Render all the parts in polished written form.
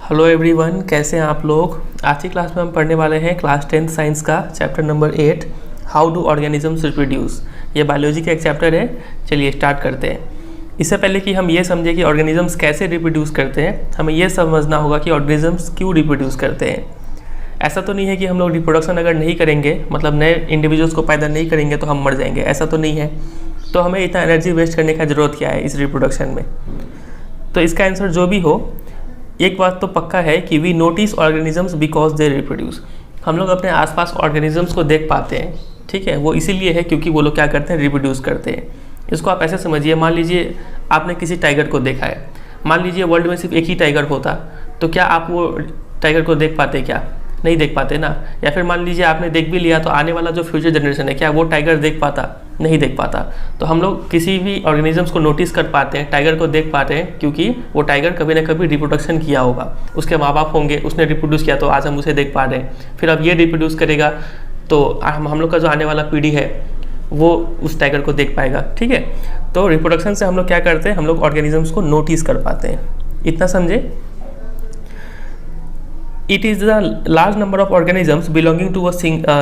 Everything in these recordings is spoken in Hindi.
हेलो एवरीवन, कैसे हैं आप लोग। आज की क्लास में हम पढ़ने वाले हैं क्लास 10th साइंस का chapter number 8 how do organisms reproduce. ये बायोलॉजी का एक चैप्टर है। चलिए स्टार्ट करते हैं। इससे पहले कि हम ये समझें कि ऑर्गेनिजम्स कैसे रिप्रोड्यूस करते हैं, हमें ये समझना होगा कि ऑर्गेनिजम्स क्यों रिप्रोड्यूस करते हैं। ऐसा तो नहीं है कि हम लोग रिप्रोडक्शन अगर नहीं करेंगे, मतलब नए इंडिविजुअल्स को पैदा नहीं करेंगे तो हम मर जाएंगे, ऐसा तो नहीं है। तो हमें इतना एनर्जी वेस्ट करने की ज़रूरत क्या है इस रिप्रोडक्शन में। तो इसका आंसर जो भी हो, एक बात तो पक्का है कि we notice organisms because they reproduce. हम लोग अपने आसपास ऑर्गेनिजम्स को देख पाते हैं, ठीक है। वो इसीलिए है क्योंकि वो लोग क्या करते हैं, रिप्रोड्यूस करते हैं। इसको आप ऐसे समझिए, मान लीजिए आपने किसी टाइगर को देखा है। मान लीजिए वर्ल्ड में सिर्फ एक ही टाइगर होता, तो क्या आप वो टाइगर को देख पाते? क्या नहीं देख पाते ना। या फिर मान लीजिए आपने देख भी लिया, तो आने वाला जो फ्यूचर जनरेशन है, क्या वो टाइगर देख पाता? नहीं देख पाता। तो हम लोग किसी भी ऑर्गेनिजम्स को नोटिस कर पाते हैं, टाइगर को देख पाते हैं, क्योंकि वो टाइगर कभी ना कभी रिप्रोडक्शन किया होगा। उसके माँ बाप होंगे, उसने रिप्रोड्यूस किया, तो आज हम उसे देख पा रहे हैं। फिर अब ये रिप्रोड्यूस करेगा तो हम लोग का जो आने वाला पीढ़ी है वो उस टाइगर को देख पाएगा, ठीक है। तो रिप्रोडक्शन से हम लोग क्या करते हैं, हम लोग ऑर्गेनिजम्स को नोटिस कर पाते हैं। इतना समझे। It is the large number of organisms belonging to a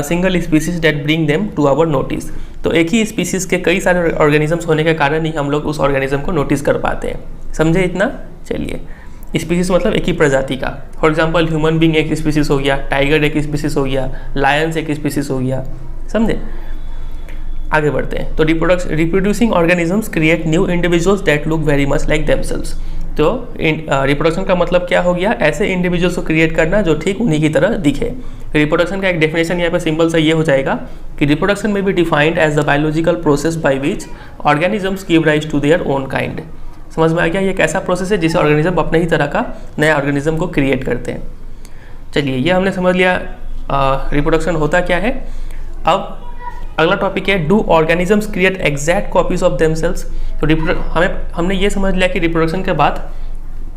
single species that bring them to our notice। तो एक ही स्पीसीज के कई सारे ऑर्गेनिजम्स होने के कारण ही हम लोग उस ऑर्गेनिज्म को नोटिस कर पाते हैं। समझे इतना। चलिए, स्पीसीज मतलब एक ही प्रजाति का। फॉर एग्जांपल ह्यूमन बींग एक स्पीसीज हो गया, टाइगर एक स्पीसीज हो गया, लायंस एक स्पीसीज हो गया। समझे। आगे बढ़ते हैं। तो reproducing organisms create new individuals that look very much like themselves. तो रिप्रोडक्शन का मतलब क्या हो गया, ऐसे इंडिविजुअल्स को क्रिएट करना जो ठीक उन्हीं की तरह दिखे। रिप्रोडक्शन का एक डेफिनेशन यहाँ पे सिंपल सा ये हो जाएगा कि रिप्रोडक्शन में be defined as the biological process by which organisms give rise to their own kind. समझ में आ गया। ये एक ऐसा प्रोसेस है जिसे ऑर्गेनिज्म अपने ही तरह का नया ऑर्गेनिज्म को क्रिएट करते हैं। चलिए, ये हमने समझ लिया रिप्रोडक्शन होता क्या है। अब अगला टॉपिक है, do organisms create exact copies of themselves. तो हमने ये समझ लिया कि रिप्रोडक्शन के बाद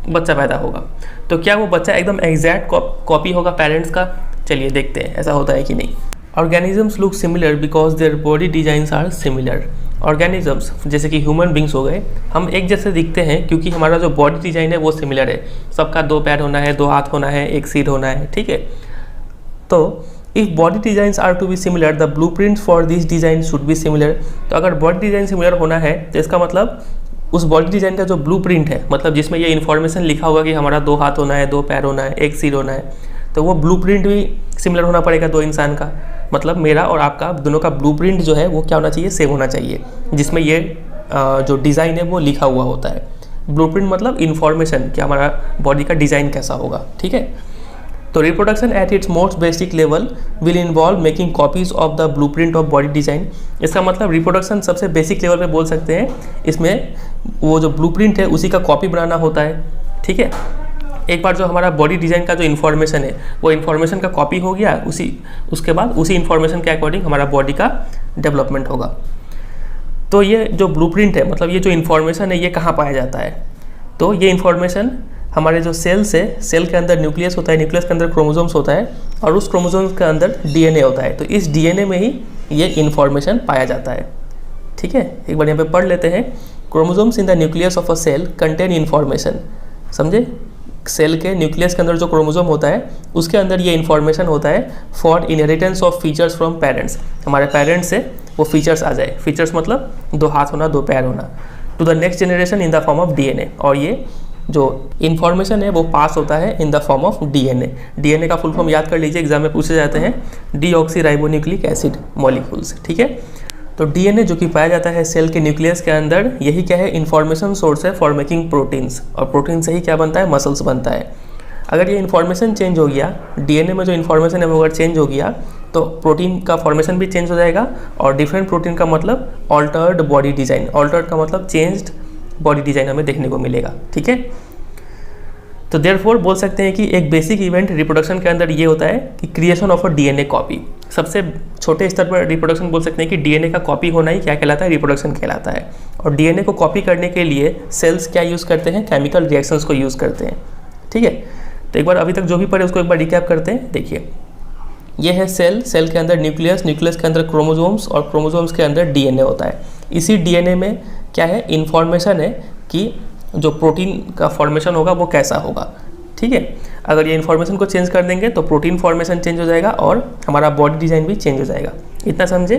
बच्चा पैदा होगा, तो क्या वो बच्चा एकदम एग्जैक्ट कॉपी होगा पेरेंट्स का। चलिए देखते हैं ऐसा होता है कि नहीं। Organisms look similar because their body designs are similar. Organisms जैसे कि ह्यूमन बींग्स हो गए, हम एक जैसे दिखते हैं क्योंकि हमारा जो बॉडी डिजाइन है वो सिमिलर है। सबका 2 पैर होना है, 2 हाथ होना है, 1 सिर होना है, ठीक है। तो if body designs are to be similar, the blueprint for this design should be similar. तो अगर बॉडी डिजाइन सिमिलर होना है तो इसका मतलब उस बॉडी डिजाइन का जो ब्लूप्रिंट है, मतलब जिसमें ये इन्फॉर्मेशन लिखा होगा कि हमारा 2 हाथ होना है, 2 पैर होना है, 1 सिर होना है, तो वो ब्लूप्रिंट भी सिमिलर होना पड़ेगा 2 इंसान का। मतलब मेरा और आपका दोनों का ब्लूप्रिंट जो है वो क्या होना चाहिए, सेम होना चाहिए, जिसमें ये जो डिज़ाइन है वो लिखा हुआ होता है। ब्लूप्रिंट मतलब इन्फॉर्मेशन कि हमारा बॉडी का डिज़ाइन कैसा होगा, ठीक है। तो reproduction at its most basic level will involve making copies of the blueprint of body design. इसका मतलब रिप्रोडक्शन सबसे बेसिक लेवल पे बोल सकते हैं, इसमें वो जो ब्लूप्रिंट है उसी का कॉपी बनाना होता है, ठीक है। एक बार जो हमारा बॉडी डिजाइन का जो इन्फॉर्मेशन है वो इन्फॉर्मेशन का कॉपी हो गया, उसके बाद उसी इन्फॉर्मेशन के अकॉर्डिंग हमारा बॉडी का डेवलपमेंट होगा। तो ये जो ब्लूप्रिंट है, मतलब ये जो इन्फॉर्मेशन है, ये कहाँ पाया जाता है। तो ये इन्फॉर्मेशन हमारे जो सेल्स है, सेल के अंदर न्यूक्लियस होता है, न्यूक्लियस के अंदर क्रोमोसोम्स होता है, और उस क्रोमोसोम्स के अंदर डीएनए होता है। तो इस डीएनए में ही ये इन्फॉर्मेशन पाया जाता है, ठीक है। एक बार यहाँ पे पढ़ लेते हैं। Chromosomes in the nucleus of a cell contain information. समझे। सेल के न्यूक्लियस के अंदर जो क्रोमोसोम होता है उसके अंदर ये इन्फॉर्मेशन होता है for inheritance of features from parents. हमारे पेरेंट्स से वो फीचर्स आ जाए। फीचर्स मतलब 2 हाथ होना, 2 पैर होना, to the next generation in the form of DNA. और ये जो इन्फॉर्मेशन है वो पास होता है in the form of DNA. DNA का फुल फॉर्म याद कर लीजिए, एग्जाम में पूछे जाते हैं, डीऑक्सीराइबोन्यूक्लिक एसिड मॉलिक्यूल्स, ठीक है। तो डीएनए जो कि पाया जाता है सेल के न्यूक्लियस के अंदर, यही क्या है, इन्फॉर्मेशन सोर्स है फॉर मेकिंग प्रोटीन्स। और प्रोटीन से ही क्या बनता है, मसल्स बनता है। अगर ये इन्फॉर्मेशन चेंज हो गया, डीएनए में जो इन्फॉर्मेशन है वो अगर चेंज हो गया, तो प्रोटीन का फॉर्मेशन भी चेंज हो जाएगा। और डिफरेंट प्रोटीन का मतलब ऑल्टर्ड बॉडी डिजाइन। ऑल्टर्ड का मतलब चेंज्ड बॉडी डिजाइन हमें देखने को मिलेगा, ठीक है। तो देयरफॉर बोल सकते हैं कि एक बेसिक इवेंट रिप्रोडक्शन के अंदर ये होता है कि creation of a DNA copy. सबसे छोटे स्तर पर रिप्रोडक्शन बोल सकते हैं कि डीएनए का कॉपी होना ही क्या कहलाता है, रिप्रोडक्शन कहलाता है। और डीएनए को कॉपी करने के लिए सेल्स क्या यूज़ करते हैं, केमिकल रिएक्शंस को यूज़ करते हैं, ठीक है। तो एक बार अभी तक जो भी पढ़े उसको एक बार रिकैप करते हैं। देखिए, ये है सेल, सेल के अंदर न्यूक्लियस, न्यूक्लियस के अंदर क्रोमोसोम्स, और क्रोमोसोम्स के अंदर डीएनए होता है। इसी डीएनए में क्या है, इन्फॉर्मेशन है कि जो प्रोटीन का फॉर्मेशन होगा वो कैसा होगा। ठीक है। अगर ये इन्फॉर्मेशन को चेंज कर देंगे तो प्रोटीन फॉर्मेशन चेंज हो जाएगा और हमारा बॉडी डिज़ाइन भी चेंज हो जाएगा। इतना समझे।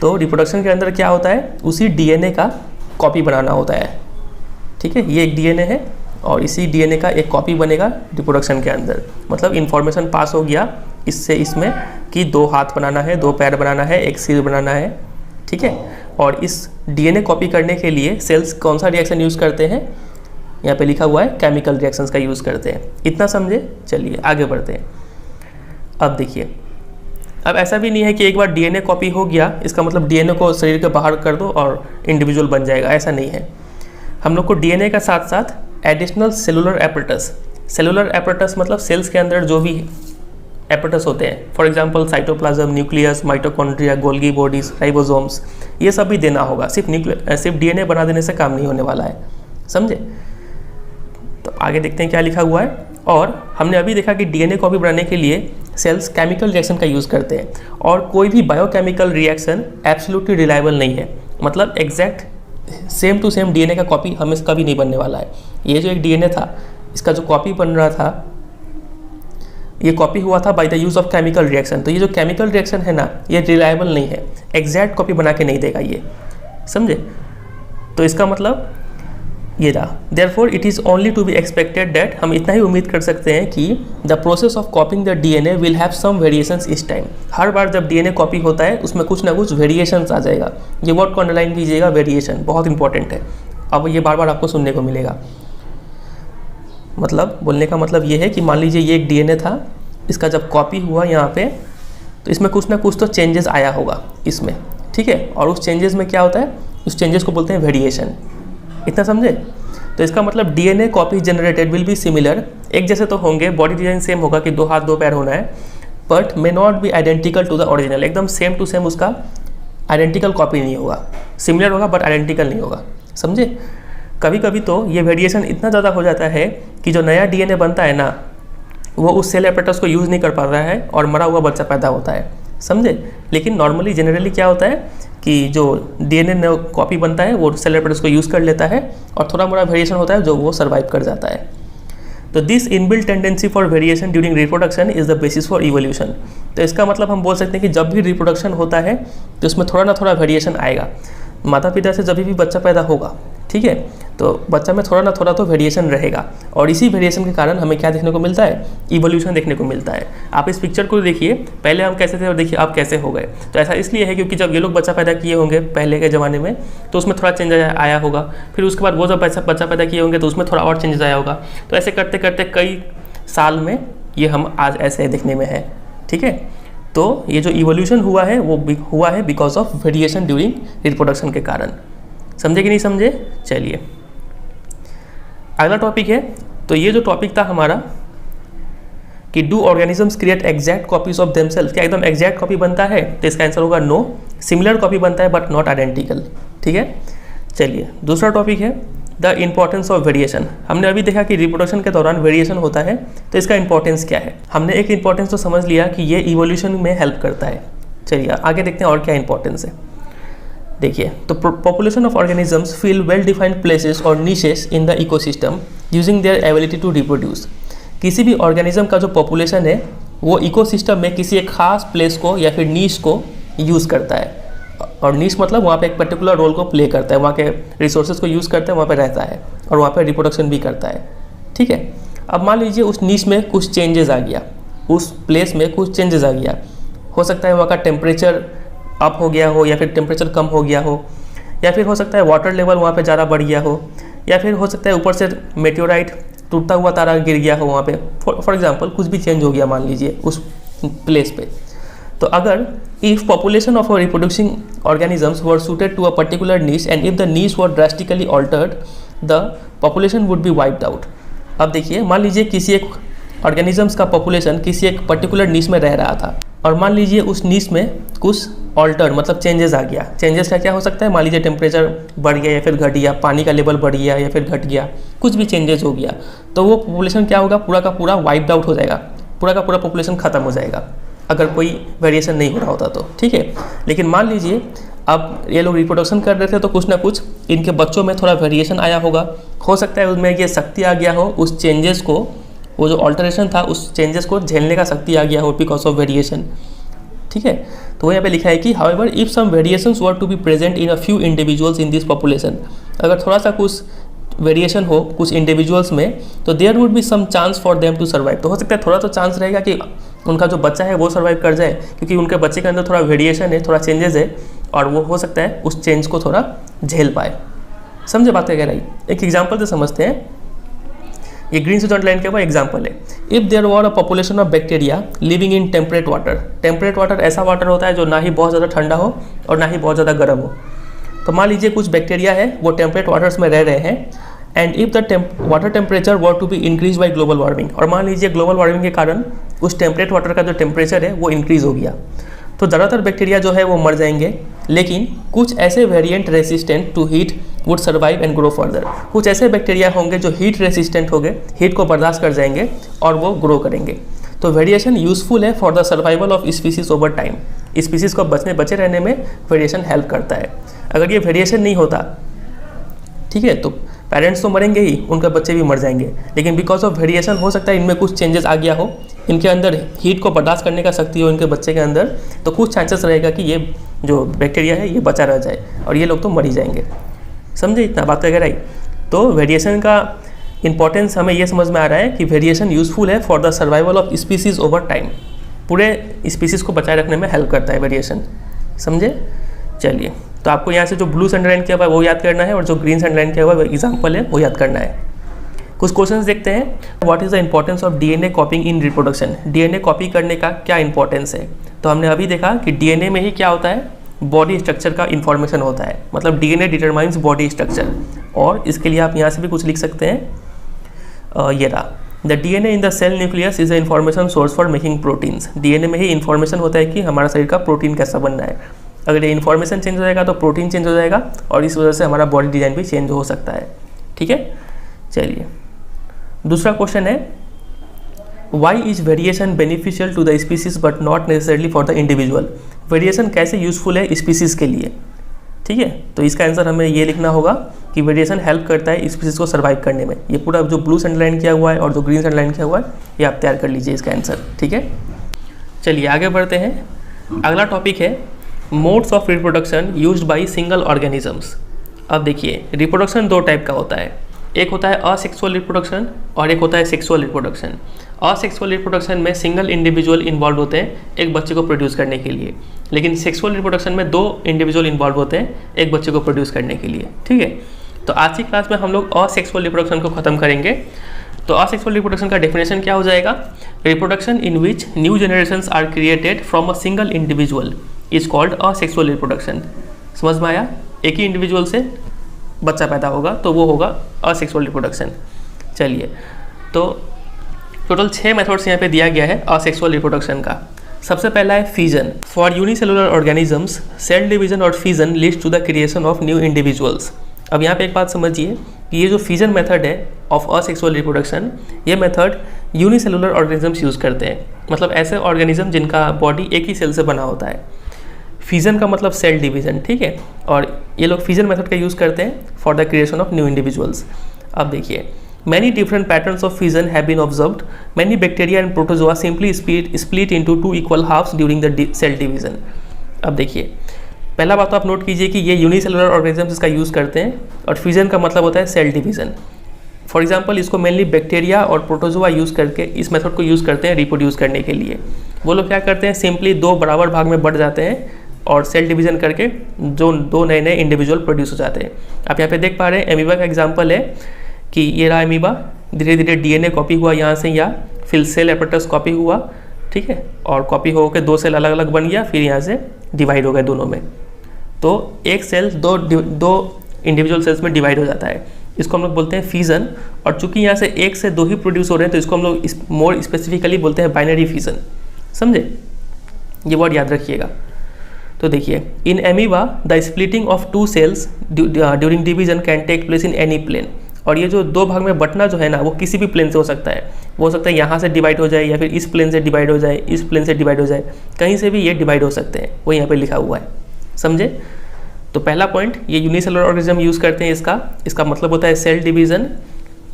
तो रिप्रोडक्शन के अंदर क्या होता है, उसी डीएनए का कॉपी बनाना होता है, ठीक है। ये एक डीएनए है और इसी डीएनए का एक कॉपी बनेगा रिप्रोडक्शन के अंदर। मतलब इन्फॉर्मेशन पास हो गया इससे इसमें कि 2 हाथ बनाना है, 2 पैर बनाना है, 1 सिर बनाना है, ठीक है। और इस डीएनए कॉपी करने के लिए सेल्स कौन सा रिएक्शन यूज़ करते हैं, यहाँ पे लिखा हुआ है केमिकल रिएक्शंस का यूज़ करते हैं। इतना समझे। चलिए आगे बढ़ते हैं। अब देखिए, अब ऐसा भी नहीं है कि एक बार डीएनए कॉपी हो गया इसका मतलब डीएनए को शरीर के बाहर कर दो और इंडिविजुअल बन जाएगा, ऐसा नहीं है। हम लोग को डीएनए का साथ साथ एडिशनल सेलुलर एपरेटस मतलब सेल्स के अंदर जो भी एपरेटस होते हैं, for example cytoplasm, nucleus, mitochondria, Golgi bodies, ribosomes, ये सब भी देना होगा। सिर्फ डीएनए बना देने से काम नहीं होने वाला है, समझे। तो आगे देखते हैं क्या लिखा हुआ है। और हमने अभी देखा कि डीएनए कॉपी बनाने के लिए सेल्स केमिकल रिएक्शन का यूज़ करते हैं और कोई भी बायोकेमिकल रिएक्शन एब्सोल्युटली रिलायबल नहीं है। मतलब exact same to same DNA का कॉपी हमें कभी नहीं बनने वाला है। ये जो एक डीएनए था इसका जो कॉपी बन रहा था, ये कॉपी हुआ था by the use of chemical reaction. तो ये जो केमिकल रिएक्शन है ना, ये रिलायबल नहीं है, एग्जैक्ट कॉपी बना के नहीं देगा ये, समझे। तो इसका मतलब ये रहा। Therefore it is only to be expected that, हम इतना ही उम्मीद कर सकते हैं कि the process of copying the DNA will have some variations each time. हर बार जब डीएनए कॉपी होता है उसमें कुछ ना कुछ वेरिएशंस आ जाएगा। ये वर्ड को अंडरलाइन कीजिएगा, वेरिएशन बहुत इंपॉर्टेंट है। अब ये बार बार आपको सुनने को मिलेगा। मतलब बोलने का मतलब ये है कि मान लीजिए ये एक डीएनए था, इसका जब कॉपी हुआ यहाँ पे तो इसमें कुछ ना कुछ तो चेंजेस आया होगा इसमें, ठीक है। और उस चेंजेस में क्या होता है, उस चेंजेस को बोलते हैं वेरिएशन। इतना समझे। तो इसका मतलब DNA copy generated will be similar, एक जैसे तो होंगे, बॉडी डिजाइन सेम होगा कि 2 हाथ 2 पैर होना है, but may not be identical to the original. एकदम सेम टू सेम उसका आइडेंटिकल कॉपी नहीं होगा, सिमिलर होगा बट आइडेंटिकल नहीं होगा, समझे। कभी कभी तो ये वेरिएशन इतना ज़्यादा हो जाता है कि जो नया डीएनए बनता है ना, वो उस सेल एपरेटस को यूज़ नहीं कर पाता है और मरा हुआ बच्चा पैदा होता है, समझे। लेकिन नॉर्मली जनरली क्या होता है कि जो डीएनए कॉपी बनता है वो सेल एपरेटस को यूज़ कर लेता है और थोड़ा मोड़ा वेरिएशन होता है जो वो सर्वाइव कर जाता है। तो this inbuilt tendency for variation during reproduction is the basis for evolution. तो इसका मतलब हम बोल सकते हैं कि जब भी रिप्रोडक्शन होता है तो उसमें थोड़ा ना थोड़ा वेरिएशन आएगा। माता पिता से जब भी बच्चा पैदा होगा, ठीक है, तो बच्चा में थोड़ा ना थोड़ा तो वेरिएशन रहेगा और इसी वेरिएशन के कारण हमें क्या देखने को मिलता है, इवोल्यूशन देखने को मिलता है। आप इस पिक्चर को देखिए, पहले हम कैसे थे और देखिए आप कैसे हो गए। तो ऐसा इसलिए है क्योंकि जब ये लोग बच्चा पैदा किए होंगे पहले के ज़माने में तो उसमें थोड़ा चेंज आया होगा, फिर उसके बाद वो जब बच्चा पैदा किए होंगे तो उसमें थोड़ा और चेंजेस आया होगा। तो ऐसे करते करते कई साल में ये हम आज ऐसे देखने में है, ठीक है। तो ये जो इवोल्यूशन हुआ है वो हुआ है because of variation during reproduction के कारण। समझे कि नहीं समझे। चलिए अगला टॉपिक है। तो ये जो टॉपिक था हमारा कि do organisms create exact copies of themselves, क्या एकदम एग्जैक्ट कॉपी बनता है, तो इसका आंसर होगा नो। सिमिलर कॉपी बनता है बट नॉट आइडेंटिकल, ठीक है। चलिए दूसरा टॉपिक है द इंपॉर्टेंस ऑफ वेरिएशन। हमने अभी देखा कि रिप्रोडक्शन के दौरान वेरिएशन होता है, तो इसका इंपॉर्टेंस क्या है। हमने एक इंपॉर्टेंस तो समझ लिया कि ये इवोल्यूशन में हेल्प करता है। चलिए आगे देखते हैं और क्या इंपॉर्टेंस है। देखिए, तो population of organisms fill well defined places और niches in the ecosystem using their ability to reproduce. किसी भी ऑर्गेनिज्म का जो पॉपुलेशन है वो इकोसिस्टम में किसी एक खास प्लेस को या फिर नीश को यूज़ करता है, और नीश मतलब वहाँ पे एक पर्टिकुलर रोल को प्ले करता है, वहाँ के रिसोर्सेज को यूज़ करता है, वहाँ पे रहता है और वहाँ पे रिप्रोडक्शन भी करता है, ठीक है। अब मान लीजिए उस नीश में कुछ चेंजेस आ गया, उस प्लेस में कुछ चेंजेस आ गया, हो सकता है वहाँ का टेम्परेचर अप हो गया हो या फिर टेम्परेचर कम हो गया हो, या फिर हो सकता है वाटर लेवल वहाँ पे ज़्यादा बढ़ गया हो, या फिर हो सकता है ऊपर से मेटेओराइट टूटता हुआ तारा गिर गया हो वहाँ पे, फॉर एग्जांपल कुछ भी चेंज हो गया मान लीजिए उस प्लेस पे। तो अगर if population of reproducing organisms were suited to a particular niche and if the niche were drastically altered the population would be wiped out. अब देखिए, मान लीजिए किसी एक ऑर्गेनिजम्स का पॉपुलेशन किसी एक पर्टिकुलर नीश में रह रहा था और मान लीजिए उस नीश में कुछ ऑल्टर मतलब चेंजेस आ गया। चेंजेस का क्या हो सकता है, मान लीजिए टेम्परेचर बढ़ गया या फिर घट गया, पानी का लेवल बढ़ गया या फिर घट गया, कुछ भी चेंजेस हो गया, तो वो पॉपुलेशन क्या होगा, पूरा का पूरा वाइप्ड आउट हो जाएगा, पूरा का पूरा पॉपुलेशन खत्म हो जाएगा अगर कोई वेरिएशन नहीं हो रहा होता तो, ठीक है। लेकिन मान लीजिए अब ये लोग रिप्रोडक्शन कर रहे थे तो कुछ ना कुछ इनके बच्चों में थोड़ा वेरिएशन आया होगा, हो सकता है उसमें ये शक्ति आ गया हो उस चेंजेस को, वो जो ऑल्टरेशन था उस चेंजेस को झेलने का शक्ति आ गया हो बिकॉज ऑफ वेरिएशन। ठीक है, तो यहाँ पे लिखा है कि however if some variations were to be present in a few individuals in this population, अगर थोड़ा सा कुछ वेरिएशन हो कुछ इंडिविजुअल्स में तो there would be some chance for them to survive, तो हो सकता है थोड़ा तो चांस रहेगा कि उनका जो बच्चा है वो सर्वाइव कर जाए, क्योंकि उनके बच्चे के अंदर थोड़ा वेरिएशन है, थोड़ा चेंजेस है, और वो हो सकता है उस चेंज को थोड़ा झेल पाए। समझे बात क्या कह रही? एक एग्जाम्पल से समझते हैं। ये ग्रीन से अंडरलाइन किया हुआ एग्जाम्पल है। If there were a population of bacteria living in temperate water, temperate water ऐसा वाटर होता है जो ना ही बहुत ज़्यादा ठंडा हो और ना ही बहुत ज़्यादा गर्म हो। तो मान लीजिए कुछ बैक्टीरिया है वो टेम्परेट वाटर्स में रह रहे हैं, and if the water temperature were to be increase by global warming, और मान लीजिए ग्लोबल वार्मिंग के कारण उस टेम्परेट वाटर का जो टेम्परेचर है वो इंक्रीज हो गया, तो ज़्यादातर बैक्टीरिया जो है वो मर जाएंगे, लेकिन कुछ ऐसे variant resistant to heat would survive and grow further, कुछ ऐसे बैक्टीरिया होंगे जो हीट रेसिस्टेंट होंगे, हीट को बर्दाश्त कर जाएंगे और वो ग्रो करेंगे। तो वेरिएशन यूजफुल है for the survival of species over time, species को बचे रहने में वेरिएशन हेल्प करता है। अगर ये वेरिएशन नहीं होता, ठीक है, तो पेरेंट्स तो मरेंगे ही, उनके बच्चे भी मर जाएंगे, लेकिन बिकॉज ऑफ वेरिएशन हो सकता है इनमें कुछ चेंजेस आ गया हो, इनके अंदर हीट को बर्दाश्त करने का शक्ति हो इनके बच्चे के अंदर, तो कुछ चांसेस रहेगा कि ये जो बैक्टीरिया है ये बचा रह जाए और ये लोग तो मर ही जाएंगे। समझे इतना बात वगैरह ही? तो वेरिएशन का इंपॉर्टेंस हमें ये समझ में आ रहा है कि वेरिएशन यूजफुल है for the survival of species over time, पूरे स्पीसीज को बचाए रखने में हेल्प करता है वेरिएशन। समझे? चलिए, तो आपको यहाँ से जो ब्लू से अंडरलाइन किया हुआ है वो याद करना है, और जो ग्रीन से अंडरलाइन किया हुआ है एग्जाम्पल है वो याद करना है। कुछ क्वेश्चंस देखते हैं। What is the importance of DNA कॉपिंग in reproduction, DNA copy करने का क्या इंपॉर्टेंस है? तो हमने अभी देखा कि डीएनए में ही क्या होता है, बॉडी स्ट्रक्चर का इंफॉर्मेशन होता है, मतलब डीएनए डिटरमाइंस बॉडी स्ट्रक्चर। और इसके लिए आप यहाँ से भी कुछ लिख सकते हैं, ये रहा, the DNA in the cell nucleus is the information source for making proteins. DNA में ही इंफॉर्मेशन होता है कि हमारा शरीर का प्रोटीन कैसा बनना है। अगर ये इन्फॉर्मेशन चेंज हो जाएगा तो प्रोटीन चेंज हो जाएगा, और इस वजह से हमारा बॉडी डिज़ाइन भी चेंज हो सकता है। ठीक है, चलिए दूसरा क्वेश्चन है, why is variation beneficial to the species but not necessarily for the individual. Variation कैसे यूजफुल है स्पीसीज के लिए? ठीक है, तो इसका आंसर हमें ये लिखना होगा कि वेरिएशन हेल्प करता है स्पीसीज को सर्वाइव करने में। ये पूरा जो ब्लू से अंडरलाइन किया हुआ है और जो ग्रीन से अंडरलाइन किया हुआ है ये आप तैयार कर लीजिए इसका आंसर। ठीक है, चलिए आगे बढ़ते हैं। अगला टॉपिक है modes of reproduction used by single organisms. अब देखिए, रिप्रोडक्शन दो टाइप का होता है, एक होता है असेक्सुअल रिप्रोडक्शन और एक होता है सेक्सुअल रिप्रोडक्शन। असेक्सुअल रिप्रोडक्शन में सिंगल इंडिविजुअल इन्वॉल्व होते हैं एक बच्चे को प्रोड्यूस करने के लिए, लेकिन सेक्सुअल रिप्रोडक्शन में दो इंडिविजुअल इन्वॉल्व होते हैं एक बच्चे को प्रोड्यूस करने के लिए। ठीक है, तो आज की क्लास में हम लोग असेक्सुअल रिप्रोडक्शन को खत्म करेंगे। तो असेक्सुअल रिप्रोडक्शन का डेफिनेशन क्या हो जाएगा? Reproduction in which new generations are created from a single individual is called asexual reproduction. समझ में आया? एक ही इंडिविजुअल से बच्चा पैदा होगा तो वो होगा असेक्सुअल रिप्रोडक्शन। चलिए, तो टोटल 6 मेथड्स यहाँ पे दिया गया है असेक्सुअल रिप्रोडक्शन का। सबसे पहला है fission. For unicellular organisms cell division और fission leads to the creation of new individuals. अब यहाँ पे एक बात समझिए कि ये जो फिजन मेथड है ऑफ असेक्सुअल रिप्रोडक्शन, ये मेथड यूनिसेलुलर ऑर्गेनिजम्स यूज़ करते हैं, मतलब ऐसे ऑर्गेनिज्म जिनका बॉडी एक ही सेल से बना होता है। फिजन का मतलब सेल डिवीजन, ठीक है, और ये लोग फिजन मेथड का यूज़ करते हैं for the creation of new individuals. अब देखिए, many different patterns of fission have been observed. Many bacteria and protozoa simply split into 2 equal halves during the cell division. अब देखिए, पहला बात तो आप नोट कीजिए कि ये यूनिसेलुलर ऑर्गेनिजम्स इसका यूज़ करते हैं, और फिजन का मतलब होता है सेल डिवीजन। फॉर एग्जाम्पल, इसको मेनली बैक्टीरिया और प्रोटोजोआ यूज़ करके इस मेथड को यूज़ करते हैं रिप्रोड्यूस करने के लिए। वो लोग क्या करते हैं, सिंपली 2 बराबर भाग में बढ़ जाते हैं और सेल डिवीजन करके जो 2 नए नए इंडिविजुअल प्रोड्यूस हो जाते हैं। आप यहाँ पे देख पा रहे हैं एमीबा का एग्जांपल है कि ये रहा एमीबा, धीरे धीरे डीएनए कॉपी हुआ यहाँ से यहाँ, फिर सेल एपरेटस कॉपी हुआ, ठीक है, और कॉपी होकर 2 सेल अलग अलग बन गया, फिर यहाँ से डिवाइड हो गए दोनों में। तो एक सेल दो इंडिविजुअल सेल्स में डिवाइड हो जाता है, इसको हम लोग बोलते हैं फिजन। और चूंकि यहाँ से 1 से 2 ही प्रोड्यूस हो रहे हैं तो इसको हम लोग मोर स्पेसिफिकली बोलते हैं बाइनरी फिजन। समझे? ये वर्ड याद रखिएगा। तो देखिए, in amoeba the splitting of 2 cells during division can take place in any plane. और ये जो 2 भाग में बंटना जो है ना, वो किसी भी प्लेन से हो सकता है। वो हो सकता है यहाँ से डिवाइड हो जाए, या फिर इस प्लेन से डिवाइड हो जाए, इस प्लेन से डिवाइड हो जाए, कहीं से भी ये डिवाइड हो सकते हैं, वो यहाँ पे लिखा हुआ है। समझे? तो पहला पॉइंट, ये यूनिसेलुलर ऑर्गेनिज्म यूज़ करते हैं इसका मतलब होता है सेल डिवीज़न।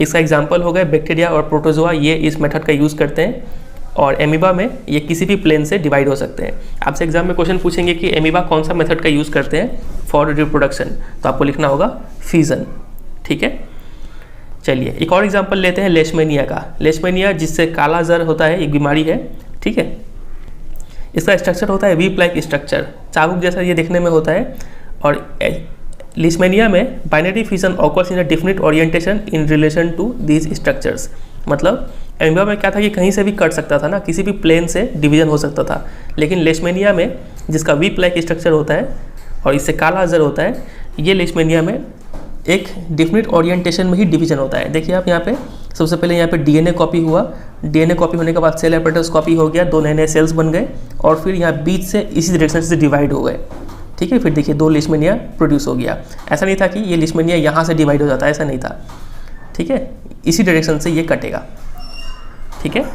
इसका एग्जांपल हो गया बैक्टीरिया और प्रोटोजोआ, ये इस मेथड का यूज़ करते हैं। और एमीबा में ये किसी भी प्लेन से डिवाइड हो सकते हैं। आपसे एग्जाम में क्वेश्चन पूछेंगे कि एमीबा कौन सा मेथड का यूज़ करते हैं फॉर रिप्रोडक्शन, तो आपको लिखना होगा फिजन। ठीक है, चलिए एक और एग्जांपल लेते हैं लेशमेनिया का। लेशमेनिया जिससे काला जर होता है, एक बीमारी है। ठीक है, इसका स्ट्रक्चर होता है वीप लाइक स्ट्रक्चर, चाबुक जैसा ये दिखने में होता है। और लेशमेनिया में binary fission occurs in a definite orientation in relation to these structures. मतलब एमीबा में क्या था कि कहीं से भी कट सकता था ना, किसी भी प्लेन से डिवीजन हो सकता था, लेकिन लेशमेनिया में जिसका वीप लाइक स्ट्रक्चर होता है और इससे काला जर होता है, ये लेशमेनिया में एक डेफिनिट ओरिएंटेशन में ही डिवीजन होता है। देखिए आप यहाँ पे सबसे पहले यहाँ पे डीएनए कॉपी हुआ, डीएनए कॉपी होने के बाद सेल एपरेटस कॉपी हो गया, 2 नए सेल्स बन गए और फिर यहाँ बीच से इसी डायरेक्शन से डिवाइड हो गए। ठीक है, फिर देखिए 2 लेशमेनिया प्रोड्यूस हो गया। ऐसा नहीं था कि ये लेशमेनिया यहाँ से डिवाइड हो जाता है, ऐसा नहीं था। ठीक है, इसी डायरेक्शन से ये कटेगा। ठीक है,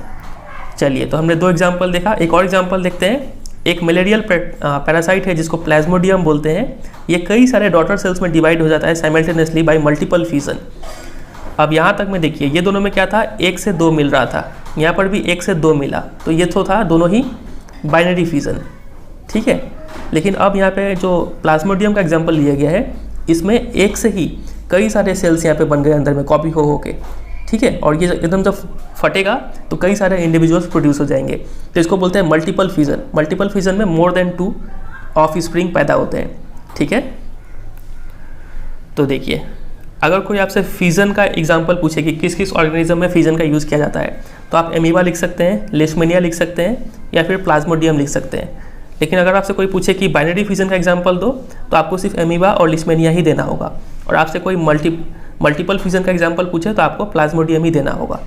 चलिए तो हमने 2 एग्जाम्पल देखा, एक और एग्जाम्पल देखते हैं। एक मलेरियल पैरासाइट है जिसको प्लाज्मोडियम बोलते हैं। ये कई सारे डॉटर सेल्स में डिवाइड हो जाता है साइमल्टेनियसली बाय मल्टीपल फिजन। अब यहाँ तक में देखिए ये दोनों में क्या था, 1 से 2 मिल रहा था, यहाँ पर भी 1 से 2 मिला, तो ये तो था दोनों ही बाइनरी फिजन। ठीक है, लेकिन अब यहाँ पे जो प्लाज्मोडियम का एग्जाम्पल लिया गया है, इसमें 1 से ही कई सारे सेल्स यहाँ पे बन गए अंदर में कॉपी हो के। ठीक है, और ये एकदम जब फटेगा तो कई सारे इंडिविजुअल्स प्रोड्यूस हो जाएंगे, तो इसको बोलते हैं मल्टीपल फिजन। मल्टीपल फिजन में मोर देन 2 ऑफ स्प्रिंग पैदा होते हैं। ठीक है, तो देखिए अगर कोई आपसे फिजन का एग्जांपल पूछे कि किस किस ऑर्गेनिज्म में फिजन का यूज़ किया जाता है, तो आप एमीबा लिख सकते हैं, लेशमेनिया लिख सकते हैं या फिर प्लाज्मोडियम लिख सकते हैं। लेकिन अगर आपसे कोई पूछे कि बाइनरी फिजन का एग्जांपल दो, तो आपको सिर्फ एमीबा और लेशमेनिया ही देना होगा। और आपसे कोई मल्टीपल फिजन का एग्जांपल पूछे तो आपको प्लाज्मोडियम ही देना होगा।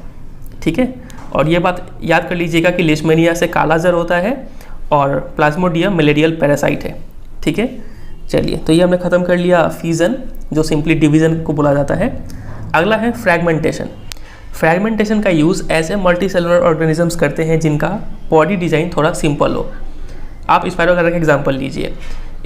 ठीक है, और ये बात याद कर लीजिएगा कि लेशमेनिया से काला जर होता है और प्लाज्मोडियम मलेरियल पैरासाइट है। ठीक है, चलिए तो ये हमने ख़त्म कर लिया फिजन, जो सिंपली डिवीज़न को बोला जाता है। अगला है फ्रैगमेंटेशन। फ्रैगमेंटेशन का यूज़ ऐसे मल्टी सेलुलर ऑर्गेनिजम्स करते हैं जिनका बॉडी डिज़ाइन थोड़ा सिंपल हो। आप स्पाइरोगारा का एग्जांपल लीजिए।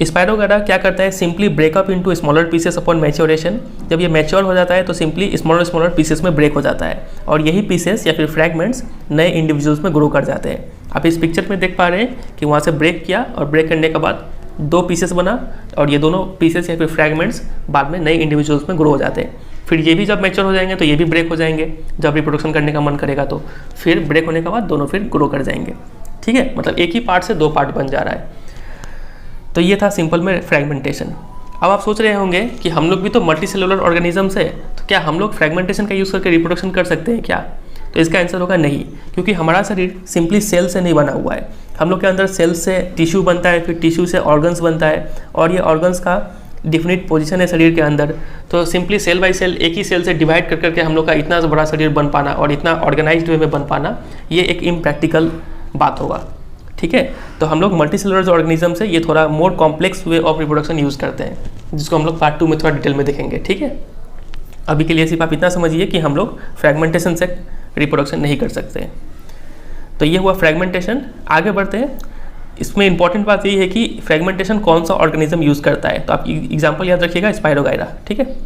स्पाइरोगारा क्या करता है, simply breakup into smaller pieces upon maturation. जब ये मैच्योर हो जाता है तो सिंपली स्मॉलर पीसेस में ब्रेक हो जाता है और यही पीसेस या फिर फ्रैगमेंट्स नए इंडिविजुअल्स में ग्रो कर जाते हैं। आप इस पिक्चर में देख पा रहे हैं कि वहाँ से ब्रेक किया और ब्रेक करने के बाद 2 पीसेस बना और ये दोनों पीसेस या फिर फ्रैगमेंट्स बाद में नए इंडिविजुअल्स में ग्रो हो जाते हैं। फिर ये भी जब मैच्योर हो जाएंगे तो ये भी ब्रेक हो जाएंगे, जब रिप्रोडक्शन करने का मन करेगा तो फिर ब्रेक होने के बाद दोनों फिर ग्रो कर जाएंगे। ठीक है, मतलब एक ही पार्ट से 2 पार्ट बन जा रहा है। तो ये था सिंपल में फ्रैगमेंटेशन। अब आप सोच रहे होंगे कि हम लोग भी तो मल्टी सेलुलर ऑर्गेनिजम्स है, तो क्या हम लोग फ्रैगमेंटेशन का यूज़ करके रिप्रोडक्शन कर सकते हैं क्या? तो इसका आंसर होगा नहीं, क्योंकि हमारा शरीर सिंपली सेल से नहीं बना हुआ है। हम लोग के अंदर सेल से टिश्यू बनता है, फिर टिश्यू से ऑर्गन्स बनता है और ये ऑर्गन्स का डिफिनिट पोजीशन है शरीर के अंदर। तो सिंपली सेल बाय सेल, एक ही सेल से डिवाइड कर करके हम लोग का इतना बड़ा शरीर बन पाना और इतना ऑर्गेनाइज्ड वे में बन पाना, ये एक इम्प्रैक्टिकल बात होगा। ठीक है, तो हम लोग मल्टी सेलुलर ऑर्गेनिज्म से ये थोड़ा more complex way of reproduction use करते हैं, जिसको हम लोग पार्ट 2 में थोड़ा डिटेल में देखेंगे। ठीक है, अभी के लिए सिर्फ आप इतना समझिए कि हम लोग फ्रैगमेंटेशन से रिप्रोडक्शन नहीं कर सकते। तो ये हुआ फ्रैगमेंटेशन। आगे बढ़ते हैं। इसमें इंपॉर्टेंट बात ये है कि फ्रैगमेंटेशन कौन सा ऑर्गेनिज्म यूज़ करता है, तो आप एग्जाम्पल याद रखिएगा, स्पाइरोगायरा। ठीक है,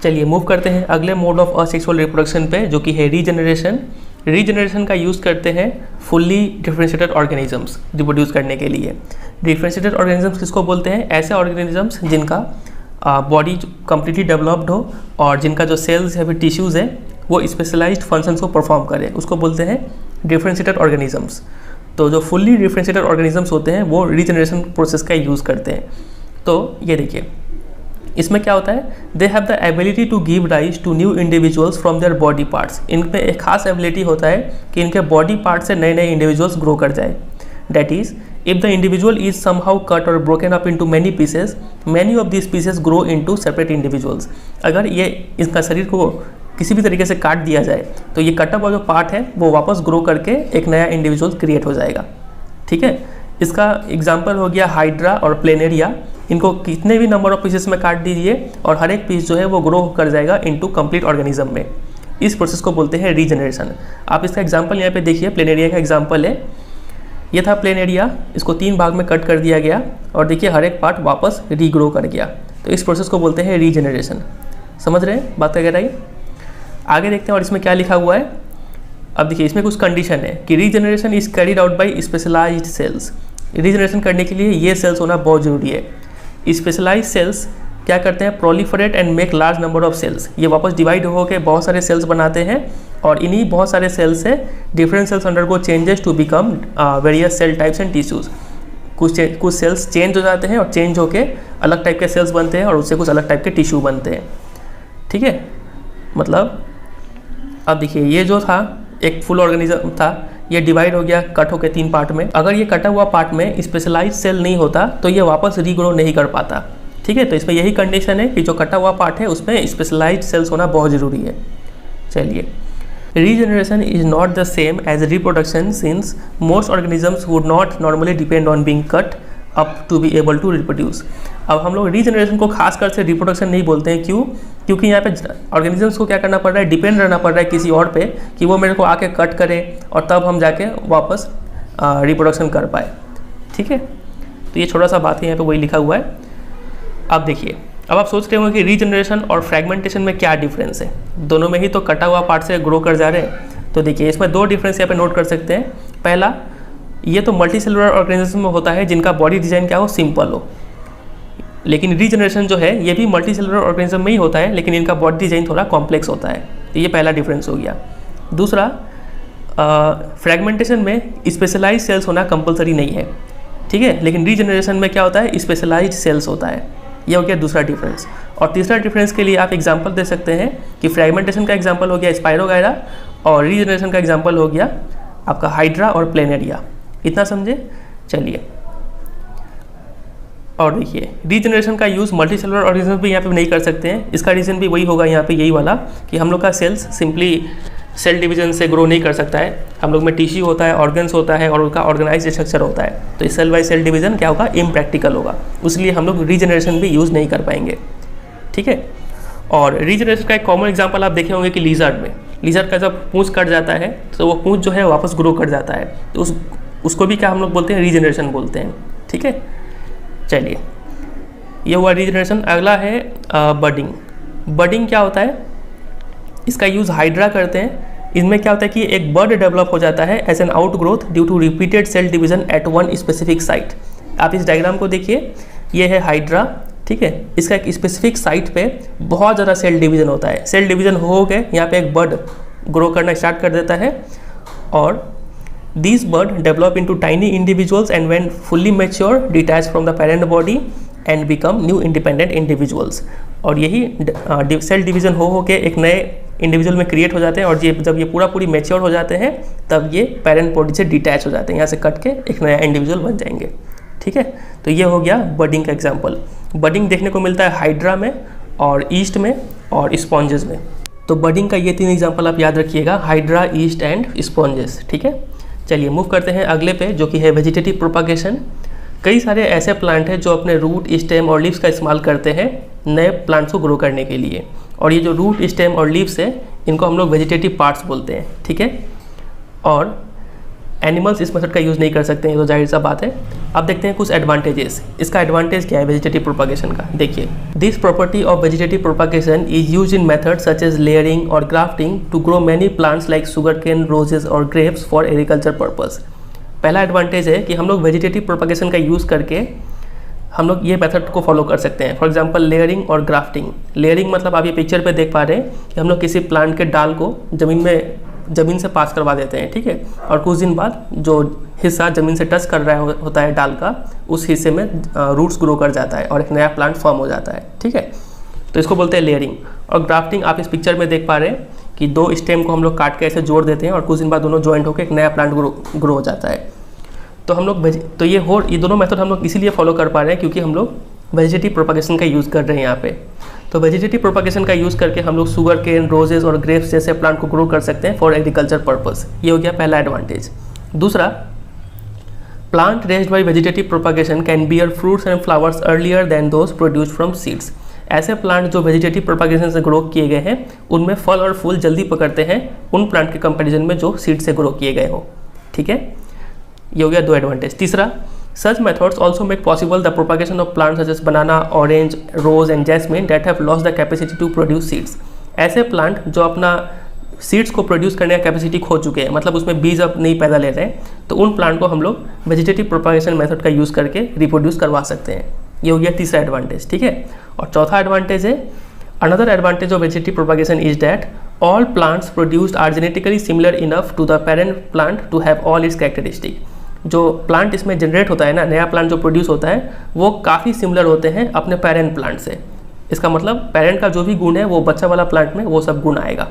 चलिए मूव करते हैं अगले मोड ऑफ असेक्सुअल रिप्रोडक्शन पे, जो कि है रीजनरेशन। रीजनरेशन का यूज़ करते हैं फुल्ली डिफरेंशिएटेड ऑर्गेनिजम्स रिप्रोड्यूस करने के लिए। डिफरेंशिएटेड ऑर्गेनिजम्स किसको बोलते हैं? ऐसे ऑर्गेनिजम्स जिनका बॉडी कम्प्लीटली डेवलप्ड हो और जिनका जो सेल्स या फिर टिश्यूज़ है वो स्पेशलाइज्ड फंक्शंस को परफॉर्म करें, उसको बोलते हैं डिफरेंशिएटेड ऑर्गेनिजम्स। तो जो फुल्ली डिफरेंशिएटेड ऑर्गेनिजम्स होते हैं वो रीजनरेशन प्रोसेस का यूज़ करते हैं। तो ये देखिए, इसमें क्या होता है, they have the ability to give rise to new individuals from their body parts. इनमें एक खास एबिलिटी होता है कि इनके बॉडी पार्ट से नए नए इंडिविजुअल्स ग्रो कर जाए। That is, if the individual is somehow cut और broken up into many pieces, many of this pieces grow into separate individuals. अगर ये इसका शरीर को किसी भी तरीके से काट दिया जाए तो ये कटअप हुआ जो पार्ट है वो वापस ग्रो करके एक नया इंडिविजुअल क्रिएट हो जाएगा। ठीक है, इसका एग्जाम्पल हो गया हाइड्रा और प्लेनेरिया। इनको कितने भी नंबर ऑफ पीसेस में काट दीजिए और हर एक पीस जो है वो ग्रो कर जाएगा इनटू कंप्लीट ऑर्गेनिज्म में। इस प्रोसेस को बोलते हैं रीजनरेशन। आप इसका एग्जांपल यहाँ पे देखिए, प्लेनेरिया का एग्जांपल है। ये था प्लेनेरिया, इसको 3 भाग में कट कर दिया गया और देखिए हर एक पार्ट वापस रीग्रो कर गया। तो इस प्रोसेस को बोलते हैं रीजनरेशन। समझ रहे हैं बात वगैरह ये? आगे देखते हैं और इसमें क्या लिखा हुआ है। अब देखिए इसमें कुछ कंडीशन है कि regeneration is carried out by specialised cells. Regeneration करने के लिए ये सेल्स होना बहुत ज़रूरी है। स्पेशलाइज्ड सेल्स क्या करते हैं, proliferate and make large number of cells. ये वापस डिवाइड होकर बहुत सारे सेल्स बनाते हैं और इन्हीं बहुत सारे सेल्स से different cells undergo changes to become various cell types and tissues. कुछ सेल्स चेंज हो जाते हैं और चेंज होके अलग टाइप के सेल्स बनते हैं और उससे कुछ अलग टाइप के टिश्यू बनते हैं। ठीक है, मतलब अब देखिए ये जो था एक फुल ऑर्गेनिज्म था, ये डिवाइड हो गया, कट होकर 3 पार्ट में। अगर ये कटा हुआ पार्ट में स्पेशलाइज्ड सेल नहीं होता तो ये वापस रीग्रो नहीं कर पाता। ठीक है, तो इसमें यही कंडीशन है कि जो कटा हुआ पार्ट है उसमें स्पेशलाइज्ड सेल्स होना बहुत ज़रूरी है। चलिए, regeneration is not the same as reproduction since most organisms would not normally depend on being cut up to be able to reproduce. अब हम लोग रीजनरेशन को खासकर से रिप्रोडक्शन नहीं बोलते हैं। क्यों? क्योंकि यहाँ पे ऑर्गेनिजम्स को क्या करना पड़ रहा है, डिपेंड रहना पड़ रहा है किसी और पे कि वो मेरे को आके कट करे और तब हम जाके वापस रिप्रोडक्शन कर पाए। ठीक है, तो ये छोटा सा बात है, यहाँ पे वही लिखा हुआ है। अब देखिए, अब आप सोच रहे होंगे कि रीजनरेशन और फ्रैगमेंटेशन में क्या डिफरेंस है, दोनों में ही तो कटा हुआ पार्ट से ग्रो कर जा रहे हैं। तो देखिए इसमें 2 डिफरेंस यहाँ पे नोट कर सकते हैं। पहला, ये तो मल्टी सेलुलर ऑर्गेनिज्म में होता है जिनका बॉडी डिज़ाइन क्या हो, सिंपल हो। लेकिन रीजनरेशन जो है ये भी मल्टी सेलुलर ऑर्गेनिज्म में ही होता है लेकिन इनका बॉडी डिज़ाइन थोड़ा कॉम्प्लेक्स होता है। तो ये पहला डिफरेंस हो गया। दूसरा, फ्रैगमेंटेशन में स्पेशलाइज्ड सेल्स होना कंपलसरी नहीं है। ठीक है, लेकिन रीजनरेशन में क्या होता है, स्पेशलाइज्ड सेल्स होता है। ये हो गया दूसरा डिफरेंस। और तीसरा डिफरेंस के लिए आप एग्जांपल दे सकते हैं कि फ्रैगमेंटेशन का एग्जांपल हो गया स्पाइरोगायरा और रीजनरेशन का एग्जांपल हो गया आपका हाइड्रा और प्लेनेरिया। इतना समझे? चलिए, और देखिए रीजनरेशन का यूज़ मल्टी सेलुलर ऑर्गेनिज्म भी यहाँ पे नहीं कर सकते हैं। इसका रीज़न भी वही होगा यहाँ पे, यही वाला कि हम लोग का सेल्स सिंपली सेल डिवीजन से ग्रो नहीं कर सकता है। हम लोग में टिश्यू होता है, ऑर्गन्स होता है और उनका ऑर्गेनाइज स्ट्रक्चर होता है। तो इस सेल बाई सेल डिवीजन क्या होगा, इम्प्रैक्टिकल होगा। इसलिए हम लोग रीजनरेशन भी यूज़ नहीं कर पाएंगे। ठीक है, और रीजनरेशन का एक कॉमन एग्जाम्पल आप देखे होंगे कि लिजर्ड में, लिजर्ड का जब पूंछ कट जाता है तो वो पूंछ जो है वापस ग्रो कर जाता है। तो उसको भी क्या हम लोग बोलते हैं, रीजनरेशन बोलते हैं। ठीक है, चलिए ये हुआ रीजनरेशन। अगला है बडिंग। बडिंग क्या होता है, इसका यूज़ हाइड्रा करते हैं। इसमें क्या होता है कि एक बर्ड डेवलप हो जाता है as an outgrowth due to repeated cell division at one specific site. आप इस डायग्राम को देखिए, ये है हाइड्रा। ठीक है, इसका एक स्पेसिफिक साइट पे बहुत ज़्यादा सेल डिवीजन होता है। सेल डिवीजन हो गए, यहाँ पे एक बर्ड ग्रो करना स्टार्ट कर देता है और these bird develop into tiny individuals and when fully mature detach from the parent body and become new independent individuals। और यही सेल डिवीजन हो के एक नए इंडिविजुअल में क्रिएट हो जाते हैं और ये जब ये पूरी मैच्योर हो जाते हैं तब ये पेरेंट बॉडी से डिटैच हो जाते हैं, यहाँ से कट के एक नया इंडिविजुअल बन जाएंगे। ठीक है, तो ये हो गया बडिंग का एग्जाम्पल। बडिंग देखने को मिलता है हाइड्रा में और ईस्ट में और स्पॉन्जेस में। तो बडिंग का ये 3 एग्जाम्पल आप याद रखिएगा, हाइड्रा, ईस्ट एंड स्पॉन्जेस। ठीक है, चलिए मूव करते हैं अगले पे जो कि है वेजिटेटिव प्रोपागेशन। कई सारे ऐसे प्लांट हैं जो अपने रूट, स्टेम और लीव्स का इस्तेमाल करते हैं नए प्लांट्स को ग्रो करने के लिए। और ये जो रूट, स्टेम और लीव्स है इनको हम लोग वेजिटेटिव पार्ट्स बोलते हैं। ठीक है, और एनिमल्स इस मेथड का यूज़ नहीं कर सकते हैं, ये तो जाहिर सा बात है। अब देखते हैं कुछ एडवांटेजेस। इसका एडवांटेज क्या है वेजिटेटिव प्रोपागेशन का, देखिए this property of vegetative propagation is use in method such as layering और grafting to grow many plants like sugar cane, roses और ग्रेप्स फॉर एग्रीकल्चर पर्पस। पहला एडवांटेज है कि हम लोग वेजिटेटिव प्रोपागेशन का यूज़ करके हम लोग ये मेथड को फॉलो कर सकते हैं। फॉर एग्जांपल लेयरिंग और ग्राफ्टिंग। लेयरिंग मतलब आप ये पिक्चर पे देख पा रहे हैं कि हम लोग किसी प्लांट के डाल को ज़मीन से पास करवा देते हैं। ठीक है, और कुछ दिन बाद जो हिस्सा ज़मीन से टच कर रहा होता है डाल का, उस हिस्से में रूट्स ग्रो कर जाता है और एक नया प्लांट फॉर्म हो जाता है। ठीक है, तो इसको बोलते हैं लेयरिंग। और ग्राफ्टिंग आप इस पिक्चर में देख पा रहे हैं कि 2 स्टेम को हम लोग काट के ऐसे जोड़ देते हैं और कुछ दिन बाद दोनों ज्वाइंट होकर एक नया प्लांट ग्रो हो जाता है। तो हम लोग ये दोनों मेथड हम लोग इसीलिए फॉलो कर पा रहे हैं क्योंकि हम लोग वेजिटेटिव प्रोपागेशन का यूज़ कर रहे हैं यहाँ पे। तो वेजिटेटिव प्रोपागेशन का यूज़ करके हम लोग शुगर केन, रोजेस और ग्रेप्स जैसे प्लांट को ग्रो कर सकते हैं फॉर एग्रीकल्चर पर्पस। ये हो गया पहला एडवांटेज। दूसरा, plant raised by vegetative propagation can bear fruits and flowers earlier than those produced from seeds. ऐसे प्लांट जो वेजिटेटिव प्रोपागेशन से ग्रो किए गए हैं उनमें फल और फूल जल्दी पकड़ते हैं उन प्लांट के कंपैरिजन में जो सीड से ग्रो किए गए हो। ठीक है, ये हो गया 2 एडवांटेज। तीसरा, Such methods also make possible the propagation of plants such as banana, orange, rose and jasmine that have lost the capacity to produce seeds. ऐसे प्लांट जो अपना सीड्स को प्रोड्यूस करने का कैपेसिटी खो चुके हैं, मतलब उसमें बीज अब नहीं पैदा ले रहे हैं, तो उन प्लांट को हम लोग वेजिटेटिव प्रोपागेशन मेथड का यूज़ करके रिप्रोड्यूस करवा सकते हैं। ये हो गया तीसरा एडवांटेज, ठीक है। और चौथा एडवांटेज है, another advantage of vegetative propagation is that all plants produced are genetically similar enough to the parent plant to have all its characteristic. जो प्लांट इसमें जनरेट होता है ना, नया प्लांट जो प्रोड्यूस होता है वो काफ़ी सिमिलर होते हैं अपने पेरेंट प्लांट से। इसका मतलब पेरेंट का जो भी गुण है वो बच्चा वाला प्लांट में वो सब गुण आएगा।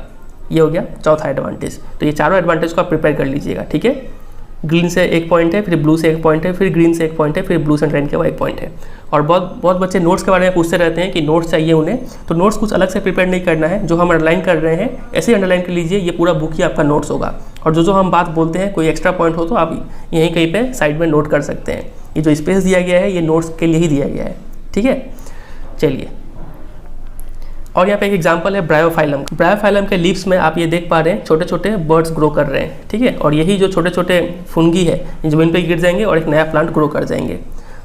ये हो गया चौथा एडवांटेज। तो ये चारों एडवांटेज को आप प्रिपेयर कर लीजिएगा, ठीक है। ग्रीन से एक पॉइंट है, फिर ब्लू से एक पॉइंट है, फिर ग्रीन से एक पॉइंट है, फिर ब्लू से रेड के वो एक पॉइंट है। और बहुत बच्चे नोट्स के बारे में पूछते रहते हैं कि नोट्स चाहिए उन्हें, तो नोट्स कुछ अलग से प्रिपेयर नहीं करना है। जो हम अंडरलाइन कर रहे हैं ऐसे ही अंडरलाइन कर लीजिए, ये पूरा बुक ही आपका नोट्स होगा। और जो हम बात बोलते हैं कोई एक्स्ट्रा पॉइंट हो तो आप यहीं कहीं पे साइड में नोट कर सकते हैं। ये जो स्पेस दिया गया है ये नोट्स के लिए ही दिया गया है, ठीक है। चलिए, और यहाँ पे एक एग्जांपल है ब्रायोफाइलम। ब्रायोफाइलम के लीव्स में आप ये देख पा रहे हैं छोटे छोटे बर्ड्स ग्रो कर रहे हैं, ठीक है। और यही जो छोटे छोटे फुंगी है जमीन पे गिर जाएंगे और एक नया प्लांट ग्रो कर जाएंगे।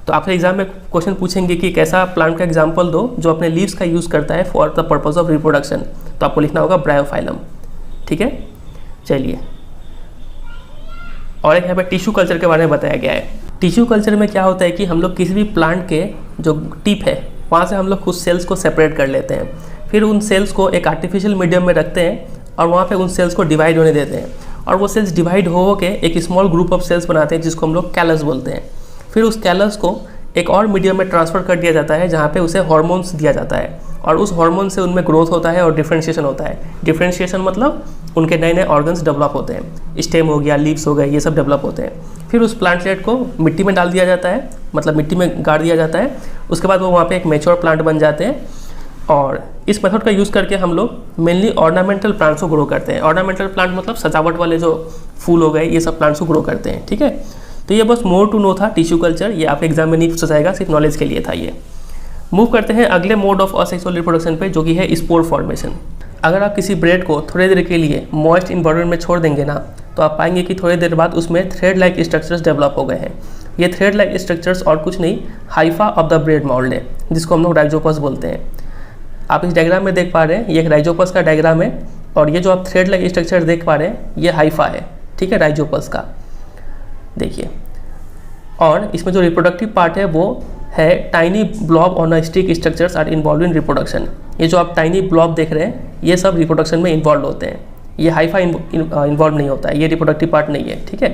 तो आपसे एग्जाम में क्वेश्चन पूछेंगे कि कैसा प्लांट का एग्जाम्पल दो जो अपने लीव्स का यूज़ करता है for the purpose of reproduction, तो आपको लिखना होगा ब्रायोफाइलम, ठीक है। चलिए, और एक यहाँ पे टिश्यू कल्चर के बारे में बताया गया है। टिश्यू कल्चर में क्या होता है कि हम लोग किसी भी प्लांट के जो टिप है वहाँ से हम लोग कुछ सेल्स को सेपरेट कर लेते हैं, फिर उन सेल्स को एक आर्टिफिशियल मीडियम में रखते हैं और वहाँ पे उन सेल्स को डिवाइड होने देते हैं। और वो सेल्स डिवाइड हो के एक स्मॉल ग्रुप ऑफ सेल्स बनाते हैं जिसको हम लोग कैलस बोलते हैं। फिर उस कैलस को एक और मीडियम में ट्रांसफ़र कर दिया जाता है जहाँ पे उसे हार्मोन्स दिया जाता है और उस हार्मोन से उनमें ग्रोथ होता है और डिफ्रेंशिएशन होता है। डिफ्रेंशिएशन मतलब उनके नए नए ऑर्गन्स डेवलप होते हैं, स्टेम हो गया, लीव्स हो गए, ये सब डेवलप होते हैं। फिर उस प्लांटलेट को मिट्टी में डाल दिया जाता है, मतलब मिट्टी में गाड़ दिया जाता है। उसके बाद वो वहाँ पे एक मैच्योर प्लांट बन जाते हैं। और इस मेथड का यूज़ करके हम लोग मेनली ऑर्नामेंटल प्लांट्स को ग्रो करते हैं। ऑर्नामेंटल प्लांट मतलब सजावट वाले जो फूल हो गए, ये सब प्लांट्स को ग्रो करते हैं, ठीक है। तो ये बस मोर टू नो था टिश्यू कल्चर, ये आप एग्जाम में नहीं पूछा जाएगा, सिर्फ नॉलेज के लिए था ये। मूव करते हैं अगले मोड ऑफ असेक्सुअल रिप्रोडक्शन पे, जो कि है स्पोर फॉर्मेशन। अगर आप किसी ब्रेड को थोड़ी देर के लिए मॉइस्ट इन्वायरमेंट में छोड़ देंगे ना, तो आप पाएंगे कि थोड़ी देर बाद उसमें थ्रेड लाइक स्ट्रक्चर्स डेवलप हो गए हैं। ये थ्रेड लाइक स्ट्रक्चर्स और कुछ नहीं, Haifa of the bread mould है, जिसको हम लोग राइजोपस बोलते हैं। आप इस डायग्राम में देख पा रहे हैं, ये एक राइजोपस का डायग्राम है और ये जो आप थ्रेड लाइक स्ट्रक्चर देख पा रहे हैं ये हाइफा है, ठीक है, राइजोपस का। देखिए, और इसमें जो रिप्रोडक्टिव पार्ट है वो है tiny blob on a stick structures are involved in reproduction. ये जो आप टाइनी ब्लॉब देख रहे हैं ये सब रिप्रोडक्शन में इन्वॉल्व होते हैं। ये हाइफा इन्वॉल्व नहीं होता है, ये रिप्रोडक्टिव पार्ट नहीं है, ठीक है।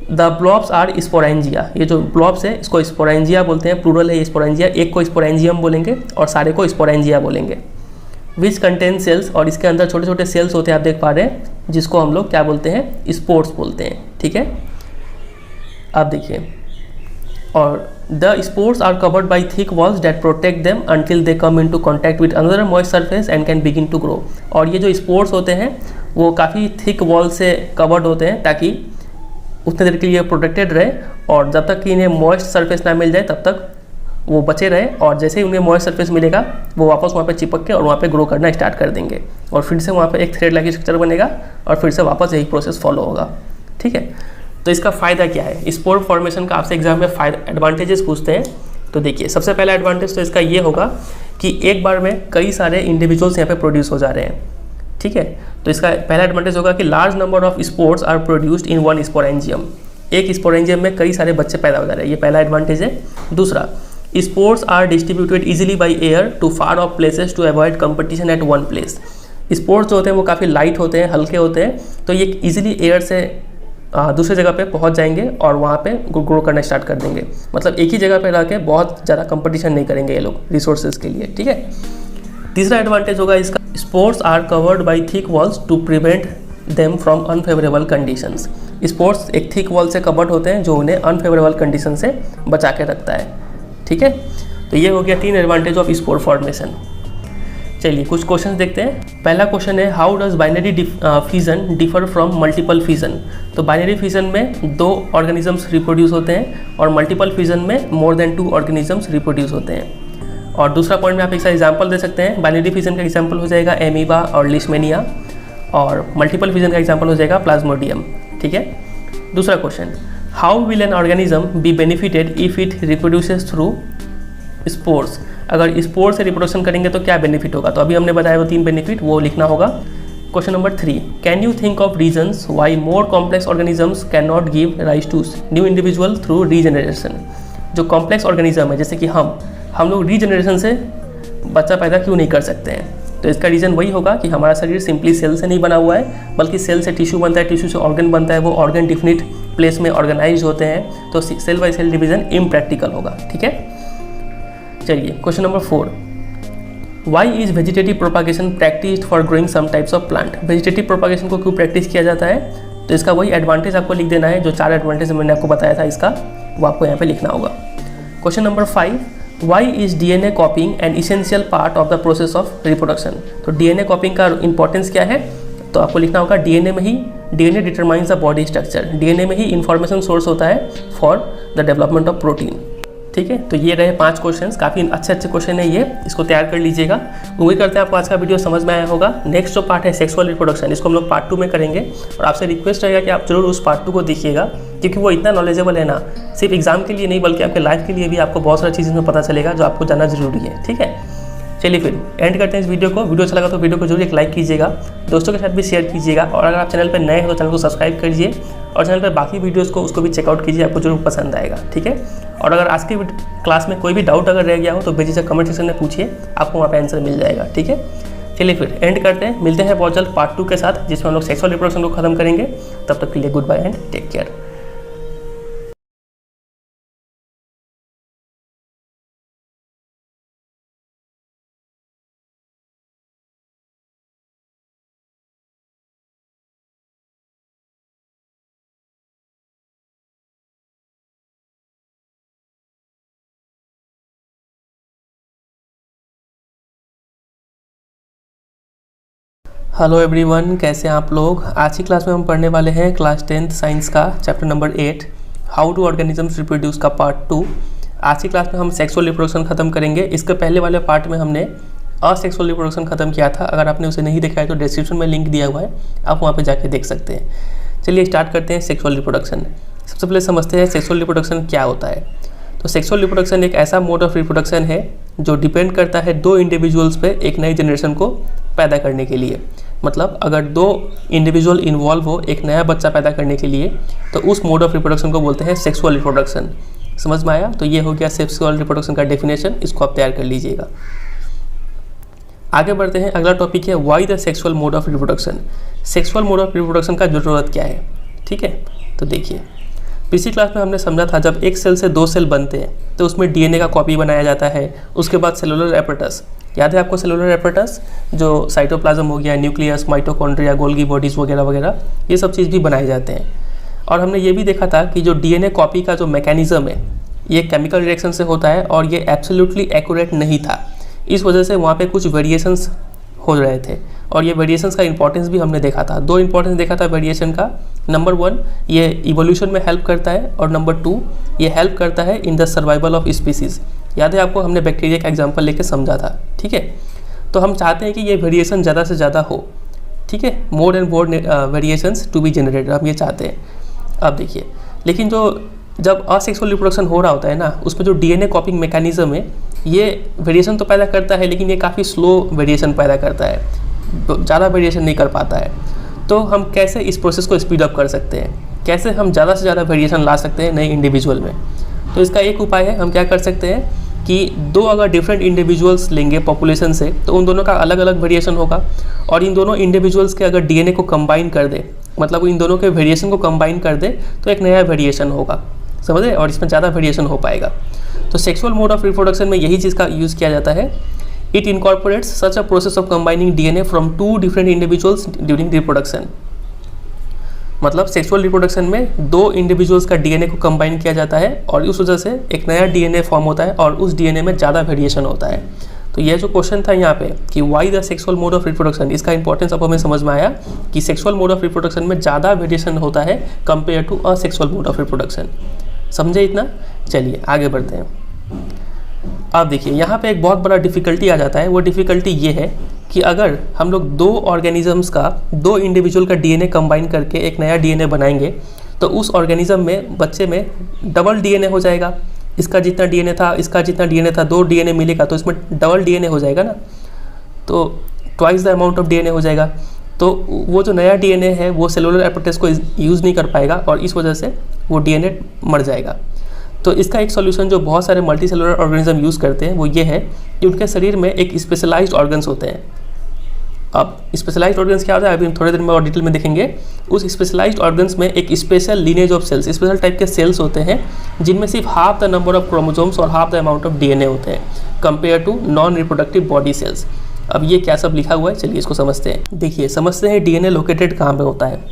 The blobs are sporangia. ये जो ब्लॉब्स है इसको स्पोरेंजिया बोलते हैं, प्लूरल है स्पोरेंजिया। एक को स्पोरेंजियम बोलेंगे और सारे को स्पोरेंजिया बोलेंगे। विच कंटेन सेल्स, और इसके अंदर छोटे छोटे सेल्स होते हैं, आप देख पा रहे हैं, जिसको हम लोग क्या बोलते हैं, स्पोर्स बोलते हैं, ठीक है। आप देखिए, और the spores are covered by thick walls that protect them until they come into contact with another moist surface and can begin to grow. और ये जो स्पोर्स होते हैं वो काफ़ी थिक वॉल से कवर्ड होते हैं ताकि उतने देर के लिए प्रोटेक्टेड रहे, और जब तक कि इन्हें मॉइस्ट सरफेस ना मिल जाए तब तक वो बचे रहे। और जैसे ही उन्हें मॉइस्ट सरफेस मिलेगा वो वापस वहाँ पे चिपक के और वहाँ पे ग्रो करना स्टार्ट कर देंगे, और फिर से वहाँ पे एक थ्रेड लाइक स्ट्रक्चर बनेगा और फिर से वापस यही प्रोसेस फॉलो होगा, ठीक है। तो इसका फ़ायदा क्या है, स्पोर फॉर्मेशन का आपसे एग्जाम में एडवांटेजेस पूछते हैं। तो देखिए, सबसे पहला एडवांटेज तो इसका ये होगा कि एक बार में कई सारे इंडिविजुअल्स यहाँ पे प्रोड्यूस हो जा रहे हैं, ठीक है। तो इसका पहला एडवांटेज होगा कि large number of spores are produced in one sporangium. एक स्पोरेंजियम में कई सारे बच्चे पैदा हो जा रहे हैं, ये पहला एडवांटेज है। दूसरा, spores are distributed easily by air to far off places to avoid competition at one place. Spores जो होते हैं वो काफ़ी लाइट होते हैं, हल्के होते हैं, तो ये इजीली एयर से दूसरे जगह पे पहुंच जाएंगे और वहाँ पे ग्रो करना स्टार्ट कर देंगे। मतलब एक ही जगह पे रह के बहुत ज़्यादा कंपटीशन नहीं करेंगे ये लोग रिसोर्सेज के लिए, ठीक है। तीसरा एडवांटेज होगा इसका, spores are covered by thick walls to prevent them from unfavourable conditions. Spores एक थिक वॉल से कवर्ड होते हैं जो उन्हें अनफेवरेबल कंडीशन से बचा के रखता है, ठीक है। तो ये हो गया 3 एडवांटेज ऑफ स्पोर फॉर्मेशन। चलिए कुछ क्वेश्चन देखते हैं। पहला क्वेश्चन है, how does binary fission differ from multiple fission. तो बाइनरी फिजन में 2 ऑर्गेनिजम्स रिप्रोड्यूस होते हैं और मल्टीपल फिजन में मोर देन 2 ऑर्गेनिजम्स रिप्रोड्यूस होते हैं। और दूसरा पॉइंट में आप एक सा एग्जाम्पल दे सकते हैं। बाइनरी फिजन का एग्जाम्पल हो जाएगा एमीबा और लिशमेनिया, और मल्टीपल फिजन का एग्जाम्पल हो जाएगा प्लाज्मोडियम, ठीक है। दूसरा question, how will an organism be benefited if it reproduces through spores. अगर स्पोर से रिप्रोडक्शन करेंगे तो क्या बेनिफिट होगा, तो अभी हमने बताया वो 3 बेनिफिट, वो लिखना होगा। Question number 3, can you think of reasons why more complex organisms can not give rise to new individual through regeneration. जो कॉम्प्लेक्स ऑर्गेनिज्म है जैसे कि हम लोग रीजनरेशन से बच्चा पैदा क्यों नहीं कर सकते हैं, तो इसका रीज़न वही होगा कि हमारा शरीर सिंपली सेल से नहीं बना हुआ है, बल्कि सेल से टिश्यू बनता है, टिश्यू से ऑर्गन बनता है, वो ऑर्गन डिफिनिट प्लेस में ऑर्गेनाइज होते हैं, तो cell by cell division impractical होगा। ठीक है, चलिए question number 4, why is vegetative propagation practised for growing some types of plant. Vegetative propagation को क्यों प्रैक्टिस किया जाता है, तो इसका वही एडवांटेज आपको लिख देना है, जो 4 एडवांटेज मैंने आपको बताया था इसका, वो आपको यहाँ पे लिखना होगा। Question number 5, why is DNA copying an essential part of the process of reproduction. तो डीएनए कॉपिंग का इंपॉर्टेंस क्या है, तो आपको लिखना होगा डीएनए में ही, DNA determines the body structure, DNA में ही इंफॉर्मेशन सोर्स होता है for the development of protein. ठीक है, तो ये रहे 5 क्वेश्चंस, काफ़ी अच्छे क्वेश्चन है ये, इसको तैयार कर लीजिएगा। उम्मीद करते हैं आपको आज का वीडियो समझ में आया होगा। नेक्स्ट जो पार्ट है सेक्सुअल रिप्रोडक्शन, इसको हम लोग पार्ट 2 में करेंगे, और आपसे रिक्वेस्ट रहेगा कि आप जरूर उस पार्ट 2 को देखिएगा, क्योंकि वो इतना नॉलेजेबल है ना, सिर्फ एग्जाम के लिए नहीं बल्कि आपके लाइफ के लिए भी आपको बहुत सारी चीज़ में पता चलेगा जो आपको जानना जरूरी है। ठीक है, चलिए फिर एंड करते हैं इस वीडियो को। वीडियो अच्छा लगा तो वीडियो को जरूर एक लाइक कीजिएगा, दोस्तों के साथ भी शेयर कीजिएगा, और अगर आप चैनल पर नए हैं तो चैनल को सब्सक्राइब करिए, और चैनल पर बाकी वीडियोस को उसको भी चेकआउट कीजिए, आपको जरूर पसंद आएगा। ठीक है, और अगर आज की क्लास में कोई भी डाउट अगर रह गया हो तो बेझिझक कमेंट सेक्शन में पूछिए, आपको वहाँ पे आंसर मिल जाएगा। ठीक है, चलिए फिर एंड करते हैं, मिलते हैं बहुत जल्द पार्ट 2 के साथ, जिसमें हम लोग सेक्सुअल रिप्रोडक्शन को खत्म करेंगे। तब तक के लिए goodbye and take care. Hello everyone, कैसे हैं आप लोग। आज की क्लास में हम पढ़ने वाले हैं क्लास 10th साइंस का chapter number 8 how to organisms reproduce का पार्ट 2। आज की क्लास में हम सेक्सुअल रिप्रोडक्शन खत्म करेंगे। इसके पहले वाले पार्ट में हमने असेक्सुअल रिप्रोडक्शन खत्म किया था। अगर आपने उसे नहीं देखा है तो डिस्क्रिप्शन में लिंक दिया हुआ है, आप वहाँ पर जाके देख सकते हैं। चलिए स्टार्ट करते हैं सेक्सुअल रिप्रोडक्शन। सबसे पहले समझते हैं सेक्सुअल रिप्रोडक्शन क्या होता है। तो सेक्सुअल रिप्रोडक्शन एक ऐसा मोड ऑफ रिप्रोडक्शन है जो डिपेंड करता है 2 इंडिविजुअल्स पे एक नई जनरेशन को पैदा करने के लिए। मतलब अगर 2 इंडिविजुअल इन्वॉल्व हो एक नया बच्चा पैदा करने के लिए, तो उस मोड ऑफ रिप्रोडक्शन को बोलते हैं सेक्सुअल रिप्रोडक्शन। समझ में आया? तो ये हो गया सेक्सुअल रिप्रोडक्शन का डेफिनेशन, इसको आप तैयार कर लीजिएगा। आगे बढ़ते हैं, अगला टॉपिक है why the sexual mode of reproduction. Sexual mode of reproduction का जरूरत क्या है। ठीक है, तो देखिए पिछली क्लास में हमने समझा था जब एक सेल से 2 सेल बनते हैं तो उसमें डीएनए का कॉपी बनाया जाता है। उसके बाद सेलुलर एपरेटस, याद है आपको सेलुलर एपरेटस, जो साइटोप्लाज्म हो गया, न्यूक्लियस, माइटोकॉन्ड्रिया, गोल्गी बॉडीज़ वगैरह वगैरह, ये सब चीज़ भी बनाए जाते हैं। और हमने ये भी देखा था कि जो डीएनए कॉपी का जो मैकेनिज्म है ये केमिकल रिएक्शन से होता है और ये एब्सोल्युटली एक्यूरेट नहीं था। इस वजह से वहाँ पे कुछ वेरिएशंस हो रहे थे, और ये वेरिएशंस का इंपॉर्टेंस भी हमने देखा था। 2 इंपॉर्टेंस देखा था वेरिएशन का। नंबर 1 ये इवोल्यूशन में हेल्प करता है, और नंबर 2 ये हेल्प करता है in the survival of species. याद है आपको, हमने बैक्टीरिया का एग्जांपल लेके समझा था। ठीक है, तो हम चाहते हैं कि ये वेरिएशन ज़्यादा से ज़्यादा हो। ठीक है, more and more variations to be generated, हम ये चाहते हैं। अब देखिए, लेकिन जब असेक्सुअल रिप्रोडक्शन हो रहा होता है ना, उसमें जो डीएनए कॉपिंग मैकेनिज्म है ये वेरिएशन तो पैदा करता है, लेकिन ये काफ़ी स्लो वेरिएशन पैदा करता है, ज़्यादा वेरिएशन नहीं कर पाता है। तो हम कैसे इस प्रोसेस को स्पीड अप कर सकते हैं, कैसे हम ज़्यादा से ज़्यादा वेरिएशन ला सकते हैं नए इंडिविजुअल में। तो इसका एक उपाय है, हम क्या कर सकते हैं कि 2 अगर डिफरेंट इंडिविजुअल्स लेंगे पॉपुलेशन से, तो उन दोनों का अलग अलग वेरिएशन होगा, और इन दोनों इंडिविजुअल्स के अगर डीएनए को कंबाइन कर दे, मतलब इन दोनों के वेरिएशन को कंबाइन कर दे, तो एक नया वेरिएशन होगा, समझे, और इसमें ज़्यादा वेरिएशन हो पाएगा। तो सेक्सुअल मोड ऑफ रिप्रोडक्शन में यही चीज़ का यूज़ किया जाता है। It incorporates such a process of combining DNA from 2 different individuals during reproduction. मतलब सेक्सुअल रिप्रोडक्शन में 2 इंडिविजुअल्स का डीएनए को कंबाइन किया जाता है, और उस वजह से एक नया डीएनए फॉर्म होता है, और उस डीएनए में ज़्यादा वेरिएशन होता है। तो ये जो क्वेश्चन था यहाँ पे कि why the sexual mode of reproduction, इसका इंपॉर्टेंस अब हमें समझ में आया कि सेक्सुअल मोड ऑफ रिप्रोडक्शन में ज़्यादा वेरिएशन होता है compare to asexual mode of reproduction. समझे इतना? चलिए आगे बढ़ते हैं। अब देखिए यहाँ पे एक बहुत बड़ा डिफ़िकल्टी आ जाता है। वो डिफ़िकल्टी ये है कि अगर हम लोग 2 ऑर्गेनिजम्स का 2 इंडिविजुअल का डीएनए कंबाइन करके एक नया डीएनए बनाएंगे, तो उस ऑर्गेनिज्म में बच्चे में डबल डीएनए हो जाएगा। इसका जितना डीएनए था, इसका जितना डीएनए था, 2 डीएनए मिलेगा तो इसमें डबल डीएनए हो जाएगा ना, तो twice the amount of DNA हो जाएगा। तो वो जो नया डीएनए है वो सेलुलर एपरेटस को यूज़ नहीं कर पाएगा और इस वजह से वो डीएनए मर जाएगा। तो इसका एक सॉल्यूशन जो बहुत सारे मल्टी सेलुलर ऑर्गेनिज्म यूज़ करते हैं वो ये है कि उनके शरीर में एक स्पेशलाइज्ड ऑर्गन्स होते हैं। अब स्पेशलाइज्ड ऑर्गन्स क्या होता है अभी हम थोड़ी देर में और डिटेल में देखेंगे। उस स्पेशलाइज्ड ऑर्गन्स में एक special lineage of cells, special type के सेल्स होते हैं जिनमें सिर्फ half the number of chromosomes और half the amount of DNA होते हैं compare to non reproductive body cells. अब ये क्या सब लिखा हुआ है, चलिए इसको समझते हैं। देखिए समझते हैं डीएनए लोकेटेड कहाँ पे होता है।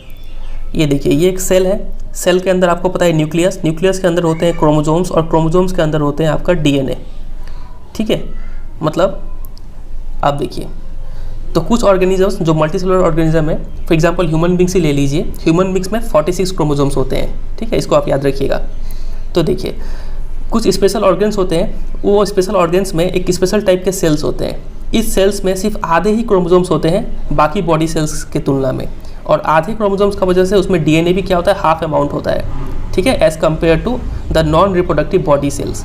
ये देखिए ये एक सेल है, सेल के अंदर आपको पता है न्यूक्लियस, न्यूक्लियस के अंदर होते हैं क्रोमोसोम्स और क्रोमोसोम्स के अंदर होते हैं आपका डीएनए। ठीक है, मतलब आप देखिए तो कुछ ऑर्गेनिजम्स जो मल्टी सेलुलर ऑर्गेनिज्म है, for example human beings he ले लीजिए, ह्यूमन बींग्स में 46 क्रोमोसोम्स होते हैं। ठीक है, इसको आप याद रखिएगा। तो देखिए कुछ स्पेशल ऑर्गन्स होते हैं, वो स्पेशल ऑर्गन्स में एक स्पेशल टाइप के सेल्स होते हैं। इस सेल्स में सिर्फ आधे ही क्रोमोसोम्स होते हैं बाकी बॉडी सेल्स के तुलना में, और आधे क्रोमोसोम्स का वजह से उसमें डीएनए भी क्या होता है, हाफ अमाउंट होता है। ठीक है, as compare to the non reproductive body cells.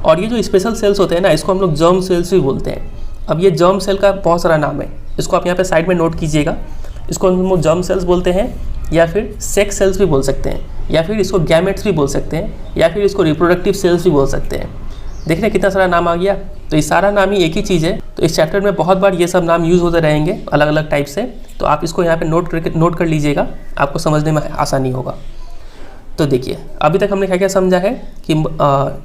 और ये जो स्पेशल सेल्स होते हैं ना, इसको हम लोग जर्म सेल्स भी बोलते हैं। अब ये जर्म सेल का बहुत सारा नाम है, इसको आप यहाँ पे साइड में नोट कीजिएगा। इसको हम लोग जर्म सेल्स बोलते हैं, या फिर सेक्स सेल्स भी बोल सकते हैं, या फिर इसको गैमेट्स भी बोल सकते हैं, या फिर इसको रिप्रोडक्टिव सेल्स भी बोल सकते हैं। देख रहे कितना सारा नाम आ गया। तो ये सारा नाम ही एक ही चीज़ है। तो इस चैप्टर में बहुत बार ये सब नाम यूज़ होते रहेंगे अलग अलग टाइप से, तो आप इसको यहाँ पे नोट कर लीजिएगा, आपको समझने में आसानी होगा। तो देखिए अभी तक हमने क्या क्या समझा है कि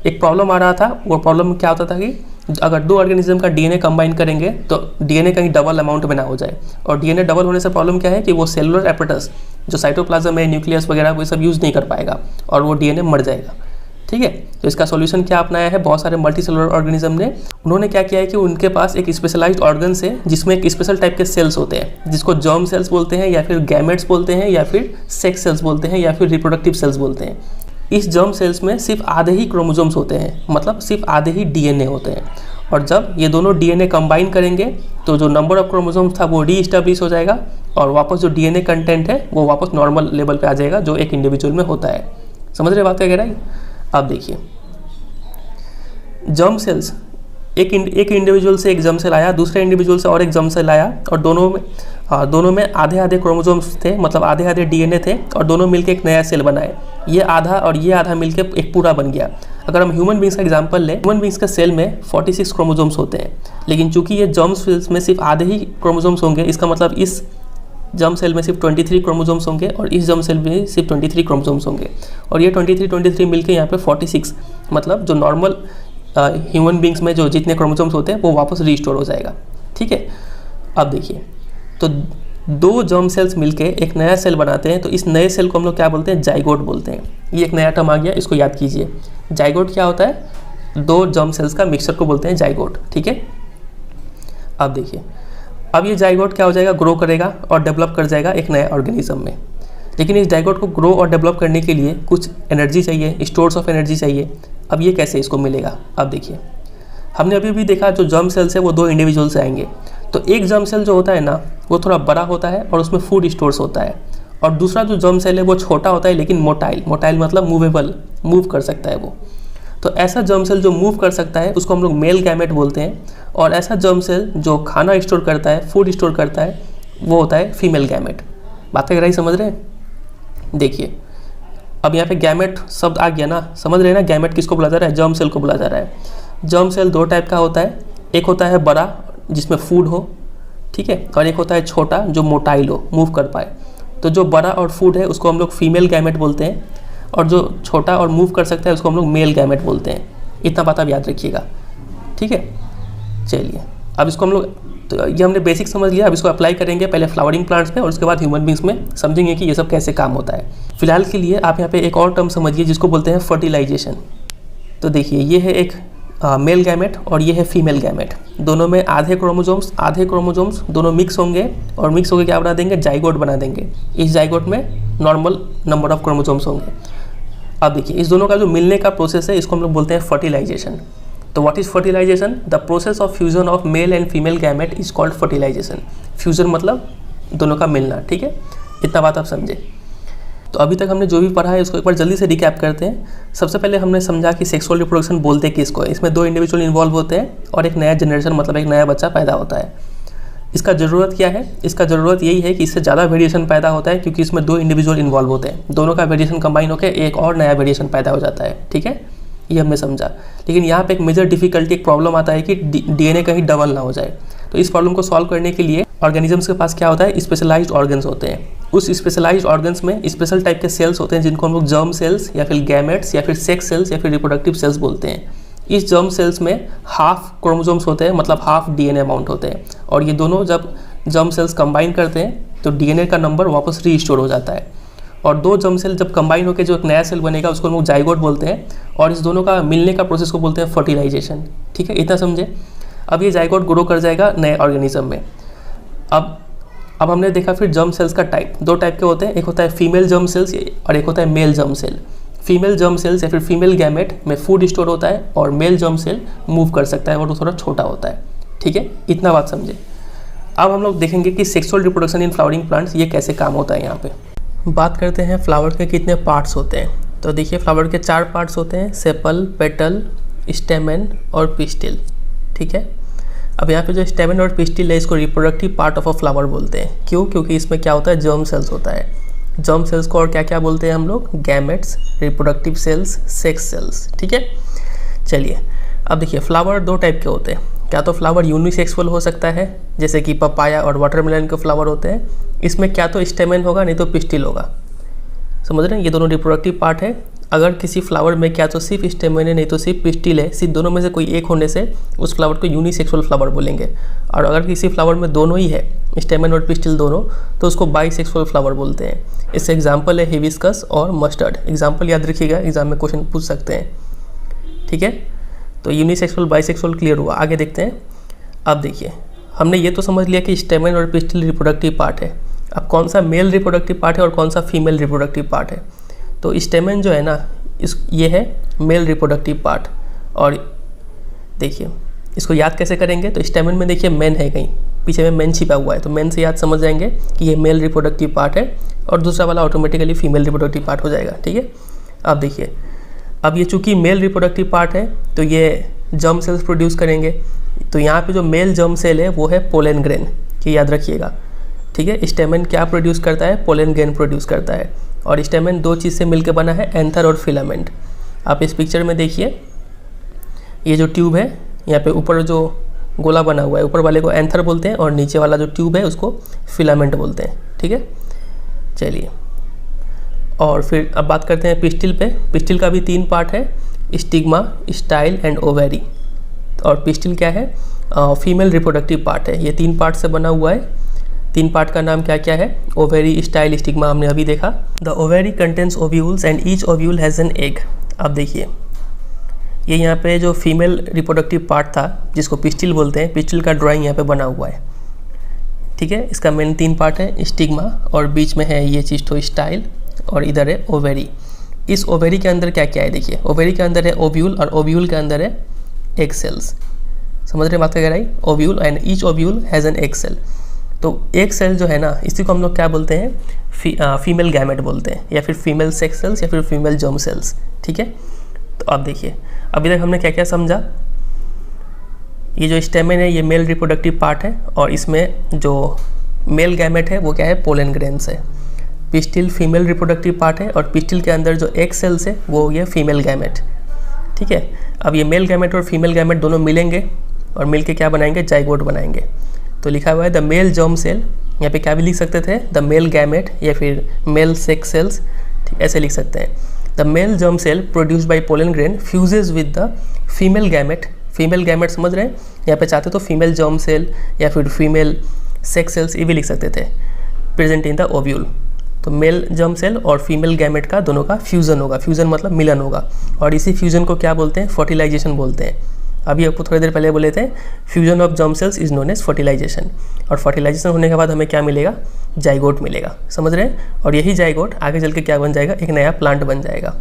एक प्रॉब्लम आ रहा था। वो प्रॉब्लम क्या होता था कि अगर 2 ऑर्गेनिज्म का डीएनए कंबाइन करेंगे तो डीएनए कहीं डबल अमाउंट में ना हो जाए। और डीएनए डबल होने से प्रॉब्लम क्या है कि वो सेलुलर एपरेटस जो साइटोप्लाज्म है, न्यूक्लियस वगैरह वो सब यूज़ नहीं कर पाएगा और वो डीएनए मर जाएगा। ठीक है, तो इसका सॉल्यूशन क्या अपनाया है बहुत सारे मल्टी सेलुलर ऑर्गेनिज्म ने। उन्होंने क्या किया है कि उनके पास एक स्पेशलाइज्ड ऑर्गन्स है जिसमें एक स्पेशल टाइप के सेल्स होते हैं, जिसको जर्म सेल्स बोलते हैं, या फिर गैमेट्स बोलते हैं, या फिर सेक्स सेल्स बोलते हैं, या फिर रिप्रोडक्टिव सेल्स बोलते हैं। इस जर्म सेल्स में सिर्फ आधे ही क्रोमोसोम्स होते हैं, मतलब सिर्फ आधे ही डीएनए होते हैं। और जब ये दोनों डीएनए कंबाइन करेंगे तो जो नंबर ऑफ क्रोमोसोम्स था वो रीइस्टेब्लिश हो जाएगा, और वापस जो डीएनए कंटेंट है वो वापस नॉर्मल लेवल पे आ जाएगा जो एक इंडिविजुअल में होता है। समझ रहे बात क्या कह रहा है। अब देखिए जर्म सेल्स, एक इंडिविजुअल से एक जर्म सेल आया, दूसरे इंडिविजुअल से और एक जर्म सेल आया, और दोनों में आधे आधे क्रोमोसोम्स थे, मतलब आधे आधे डीएनए थे, और दोनों मिलके एक नया सेल बनाए। ये आधा और ये आधा मिलके एक पूरा बन गया। अगर हम ह्यूमन बींग्स का एग्जांपल लें, ह्यूमन बींग्स का सेल में 46 क्रोमोसोम्स होते हैं, लेकिन चूंकि ये जर्म सेल्स में सिर्फ आधे ही क्रोमोसोम्स होंगे, इसका मतलब इस जर्म सेल में सिर्फ 23 क्रोमोसोम्स होंगे और इस जर्म सेल में सिर्फ 23 क्रोमोसोम्स होंगे, और ये 23 मिलके यहाँ पे 46, मतलब जो नॉर्मल ह्यूमन बींग्स में जो जितने क्रोमोसोम्स होते हैं वो वापस रीस्टोर हो जाएगा। ठीक है, अब देखिए तो 2 जर्म सेल्स मिलके एक नया सेल बनाते हैं, तो इस नए सेल को हम लोग क्या बोलते हैं, जाइगोट बोलते हैं। ये एक नया टर्म आ गया, इसको याद कीजिए। जाइगोट क्या होता है, 2 जर्म सेल्स का मिक्सचर को बोलते हैं जाइगोट। ठीक है, अब देखिए अब ये जाइगोट क्या हो जाएगा, ग्रो करेगा और डेवलप कर जाएगा एक नए ऑर्गेनिज्म में। लेकिन इस जाइगोट को ग्रो और डेवलप करने के लिए कुछ एनर्जी चाहिए, स्टोर्स ऑफ एनर्जी चाहिए। अब ये कैसे इसको मिलेगा, अब देखिए हमने अभी भी देखा जो जर्म सेल्स है वो 2 इंडिविजुअल से आएंगे। तो एक जर्म सेल जो होता है ना वो थोड़ा बड़ा होता है और उसमें फूड स्टोर्स होता है, और दूसरा जो जर्म सेल है वो छोटा होता है लेकिन मोटाइल मतलब मूवेबल, मूव कर सकता है वो। तो ऐसा जर्म सेल जो मूव कर सकता है उसको हम लोग मेल गैमेट बोलते हैं, और ऐसा जर्म सेल जो खाना स्टोर करता है, फूड स्टोर करता है, वो होता है फीमेल गैमेट। बात अगर समझ रहे हैं। देखिए अब यहाँ पे गैमेट शब्द आ गया ना, समझ रहे हैं ना, गैमेट किसको बोला जा रहा है, जर्म सेल को बोला जा रहा है। जर्म सेल 2 टाइप का होता है, एक होता है बड़ा जिसमें फूड हो, ठीक है, और एक होता है छोटा जो मोटाइल हो, मूव कर पाए। तो जो बड़ा और फूड है उसको हम लोग फीमेल गैमेट बोलते हैं, और जो छोटा और मूव कर सकता है उसको हम लोग मेल गैमेट बोलते हैं। इतना बात आप याद रखिएगा। ठीक है, चलिए अब इसको हम लोग, तो ये हमने बेसिक समझ लिया, अब इसको अप्लाई करेंगे पहले फ्लावरिंग प्लांट्स में और उसके बाद ह्यूमन बींग्स में, समझेंगे कि ये सब कैसे काम होता है। फिलहाल के लिए आप यहाँ पे एक और टर्म समझिए जिसको बोलते हैं फर्टिलाइजेशन। तो देखिए ये है एक मेल गैमेट और ये है फीमेल गैमेट, दोनों में आधे क्रोमोसोम्स दोनों मिक्स होंगे, और मिक्स होकर क्या बना देंगे, जाइगोट बना देंगे। इस जाइगोट में नॉर्मल नंबर ऑफ क्रोमोसोम्स होंगे। अब देखिए इस दोनों का जो मिलने का प्रोसेस है इसको हम लोग बोलते हैं फर्टिलाइजेशन। तो what is fertilisation, the process of fusion of male and female gamete is called fertilisation. Fusion मतलब दोनों का मिलना। ठीक है, इतना बात आप समझे। तो अभी तक हमने जो भी पढ़ा है उसको एक बार जल्दी से रिकैप करते हैं। सबसे पहले हमने समझा कि सेक्सुअल रिप्रोडक्शन बोलते किसको है। इसमें 2 इंडिविजुअल इन्वॉल्व होते हैं और एक नया जनरेशन मतलब एक नया बच्चा पैदा होता है। इसका ज़रूरत क्या है? इसका ज़रूरत यही है कि इससे ज़्यादा वेरिएशन पैदा होता है क्योंकि इसमें 2 इंडिविजुअल इन्वॉल्व होते हैं, दोनों का वेरिएशन कंबाइन होकर एक और नया वेरिएशन पैदा हो जाता है। ठीक है, ये हमने समझा। लेकिन यहाँ पे एक मेजर डिफिकल्टी, एक प्रॉब्लम आता है कि डीएनए कहीं डबल ना हो जाए। तो इस प्रॉब्लम को सॉल्व करने के लिए ऑर्गेनिजम्स के पास क्या होता है? स्पेशलाइज्ड ऑर्गन्स होते हैं। उस स्पेशलाइज्ड ऑर्गन्स में स्पेशल टाइप के सेल्स होते हैं जिनको हम लोग जर्म सेल्स या फिर गैमेट्स या फिर सेक्स सेल्स या फिर रिप्रोडक्टिव सेल्स बोलते हैं। इस जर्म सेल्स में हाफ क्रोमोसोम्स होते हैं, मतलब हाफ डीएनए अमाउंट होते हैं, और ये दोनों जब जर्म सेल्स कंबाइन करते हैं तो डीएनए का नंबर वापस रीस्टोर हो जाता है। और 2 जर्म सेल जब कंबाइन होकर जो एक नया सेल बनेगा उसको हम लोग जाइगोट बोलते हैं, और इस दोनों का मिलने का प्रोसेस को बोलते हैं फर्टिलाइजेशन। ठीक है, इतना समझे। अब ये जाइगोट ग्रो कर जाएगा नए ऑर्गेनिज्म में। अब हमने देखा फिर जर्म सेल्स का टाइप, 2 टाइप के होते हैं, एक होता है फीमेल जर्म सेल्स और एक होता है male germ cell. Female germ cells या फिर फीमेल गैमेट में फूड स्टोर होता है और मेल जर्म सेल मूव कर सकता है और वो थोड़ा छोटा होता है। ठीक है, इतना बात समझे। अब हम लोग देखेंगे कि sexual reproduction in flowering plants ये कैसे काम होता है। यहाँ पे बात करते हैं फ्लावर के कितने पार्ट्स होते हैं। तो देखिए फ्लावर के 4 पार्ट्स होते हैं, सेपल, पेटल, स्टेमन और पिस्टिल। ठीक है, अब यहाँ पे जो स्टेमन और पिस्टिल है इसको reproductive part of a flower बोलते हैं। क्यों? क्योंकि इसमें क्या होता है? जर्म सेल्स होता है। जर्म सेल्स को और क्या क्या बोलते हैं हम लोग? Gametes, reproductive cells, sex cells. ठीक है, चलिए अब देखिए फ्लावर 2 टाइप के होते हैं। क्या तो फ्लावर यूनिसेक्सुअल हो सकता है, जैसे कि पपाया और वाटरमेलन के फ्लावर होते हैं। इसमें क्या तो स्टेमन होगा नहीं तो पिस्टिल होगा। समझ रहे हैं, ये दोनों रिप्रोडक्टिव पार्ट है। अगर किसी फ्लावर में क्या तो सिर्फ स्टेमन है नहीं तो सिर्फ पिस्टिल है, सिर्फ दोनों में से कोई एक होने से उस फ्लावर को यूनिसेक्सुअल फ्लावर बोलेंगे। और अगर किसी फ्लावर में दोनों ही है, स्टेमन और पिस्टिल दोनों, तो उसको बाइसेक्सुअल फ्लावर बोलते हैं। इससे एग्जाम्पल है हिबिस्कस और मस्टर्ड। एग्जाम्पल याद रखिएगा, एग्जाम में क्वेश्चन पूछ सकते हैं। ठीक है, तो यूनिसेक्सुअल बाइसेक्सुअल क्लियर हुआ। आगे देखते हैं। अब देखिए हमने ये तो समझ लिया कि स्टेमन और पिस्टिल रिप्रोडक्टिव पार्ट है। अब कौन सा मेल रिप्रोडक्टिव पार्ट है और कौन सा फीमेल रिप्रोडक्टिव पार्ट है? तो स्टेमन जो है ना, ये है मेल रिप्रोडक्टिव पार्ट। और देखिए इसको याद कैसे करेंगे? तो स्टेमन में देखिए मेन है, कहीं पीछे में मेन छिपा हुआ है, तो मेन से याद समझ जाएंगे कि ये मेल रिप्रोडक्टिव पार्ट है और दूसरा वाला ऑटोमेटिकली फीमेल रिप्रोडक्टिव पार्ट हो जाएगा। ठीक है, अब देखिए, अब ये चूँकि मेल रिप्रोडक्टिव पार्ट है तो ये जर्म सेल्स प्रोड्यूस करेंगे। तो यहाँ पे जो मेल जर्म सेल है वो है पोलन ग्रेन, ये याद रखिएगा। ठीक है, स्टेमन क्या प्रोड्यूस करता है? पोलन ग्रेन प्रोड्यूस करता है। और स्टेमन 2 चीज़ से मिलकर बना है, एंथर और फिलामेंट। आप इस पिक्चर में देखिए, ये जो ट्यूब है यहाँ पे ऊपर जो गोला बना हुआ है, ऊपर वाले को एंथर बोलते हैं और नीचे वाला जो ट्यूब है उसको फिलामेंट बोलते हैं। ठीक है, चलिए और फिर अब बात करते हैं पिस्टिल पे। पिस्टिल का भी 3 पार्ट है, स्टिग्मा, स्टाइल एंड ओवेरी। और पिस्टिल क्या है? फीमेल रिप्रोडक्टिव पार्ट है। ये 3 पार्ट से बना हुआ है। 3 पार्ट का नाम क्या क्या है? ओवेरी, स्टाइल, स्टिग्मा हमने अभी देखा। The ovary contains ovules and each ovule has an egg. अब देखिए ये यहाँ पे जो फीमेल रिप्रोडक्टिव पार्ट था जिसको पिस्टिल बोलते हैं, पिस्टिल का ड्राइंग यहाँ पे बना हुआ है। ठीक है, इसका मेन 3 पार्ट है, स्टिग्मा और बीच में है ये चीज़ तो स्टाइल और इधर है ओवेरी। इस ओवेरी के अंदर क्या क्या है? देखिए ओवेरी के अंदर है ओव्यूल और ओव्यूल के अंदर है एग सेल्स। समझ रहे बात का गहराई? Ovule and each ovule has an egg cell. तो एग सेल जो है ना, इसी को हम लोग क्या बोलते हैं? फीमेल गैमेट बोलते हैं, या फिर फीमेल सेक्स सेल्स या फिर फीमेल जर्म सेल्स। ठीक है, तो अब देखिए अभी तक हमने क्या क्या समझा। ये जो स्टेमन है ये मेल रिप्रोडक्टिव पार्ट है और इसमें जो मेल गैमेट है वो क्या है? पोलन ग्रेन्स है। पिस्टिल फीमेल रिप्रोडक्टिव पार्ट है और पिस्टिल के अंदर जो एग सेल्स है वो ये फीमेल गैमेट। ठीक है, अब ये मेल गैमेट और फीमेल गैमेट दोनों मिलेंगे और मिल के क्या बनाएंगे? जाइगोट बनाएंगे। तो लिखा हुआ है द मेल जर्म सेल, यहाँ पे क्या भी लिख सकते थे? द मेल गैमेट या फिर मेल सेक्स सेल्स। ठीक, ऐसे लिख सकते हैं। The male germ cell produced by pollen grain fuses with the female gamete. Female gamete समझ रहे हैं? यहाँ पे चाहते तो फीमेल जर्म सेल या फिर फीमेल सेक्स सेल्स ये भी लिख सकते थे, प्रेजेंट इन द ओव्यूल। तो मेल जर्म सेल और फीमेल गैमेट का दोनों का फ्यूज़न होगा। फ्यूज़न मतलब मिलन होगा और इसी फ्यूज़न को क्या बोलते हैं? फर्टिलाइजेशन बोलते हैं। अभी आपको थोड़ी देर पहले बोले थे fusion of germ cells is known as fertilisation. और फर्टिलाइजेशन होने के बाद हमें क्या मिलेगा? जाइगोट मिलेगा। समझ रहे हैं? और यही जाइगोट आगे चल के क्या बन जाएगा? एक नया प्लांट बन जाएगा।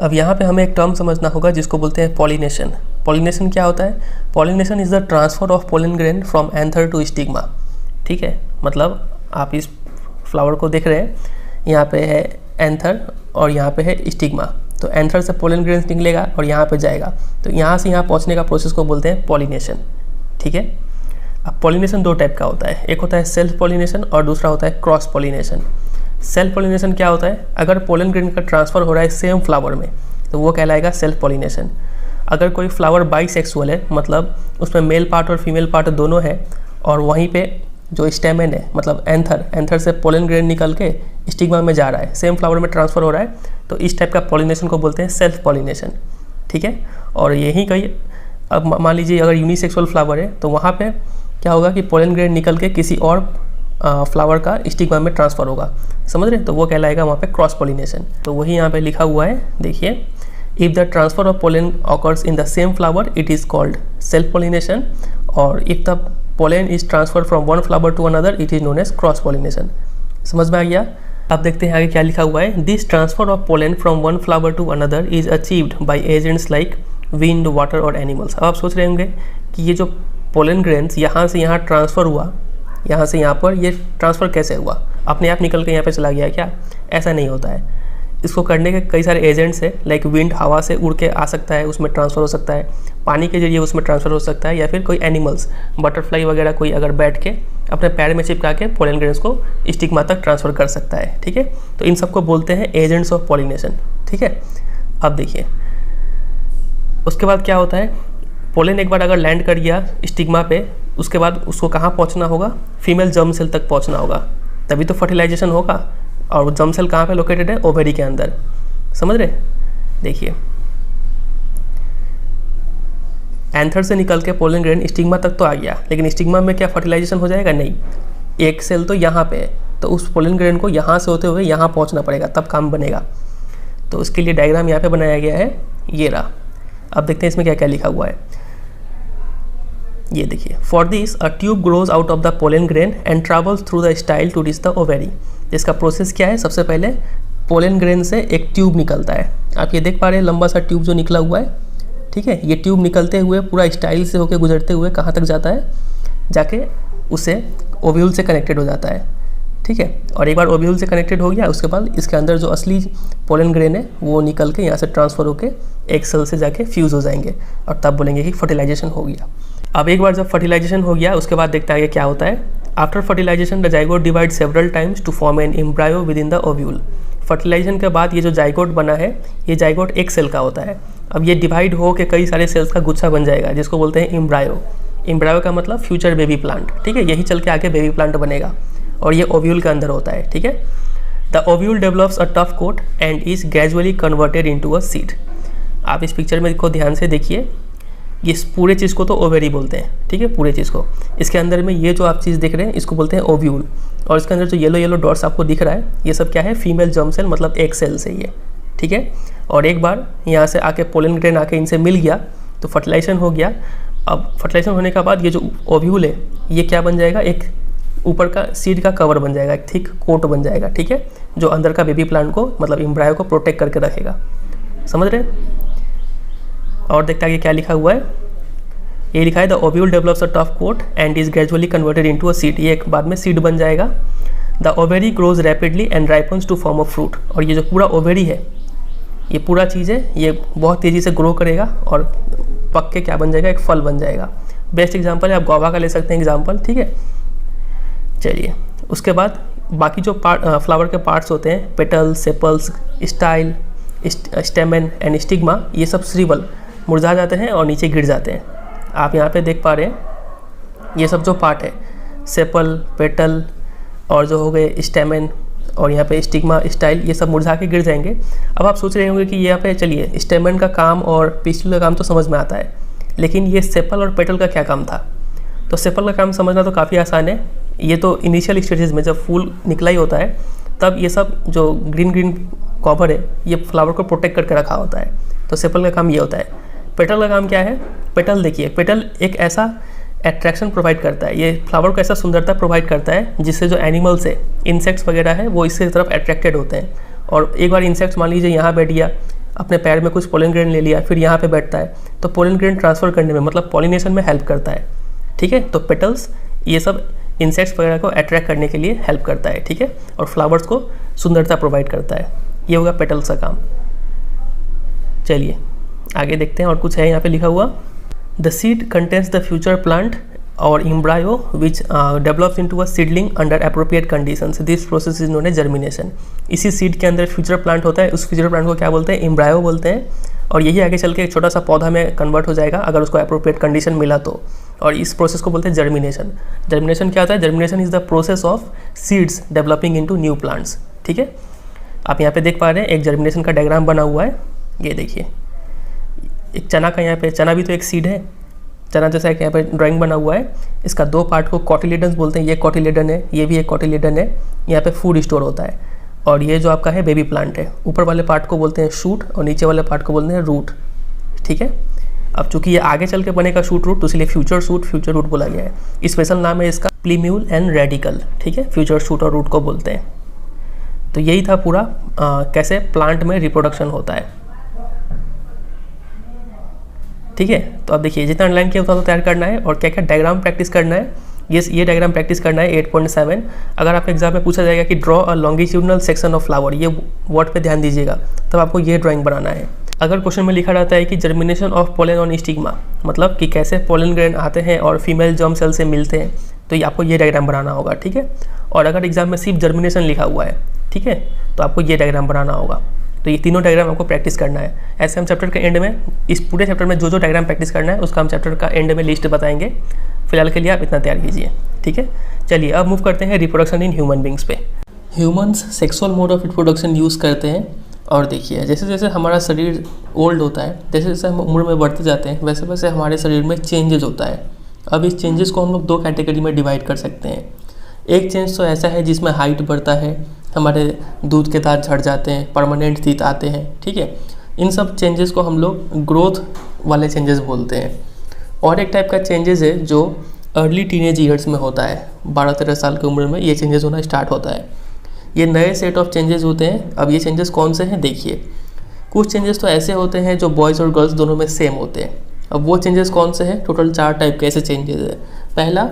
अब यहाँ पे हमें एक टर्म समझना होगा जिसको बोलते हैं पॉलिनेशन। पॉलिनेशन क्या होता है? Pollination is the transfer of pollen grain from anther to stigma. ठीक है, मतलब आप इस फ्लावर को देख रहे हैं, यहाँ पे है एंथर और यहाँ पे है स्टिग्मा। तो एंथर से पोलन ग्रेन्स निकलेगा और यहाँ पे जाएगा, तो यहाँ से यहाँ पहुँचने का प्रोसेस को बोलते हैं पॉलिनेशन। ठीक है, अब पॉलिनेशन दो टाइप का होता है, एक होता है सेल्फ पॉलिनेशन और दूसरा होता है क्रॉस पॉलिनेशन। सेल्फ पॉलिनेशन क्या होता है, अगर पोलन ग्रेन का ट्रांसफ़र हो रहा है सेम फ्लावर में तो वो कहलाएगा सेल्फ पॉलिनेशन। अगर कोई फ्लावर बाइसेक्सुअल है, मतलब उसमें मेल पार्ट और फीमेल पार्ट दोनों है, और वहीं पे जो स्टेमेन है मतलब एंथर से पोलन ग्रेन निकल के स्टिग्मा में जा रहा है, सेम फ्लावर में ट्रांसफ़र हो रहा है, तो इस टाइप का पॉलिनेशन को बोलते हैं सेल्फ पॉलिनेशन। ठीक है, और यही कई, अब मान लीजिए अगर यूनिसेक्सुअल फ्लावर है तो वहाँ पे क्या होगा कि पोलन ग्रेन निकल के किसी और फ्लावर का स्टिग्मा में ट्रांसफ़र होगा, समझ रहे, तो वो कहलाएगा वहाँ पे क्रॉस पॉलिनेशन। तो वही यहाँ पे लिखा हुआ है, देखिए, if the transfer of pollen occurs in the same flower it is called self pollination, और if the pollen is transfer from one flower to another it is known as cross pollination. समझ में आ गया। अब देखते हैं आगे क्या लिखा हुआ है। This transfer of pollen from one flower to another is achieved by agents like wind, water और एनिमल्स। अब आप सोच रहे होंगे कि ये जो पोलन ग्रेन्स यहाँ से यहाँ ट्रांसफ़र हुआ, यहाँ से यहाँ पर, ये ट्रांसफ़र कैसे हुआ, अपने आप निकल के यहाँ पे चला गया क्या? ऐसा नहीं होता है। इसको करने के कई सारे एजेंट्स हैं, लाइक विंड हवा से उड़ के आ सकता है, उसमें ट्रांसफ़र हो सकता है, पानी के जरिए उसमें ट्रांसफ़र हो सकता है, या फिर कोई एनिमल्स, बटरफ्लाई वगैरह कोई अगर बैठ के अपने पैर में चिपका के पोलन ग्रेन्स को स्टिग्मा तक ट्रांसफ़र कर सकता है। ठीक है, तो इन सबको बोलते हैं एजेंट्स ऑफ पॉलिनेशन। ठीक है, अब देखिए उसके बाद क्या होता है, पोलन एक बार अगर लैंड कर गया स्टिग्मा पे, उसके बाद उसको कहाँ पहुँचना होगा, फीमेल जर्म सेल तक पहुँचना होगा, तभी तो फर्टिलाइजेशन होगा। और जर्म सेल कहाँ पे लोकेटेड है, ओवेरी के अंदर, समझ रहे। देखिए एंथर से निकल के पोलन ग्रेन स्टिग्मा तक तो आ गया, लेकिन स्टिग्मा में क्या फर्टिलाइजेशन हो जाएगा? नहीं, एक सेल तो यहाँ पे है, तो उस पोलन ग्रेन को यहाँ से होते हुए यहाँ पहुँचना पड़ेगा, तब काम बनेगा। तो उसके लिए डायग्राम यहाँ पे बनाया गया है, ये रहा। अब देखते हैं इसमें क्या क्या लिखा हुआ है। ये देखिए, for this a tube grows out of the pollen grain and travels through the style to reach the ovary. इसका प्रोसेस क्या है, सबसे पहले पोलन ग्रेन से एक ट्यूब निकलता है, आप ये देख पा रहे हैं, लंबा सा ट्यूब जो निकला हुआ है। ठीक है, ये ट्यूब निकलते हुए पूरा स्टाइल से होकर गुजरते हुए कहाँ तक जाता है, जाके उसे ओव्यूल से कनेक्टेड हो जाता है। ठीक है, और एक बार ओव्यूल से कनेक्टेड हो गया, उसके बाद इसके अंदर जो असली पोलन ग्रेन है वो निकल के यहाँ से ट्रांसफ़र होकर एक सेल से जाके फ्यूज़ हो जाएंगे, और तब बोलेंगे कि फर्टिलाइजेशन हो गया। अब एक बार जब फर्टिलाइजेशन हो गया, उसके बाद देखते हैं क्या होता है। After fertilisation the zygote divide several times to form an embryo within the ovule. Fertilisation के बाद ये जो जाइगोट बना है, ये जाइगोट एक सेल का होता है। अब ये डिवाइड हो के कई सारे सेल्स का गुच्छा बन जाएगा, जिसको बोलते हैं एम्ब्रायो। एम्ब्रायो का मतलब फ्यूचर बेबी प्लांट। ठीक है, यही चल के आगे बेबी प्लांट बनेगा, और ये ओव्यूल के अंदर होता है। ठीक है, the ovule develops a tough coat and is gradually converted into a seed. आप इस पिक्चर में को ध्यान से देखिए, इस पूरे चीज़ को तो ओवेरी बोलते हैं। ठीक है, पूरे चीज़ को, इसके अंदर में ये जो आप चीज़ देख रहे हैं इसको बोलते हैं ओव्यूल, और इसके अंदर जो येलो येलो डॉट्स आपको दिख रहा है, ये सब क्या है, फीमेल जर्म सेल, मतलब एक सेल से ये। ठीक है, और एक बार यहाँ से आके पोलन ग्रेन आके इनसे मिल गया तो फर्टिलाइजेशन हो गया। अब फर्टिलाइजेशन होने के बाद ये जो ओव्यूल है ये क्या बन जाएगा, एक ऊपर का सीड का कवर बन जाएगा, एक थिक कोट बन जाएगा। ठीक है, जो अंदर का बेबी प्लांट को, मतलब एम्ब्रायो को प्रोटेक्ट करके रखेगा, समझ रहे। और देखते आगे क्या लिखा हुआ है, ये लिखा है the ovule develops a tough coat and is gradually converted into a seed. ये एक बाद में सीड बन जाएगा। The ovary grows rapidly and ripens to form a fruit. और ये जो पूरा ओवेरी है, ये पूरा चीज़ है, ये बहुत तेज़ी से ग्रो करेगा और पक के क्या बन जाएगा, एक फल बन जाएगा। बेस्ट एग्जाम्पल है, आप गुआवा का ले सकते हैं एग्जाम्पल। ठीक है, चलिए उसके बाद बाकी जो फ्लावर के पार्ट्स होते हैं, petals, sepals, style, stamen and stigma, ये सब श्रीवल मुरझा जाते हैं और नीचे गिर जाते हैं। आप यहाँ पे देख पा रहे हैं, ये सब जो पार्ट है, सेपल, पेटल और जो हो गए स्टेमेन और यहाँ पे स्टिग्मा, स्टाइल, ये सब मुरझा के गिर जाएंगे। अब आप सोच रहे होंगे कि यहाँ पे चलिए स्टेमेन का काम और पिस्टिल का काम तो समझ में आता है, लेकिन ये सेपल और पेटल का क्या काम था? तो सेपल का काम समझना तो काफ़ी आसान है। ये तो इनिशियल स्टेजेस में जब फूल निकला ही होता है, तब ये सब जो ग्रीन ग्रीन कवर है ये फ्लावर को प्रोटेक्ट करके रखा होता है। तो सेपल का काम ये होता है। पेटल का काम क्या है? पेटल देखिए, पेटल एक ऐसा एट्रैक्शन प्रोवाइड करता है, ये फ्लावर को ऐसा सुंदरता प्रोवाइड करता है जिससे जो एनिमल्स है, इंसेक्ट्स वगैरह है, वो इससे तरफ अट्रैक्टेड होते हैं। और एक बार इंसेक्ट्स मान लीजिए यहाँ बैठ गया, अपने पैर में कुछ पोलन ग्रेन ले लिया, फिर यहाँ पे बैठता है, तो पोलन ग्रेन ट्रांसफ़र करने में, मतलब पॉलिनेशन में हेल्प करता है। ठीक है, तो पेटल्स ये सब इंसेक्ट्स वगैरह को अट्रैक्ट करने के लिए हेल्प करता है। ठीक है, और फ्लावर्स को सुंदरता प्रोवाइड करता है। ये होगा पेटल्स का काम। चलिए आगे देखते हैं और कुछ है यहाँ पे लिखा हुआ। The seed contains the future plant और embryo which develops into a seedling under appropriate conditions, this process is known as germination. इसी सीड के अंदर फ्यूचर प्लांट होता है, उस फ्यूचर प्लांट को क्या बोलते हैं, एम्ब्रायो बोलते हैं, और यही आगे चल के एक छोटा सा पौधा में कन्वर्ट हो जाएगा अगर उसको अप्रोप्रिएट कंडीशन मिला तो, और इस प्रोसेस को बोलते हैं जर्मिनेशन। जर्मिनेशन क्या होता है, germination is the process of seeds developing into new plants. ठीक है, आप यहाँ पे देख पा रहे हैं एक जर्मिनेशन का डायग्राम बना हुआ है, ये देखिए एक चना का, यहाँ पे चना भी तो एक सीड है, चना जैसा एक यहाँ पे ड्राइंग बना हुआ है। इसका दो पार्ट को कॉटिलेडन्स बोलते हैं, ये कॉटिलेडन है, ये भी एक कॉटिलेडन है, यहाँ पे फूड स्टोर होता है, और ये जो आपका है बेबी प्लांट है। ऊपर वाले पार्ट को बोलते हैं शूट और नीचे वाले पार्ट को बोलते हैं रूट। ठीक है, अब चूंकि ये आगे चल के बनेगा शूट रूट, तो इसलिए फ्यूचर रूट बोला गया है। स्पेशल नाम है इसका प्लीम्यूल एंड रेडिकल। ठीक है, फ्यूचर शूट और रूट को बोलते हैं। तो यही था पूरा कैसे प्लांट में रिप्रोडक्शन होता है। ठीक है, तो अब देखिए जितना अंडरलाइन किया उतना तो तैयार करना है, और क्या क्या डायग्राम प्रैक्टिस करना है, ये डायग्राम प्रैक्टिस करना है 8.7। अगर आपके एग्जाम में पूछा जाएगा कि draw a longitudinal section of flower, ये वर्ड पे ध्यान दीजिएगा, तब आपको ये ड्राइंग बनाना है। अगर क्वेश्चन में लिखा रहता है कि germination of pollen on stigma, मतलब कि कैसे पोलन ग्रेन आते हैं और फीमेल जर्म सेल से मिलते हैं, तो ये आपको ये डायग्राम बनाना होगा। ठीक है, और अगर एग्जाम में सिर्फ जर्मिनेशन लिखा हुआ है, ठीक है, तो आपको ये डायग्राम बनाना होगा। तो ये तीनों डायग्राम आपको प्रैक्टिस करना है। ऐसे हम चैप्टर के एंड में, इस पूरे चैप्टर में जो जो डायग्राम प्रैक्टिस करना है उसका हम चैप्टर का एंड में लिस्ट बताएंगे। फिलहाल के लिए आप इतना तैयार कीजिए। ठीक है, चलिए अब मूव करते हैं रिप्रोडक्शन इन ह्यूमन बींग्स पे। Humans sexual mode of reproduction use करते हैं, और देखिए जैसे जैसे हमारा शरीर ओल्ड होता है, जैसे जैसे हम उम्र में बढ़ते जाते हैं, वैसे वैसे हमारे शरीर में चेंजेस होता है। अब इस चेंजेस को हम लोग दो कैटेगरी में डिवाइड कर सकते हैं। एक चेंज तो ऐसा है जिसमें हाइट बढ़ता है, हमारे दूध के दांत झड़ जाते हैं, परमानेंट टीथ आते हैं। ठीक है, इन सब चेंजेस को हम लोग ग्रोथ वाले चेंजेस बोलते हैं। और एक टाइप का चेंजेस है जो अर्ली टीनेज ईयर्स में होता है, 12-13 साल की उम्र में ये चेंजेस होना स्टार्ट होता है। ये नए सेट ऑफ चेंजेस होते हैं। अब ये चेंजेस कौन से हैं, देखिए कुछ चेंजेस तो ऐसे होते हैं जो बॉयज़ और गर्ल्स दोनों में सेम होते हैं। अब वो चेंजेस कौन से हैं, टोटल 4 टाइप के ऐसे चेंजेस है। पहला,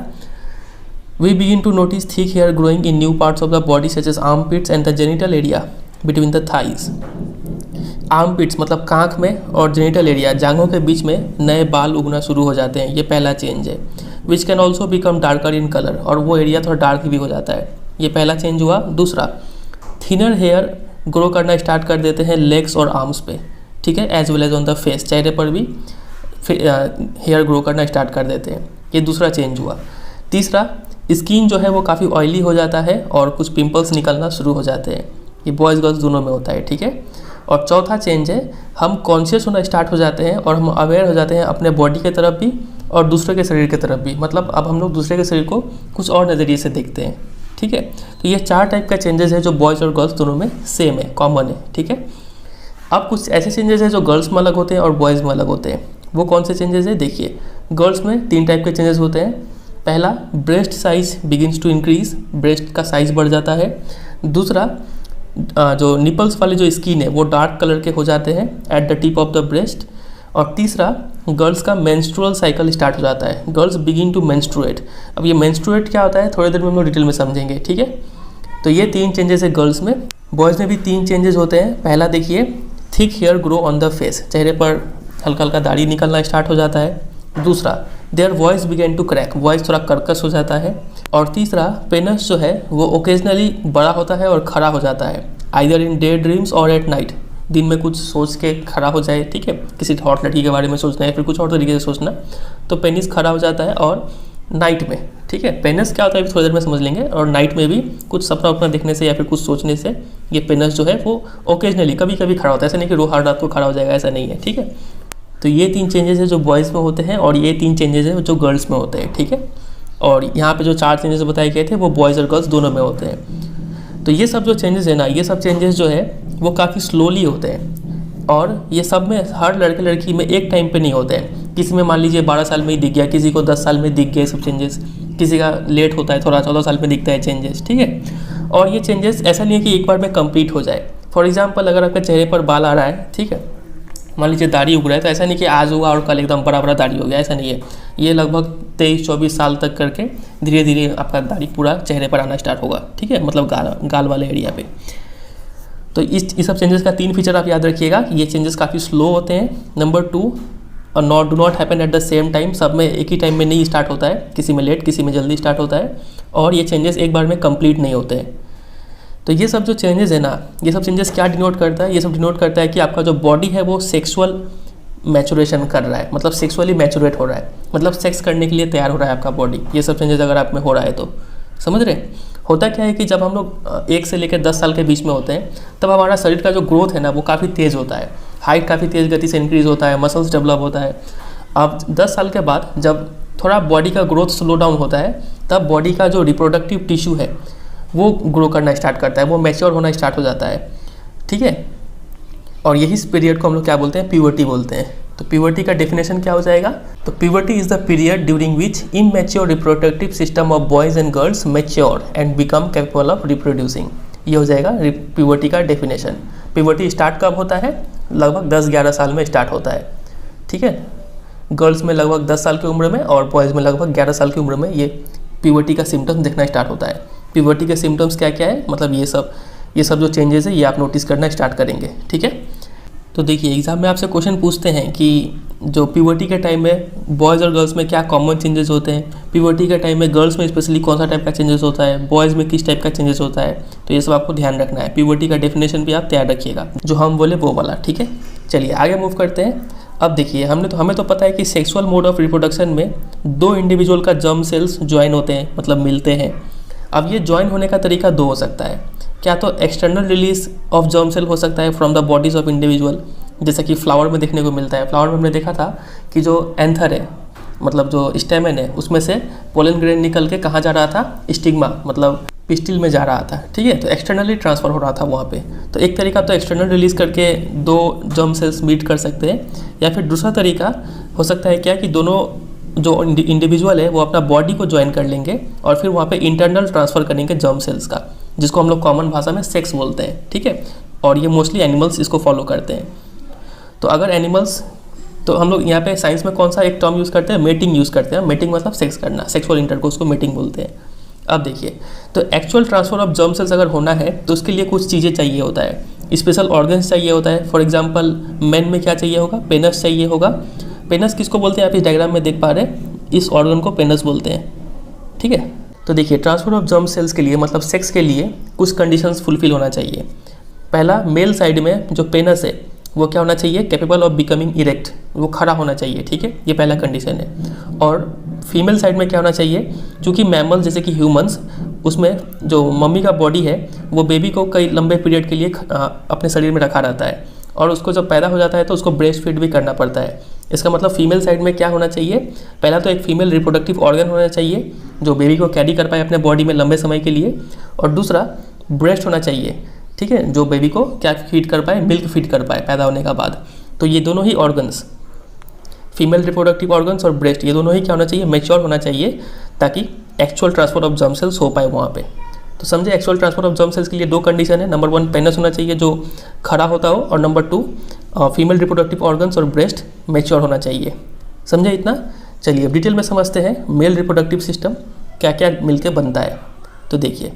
we begin to notice thick hair growing in new parts of the body such as armpits and the genital area between the thighs। armpits मतलब कांख में, और genital area जांघों के बीच में नए बाल उगना शुरू हो जाते हैं, ये पहला चेंज है। which can also become darker in color, और वो एरिया थोड़ा डार्क भी हो जाता है, ये पहला चेंज हुआ। दूसरा, थिनर हेयर ग्रो करना स्टार्ट कर देते हैं लेग्स और आर्म्स पे। ठीक है, as well as on the face, चेहरे पर भी हेयर ग्रो करना स्टार्ट कर देते हैं, ये दूसरा चेंज हुआ। तीसरा, स्किन जो है वो काफ़ी ऑयली हो जाता है और कुछ पिंपल्स निकलना शुरू हो जाते हैं, ये बॉयज़ गर्ल्स दोनों में होता है। ठीक है, और चौथा चेंज है हम कॉन्शियस होना स्टार्ट हो जाते हैं और हम अवेयर हो जाते हैं अपने बॉडी के तरफ भी और दूसरे के शरीर की तरफ भी, मतलब अब हम लोग दूसरे के शरीर को कुछ और नज़रिए से देखते हैं। ठीक है, तो ये 4 टाइप का चेंजेस है जो बॉयज़ और गर्ल्स दोनों में सेम है, कॉमन है। ठीक है, अब कुछ ऐसे चेंजेस हैं जो गर्ल्स में अलग होते हैं और बॉयज़ में अलग होते हैं। वो कौन से चेंजेस है, देखिए गर्ल्स में 3 टाइप के चेंजेस होते हैं। पहला, breast size begins to increase, breast का साइज बढ़ जाता है। दूसरा, जो निपल्स वाले जो स्किन है वो डार्क कलर के हो जाते हैं at the tip of the breast. और तीसरा, गर्ल्स का मेंस्ट्रुअल साइकिल स्टार्ट हो जाता है, गर्ल्स बिगिन टू मेंस्ट्रुएट। अब ये मेंस्ट्रुएट क्या होता है थोड़ी देर में हम लोग डिटेल में समझेंगे। ठीक है, तो ये 3 चेंजेस है गर्ल्स में। बॉयज़ में भी 3 चेंजेस होते हैं। पहला देखिए, thick hair grow on the face, चेहरे पर हल्का हल्का दाढ़ी निकलना स्टार्ट हो जाता है। दूसरा, their voice began to crack, voice थोड़ा कर्कश हो जाता है। और तीसरा, पेनस जो है वो ओकेजनली बड़ा होता है और खड़ा हो जाता है, आइदर इन डे ड्रीम्स और एट नाइट, दिन में कुछ सोच के खड़ा हो जाए। ठीक है, किसी हॉट लड़की के बारे में सोचना है फिर कुछ और तरीके से सोचना, तो पेनिस खड़ा हो जाता है। और नाइट में, ठीक है, पेनस क्या होता है थोड़ी देर में समझ लेंगे। और नाइट में भी कुछ सपना उपना देखने से या फिर कुछ सोचने से ये पेनस जो है वो ओकेजनली कभी कभी खड़ा होता है, ऐसा नहीं कि हर रात को खड़ा हो जाएगा, ऐसा नहीं है। ठीक है, तो ये 3 चेंजेस है जो बॉयज़ में होते हैं और ये 3 चेंजेस है जो गर्ल्स में होते हैं। ठीक है, और यहाँ पे जो 4 चेंजेस बताए गए थे वो बॉयज़ और गर्ल्स दोनों में होते हैं। तो ये सब जो चेंजेस है ना, ये सब चेंजेस जो है वो काफ़ी स्लोली होते हैं, और ये सब में हर लड़के लड़की में एक टाइम पे नहीं होते हैं। किसी में मान लीजिए 12 साल में ही दिख गया, किसी को 10 साल में दिख गया सब चेंजेस, किसी का लेट होता है, थोड़ा 14 साल में दिखता है चेंजेस। ठीक है, और ये चेंजेस ऐसा नहीं है कि एक बार में कंप्लीट हो जाए। फॉर एग्जांपल, अगर आपके चेहरे पर बाल आ रहा है, ठीक है, मान लीजिए दाढ़ी उग रहा है, तो ऐसा नहीं कि आज हुआ और कल एकदम बड़ा बड़ा दाढ़ी हो गया, ऐसा नहीं है। ये लगभग 23-24 साल तक करके धीरे धीरे आपका दाढ़ी पूरा चेहरे पर आना स्टार्ट होगा। ठीक है, मतलब गाल वाले एरिया पे। तो इस सब चेंजेस का 3 फीचर आप याद रखिएगा कि ये चेंजेस काफ़ी स्लो होते हैं। नंबर 2, और do not happen at the same time, सब में एक ही टाइम में नहीं स्टार्ट होता है, किसी में लेट किसी में जल्दी स्टार्ट होता है, और ये चेंजेस एक बार में कंप्लीट नहीं होते हैं। तो ये सब जो चेंजेस है ना, ये सब चेंजेस क्या डिनोट करता है, ये सब डिनोट करता है कि आपका जो बॉडी है वो सेक्सुअल मैचुरेशन कर रहा है, मतलब सेक्सुअली मैचुरेट हो रहा है, मतलब सेक्स करने के लिए तैयार हो रहा है आपका बॉडी। ये सब चेंजेस अगर आप में हो रहा है तो समझ रहे हैं। होता क्या है कि जब हम लोग 1 से लेकर 10 साल के बीच में होते हैं तब हमारा शरीर का जो ग्रोथ है ना वो काफ़ी तेज़ होता है, हाइट काफ़ी तेज़ गति से इंक्रीज़ होता है, मसल्स डेवलप होता है। अब 10 साल के बाद जब थोड़ा बॉडी का ग्रोथ स्लो डाउन होता है तब बॉडी का जो रिप्रोडक्टिव टिश्यू है वो ग्रो करना स्टार्ट करता है, वो मैच्योर होना स्टार्ट हो जाता है, ठीक है। और यही पीरियड को हम लोग क्या बोलते हैं, प्यूबर्टी बोलते हैं। तो प्यूबर्टी का डेफिनेशन क्या हो जाएगा, तो puberty is the period during which immature reproductive system of boys and girls mature and become capable of reproducing. ये हो जाएगा प्यूबर्टी का डेफिनेशन। प्यूबर्टी स्टार्ट कब होता है, लगभग 10-11 साल में स्टार्ट होता है, ठीक है। गर्ल्स में लगभग 10 साल की उम्र में और बॉयज़ में लगभग 11 साल की उम्र में ये प्यूबर्टी का सिम्टम्स देखना स्टार्ट होता है। प्यूबर्टी के सिम्टम्स क्या क्या है, मतलब ये सब जो चेंजेस है ये आप नोटिस करना स्टार्ट करेंगे, ठीक है। तो देखिए एग्जाम में आपसे क्वेश्चन पूछते हैं कि जो प्यूबर्टी के टाइम में बॉयज़ और गर्ल्स में क्या कॉमन चेंजेस होते हैं, प्यूबर्टी के टाइम में गर्ल्स में स्पेशली कौन सा टाइप का चेंजेस होता है, बॉयज़ में किस टाइप का चेंजेस होता है। तो ये सब आपको ध्यान रखना है। प्यूबर्टी का डेफिनेशन भी आप तैयार रखिएगा, जो हम बोले वो वाला, ठीक है। चलिए आगे मूव करते हैं। अब देखिए हमें तो पता है कि सेक्सुअल मोड ऑफ रिप्रोडक्शन में 2 इंडिविजुअल का जर्म सेल्स ज्वाइन होते हैं, मतलब मिलते हैं। अब ये ज्वाइन होने का तरीका 2 हो सकता है, क्या तो external release of germ cell हो सकता है from the bodies of individual, जैसा कि फ्लावर में देखने को मिलता है। फ्लावर में हमने देखा था कि जो एंथर है, मतलब जो स्टेमन है, उसमें से पोलन ग्रेन निकल के कहाँ जा रहा था, स्टिग्मा मतलब पिस्टिल में जा रहा था, ठीक है। तो एक्सटर्नली ट्रांसफ़र हो रहा था वहाँ पे। तो एक तरीका तो एक्सटर्नल रिलीज़ करके 2 जर्म सेल्स मीट कर सकते हैं, या फिर दूसरा तरीका हो सकता है क्या कि दोनों जो इंडिविजुअल है वो अपना बॉडी को ज्वाइन कर लेंगे और फिर वहाँ पे इंटरनल ट्रांसफ़र करेंगे जर्म सेल्स का, जिसको हम लोग कॉमन भाषा में सेक्स बोलते हैं, ठीक है। और ये मोस्टली एनिमल्स इसको फॉलो करते हैं। तो अगर एनिमल्स, तो हम लोग यहाँ पे साइंस में कौन सा एक टर्म यूज़ करते हैं, मेटिंग यूज़ करते हैं। मेटिंग मतलब सेक्स करना, सेक्सुअल इंटरकोर्स को मेटिंग बोलते हैं। अब देखिए, तो actual transfer of germ sales अगर होना है तो उसके लिए कुछ चीज़ें चाहिए होता है, स्पेशल ऑर्गन्स चाहिए होता है। फॉर एग्जांपल मेन में क्या चाहिए होगा, पेनस चाहिए होगा। पेनस किसको बोलते हैं, आप इस डायग्राम में देख पा रहे हैं, इस ऑर्गन को पेनस बोलते हैं, ठीक है। तो देखिए ट्रांसफ़र ऑफ जर्म सेल्स के लिए, मतलब सेक्स के लिए कुछ कंडीशंस फुलफिल होना चाहिए। पहला, मेल साइड में जो पेनस है वो क्या होना चाहिए, कैपेबल ऑफ बिकमिंग इरेक्ट, वो खड़ा होना चाहिए, ठीक है। ये पहला कंडीशन है। और फीमेल साइड में क्या होना चाहिए, चूँकि मैमल जैसे कि ह्यूमंस, उसमें जो मम्मी का बॉडी है वो बेबी को कई लंबे पीरियड के लिए अपने शरीर में रखा रहता है, और उसको जब पैदा हो जाता है तो उसको ब्रेस्ट फीड भी करना पड़ता है। इसका मतलब फीमेल साइड में क्या होना चाहिए, पहला तो एक फीमेल रिप्रोडक्टिव ऑर्गन होना चाहिए जो बेबी को कैरी कर पाए अपने बॉडी में लंबे समय के लिए, और दूसरा ब्रेस्ट होना चाहिए, ठीक है, जो बेबी को क्या फीड कर पाए, मिल्क फीड कर पाए पैदा होने का बाद। तो ये दोनों ही ऑर्गन्स, फीमेल रिप्रोडक्टिव ऑर्गन्स और ब्रेस्ट, ये दोनों ही क्या होना चाहिए, मैच्योर होना चाहिए, ताकि actual transfer of germ sales हो पाए वहाँ पे। तो समझे, actual transfer of germ sales के लिए 2 कंडीशन है। नंबर 1 पेनस होना चाहिए जो खड़ा होता हो, और नंबर 2 फीमेल रिप्रोडक्टिव ऑर्गन्स और ब्रेस्ट मैच्योर होना चाहिए। समझे इतना। चलिए अब डिटेल में समझते हैं मेल रिप्रोडक्टिव सिस्टम क्या क्या मिलकर बनता है। तो देखिए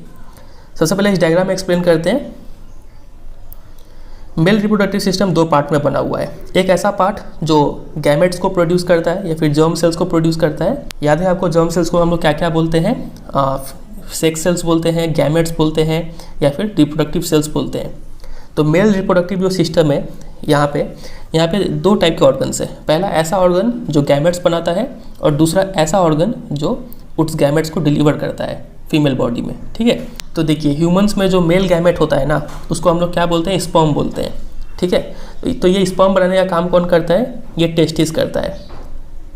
सबसे पहले इस डायग्राम में एक्सप्लेन करते हैं। मेल रिप्रोडक्टिव सिस्टम 2 पार्ट में बना हुआ है। एक ऐसा पार्ट जो गैमेट्स को प्रोड्यूस करता है या फिर जर्म सेल्स को प्रोड्यूस करता है। याद है आपको, जर्म सेल्स को हम लोग क्या क्या बोलते हैं, सेक्स सेल्स बोलते हैं, गैमेट्स बोलते हैं, या फिर रिप्रोडक्टिव सेल्स बोलते हैं। तो मेल रिप्रोडक्टिव जो सिस्टम है, यहाँ पे 2 टाइप के ऑर्गन्स है। पहला ऐसा ऑर्गन जो गैमेट्स बनाता है, और दूसरा ऐसा ऑर्गन जो उस गैमेट्स को डिलीवर करता है फीमेल बॉडी में, ठीक है। तो देखिए ह्यूमंस में जो मेल गैमेट होता है ना, उसको हम लोग क्या बोलते हैं, स्पर्म बोलते हैं, ठीक है। तो ये स्पर्म बनाने का काम कौन करता है, ये टेस्टिस करता है,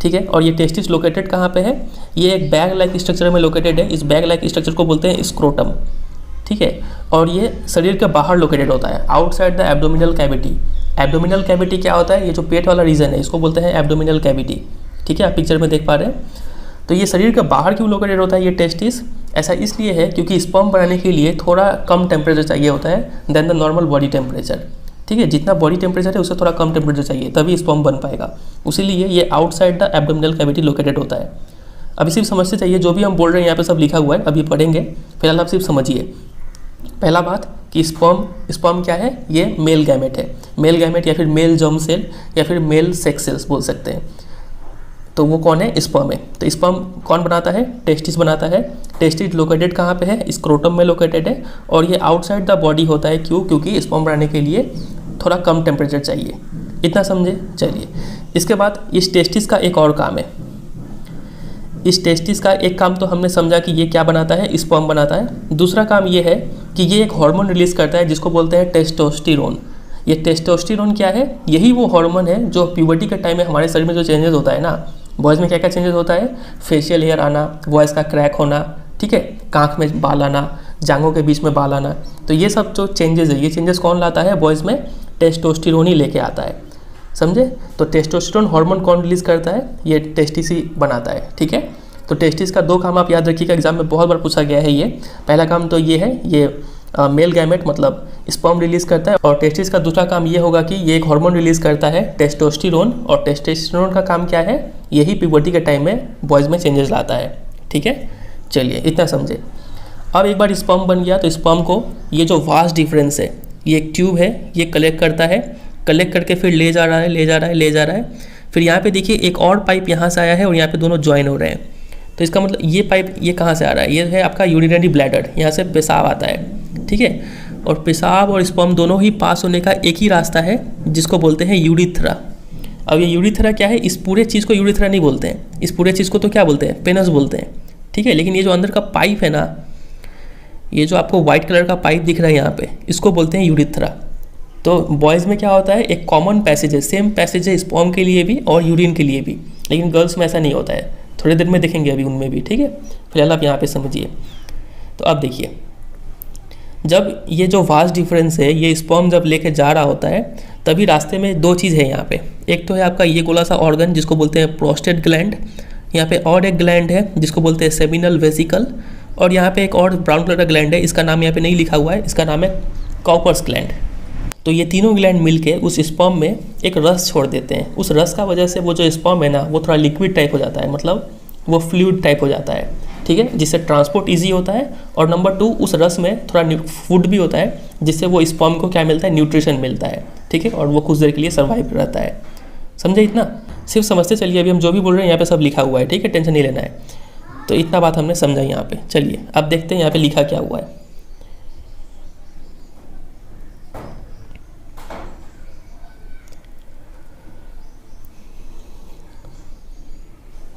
ठीक है। और ये टेस्टिस लोकेटेड कहाँ पे है, ये एक बैग लाइक स्ट्रक्चर में लोकेटेड है। इस बैग लाइक स्ट्रक्चर को बोलते हैं स्क्रोटम, ठीक है। और ये शरीर के बाहर लोकेटेड होता है, outside the abdominal cavity. Abdominal cavity क्या होता है, ये जो पेट वाला रीजन है इसको बोलते हैं एब्डोमिनल कैविटी, ठीक है। आप पिक्चर में देख पा रहे हैं। तो ये शरीर के बाहर क्यों लोकेटेड होता है ये टेस्टिस, ऐसा इसलिए है क्योंकि स्पर्म बनाने के लिए थोड़ा कम टेम्परेचर चाहिए होता है than the normal body temperature, ठीक है। जितना बॉडी टेम्परेचर है उससे थोड़ा कम टेम्परेचर चाहिए, तभी स्पर्म बन पाएगा। उसीलिए ये outside the abdominal cavity located होता है। अभी सिर्फ समझते चाहिए, जो भी हम बोल रहे हैं यहाँ पे सब लिखा हुआ है, अभी पढ़ेंगे, फिलहाल आप सिर्फ समझिए। पहला बात, कि स्पर्म क्या है, ये मेल गैमेट है, मेल गैमेट या फिर मेल जर्म सेल या फिर मेल सेक्स सेल्स बोल सकते हैं। तो वो कौन है, स्पर्म है। तो स्पर्म कौन बनाता है, टेस्टिस बनाता है। टेस्टिस लोकेटेड कहाँ पे है, स्क्रोटम में लोकेटेड है, और ये आउटसाइड द बॉडी होता है। क्यों, क्योंकि स्पर्म बनाने के लिए थोड़ा कम टेम्परेचर चाहिए। इतना समझे। चलिए, इसके बाद इस टेस्टिस का एक और काम है। इस टेस्टिस का एक काम तो हमने समझा कि ये क्या बनाता है, स्पर्म बनाता है। दूसरा काम ये है कि ये एक हार्मोन रिलीज़ करता है जिसको बोलते हैं टेस्टोस्टेरोन। ये टेस्टोस्टेरोन क्या है, यही वो हार्मोन है जो प्यूबर्टी के टाइम में हमारे शरीर में जो चेंजेस होता है ना, बॉयज़ में क्या क्या चेंजेस होता है, फेशियल हेयर आना, वॉइस का क्रैक होना, ठीक है, कांख में बाल आना, जांघों के बीच में बाल आना। तो ये सब जो चेंजेस है, ये चेंजेस कौन लाता है, बॉयज़ में टेस्टोस्टेरोन ही लेके आता है। समझे। तो टेस्टोस्टेरोन हार्मोन कौन रिलीज़ करता है, ये टेस्टिस ही बनाता है। ठीक है। तो टेस्टिस का 2 काम आप याद रखिएगा, एग्जाम में बहुत बार पूछा गया है ये। पहला काम तो ये है, ये मेल गैमेट मतलब स्पर्म रिलीज़ करता है, और टेस्टिस का दूसरा काम ये होगा कि ये एक हार्मोन रिलीज़ करता है टेस्टोस्टेरोन, और टेस्टोस्टेरोन का काम क्या है, यही प्यूबर्टी के टाइम में बॉयज़ में चेंजेस लाता है। ठीक है। चलिए, इतना समझे। अब एक बार स्पर्म बन गया तो स्पर्म को ये जो वास्ट डिफरेंस है, ये एक ट्यूब है, ये कलेक्ट करता है, कलेक्ट करके फिर ले जा रहा है, ले जा रहा है, ले जा रहा है। फिर यहाँ पे देखिए एक और पाइप यहाँ से आया है और यहाँ पे दोनों ज्वाइन हो रहे हैं। तो इसका मतलब ये पाइप ये कहाँ से आ रहा है, ये है आपका यूरिनरी ब्लैडर, यहाँ से पेशाब आता है। ठीक है। और पेशाब और स्पर्म दोनों ही पास होने का एक ही रास्ता है जिसको बोलते हैं यूरिथ्रा। अब ये यूरिथ्रा क्या है, इस पूरे चीज़ को यूरिथ्रा नहीं बोलते हैं, इस पूरे चीज़ को तो क्या बोलते हैं, पेनस बोलते हैं। ठीक है। लेकिन ये जो अंदर का पाइप है ना, ये जो आपको व्हाइट कलर का पाइप दिख रहा है यहाँ पे, इसको बोलते हैं यूरिथ्रा। तो बॉयज़ में क्या होता है, एक कॉमन पैसेज है, सेम पैसेज है स्पर्म के लिए भी और यूरिन के लिए भी, लेकिन गर्ल्स में ऐसा नहीं होता है। थोड़ी देर में देखेंगे अभी उनमें भी। ठीक है। फिलहाल आप यहाँ पे समझिए। तो अब देखिए, जब ये जो वास्ट डिफरेंस है, ये स्पर्म जब लेके जा रहा होता है, तभी रास्ते में 2 चीज़ है यहाँ पे। एक तो है आपका ये गोला सा ऑर्गन जिसको बोलते हैं प्रोस्टेट ग्लैंड, यहाँ पे और एक ग्लैंड है जिसको बोलते हैं सेमिनल वेसिकल, और यहाँ पे एक और ब्राउन कलर का ग्लैंड है, इसका नाम यहाँ पे नहीं लिखा हुआ है, इसका नाम है कॉपर्स ग्लैंड। तो ये तीनों ग्लैंड मिलके उस स्पर्म में एक रस छोड़ देते हैं। उस रस का वजह से वो जो स्पर्म है ना, वो थोड़ा लिक्विड टाइप हो जाता है, मतलब वो फ्लूइड टाइप हो जाता है। ठीक है। जिससे ट्रांसपोर्ट इजी होता है, और नंबर 2 उस रस में थोड़ा फूड भी होता है जिससे वो स्पर्म को क्या मिलता है, न्यूट्रिशन मिलता है। ठीक है। और वो कुछ देर के लिए सर्वाइव रहता है। समझे। इतना सिर्फ समझते चलिए, अभी हम जो भी बोल रहे हैं यहाँ पे सब लिखा हुआ है। ठीक है। टेंशन नहीं लेना है। तो इतना बात हमने समझा यहाँ पे। चलिए अब देखते हैं यहाँ पे लिखा क्या हुआ है।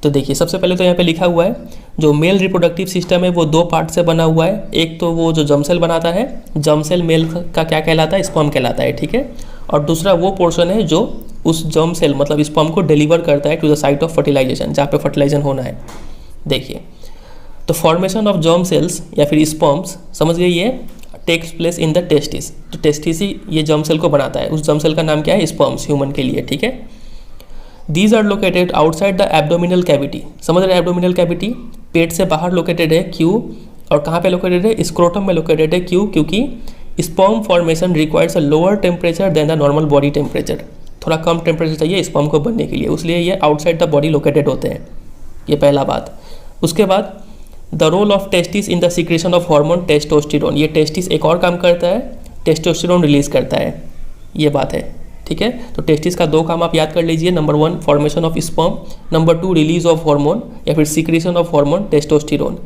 तो देखिए, सबसे पहले तो यहाँ पे लिखा हुआ है जो मेल रिप्रोडक्टिव सिस्टम है वो 2 पार्ट से बना हुआ है। एक तो वो जो जर्म सेल बनाता है, जर्म सेल मेल का क्या कहलाता है, स्पर्म कहलाता है। ठीक है। और दूसरा वो पोर्शन है जो उस जर्म सेल मतलब स्पर्म को डिलीवर करता है to the site of fertilization, जहाँ पे फर्टिलाइजेशन होना है। देखिए, तो फॉर्मेशन ऑफ जर्म सेल्स या फिर स्पर्म्स, समझ गए, ये takes place in the testis. तो टेस्टिस ही ये जर्म सेल को बनाता है। उस जर्म सेल का नाम क्या है, स्पर्म्स, ह्यूमन के लिए। ठीक है। These are located outside the abdominal cavity। समझ रहे हैं, एब्डोमिनल कैविटी पेट से बाहर लोकेटेड है। क्यों, और कहाँ पे लोकेटेड है, स्क्रोटम में लोकेटेड है। क्यों, क्योंकि sperm formation requires a lower temperature than the normal body temperature. थोड़ा कम टेम्परेचर चाहिए स्पर्म को बनने के लिए, उसलिए ये आउटसाइड द बॉडी लोकेटेड होते हैं। ये पहला बात। उसके बाद the role of testis in the secretion of hormone testosterone. ये टेस्टिस एक और काम करता है, टेस्टोस्टेरोन रिलीज करता है। ये बात है। ठीक है। तो टेस्टिस का 2 काम आप याद कर लीजिए। Number 1 formation of sperm, number 2 release of hormone या फिर secretion of hormone testosterone.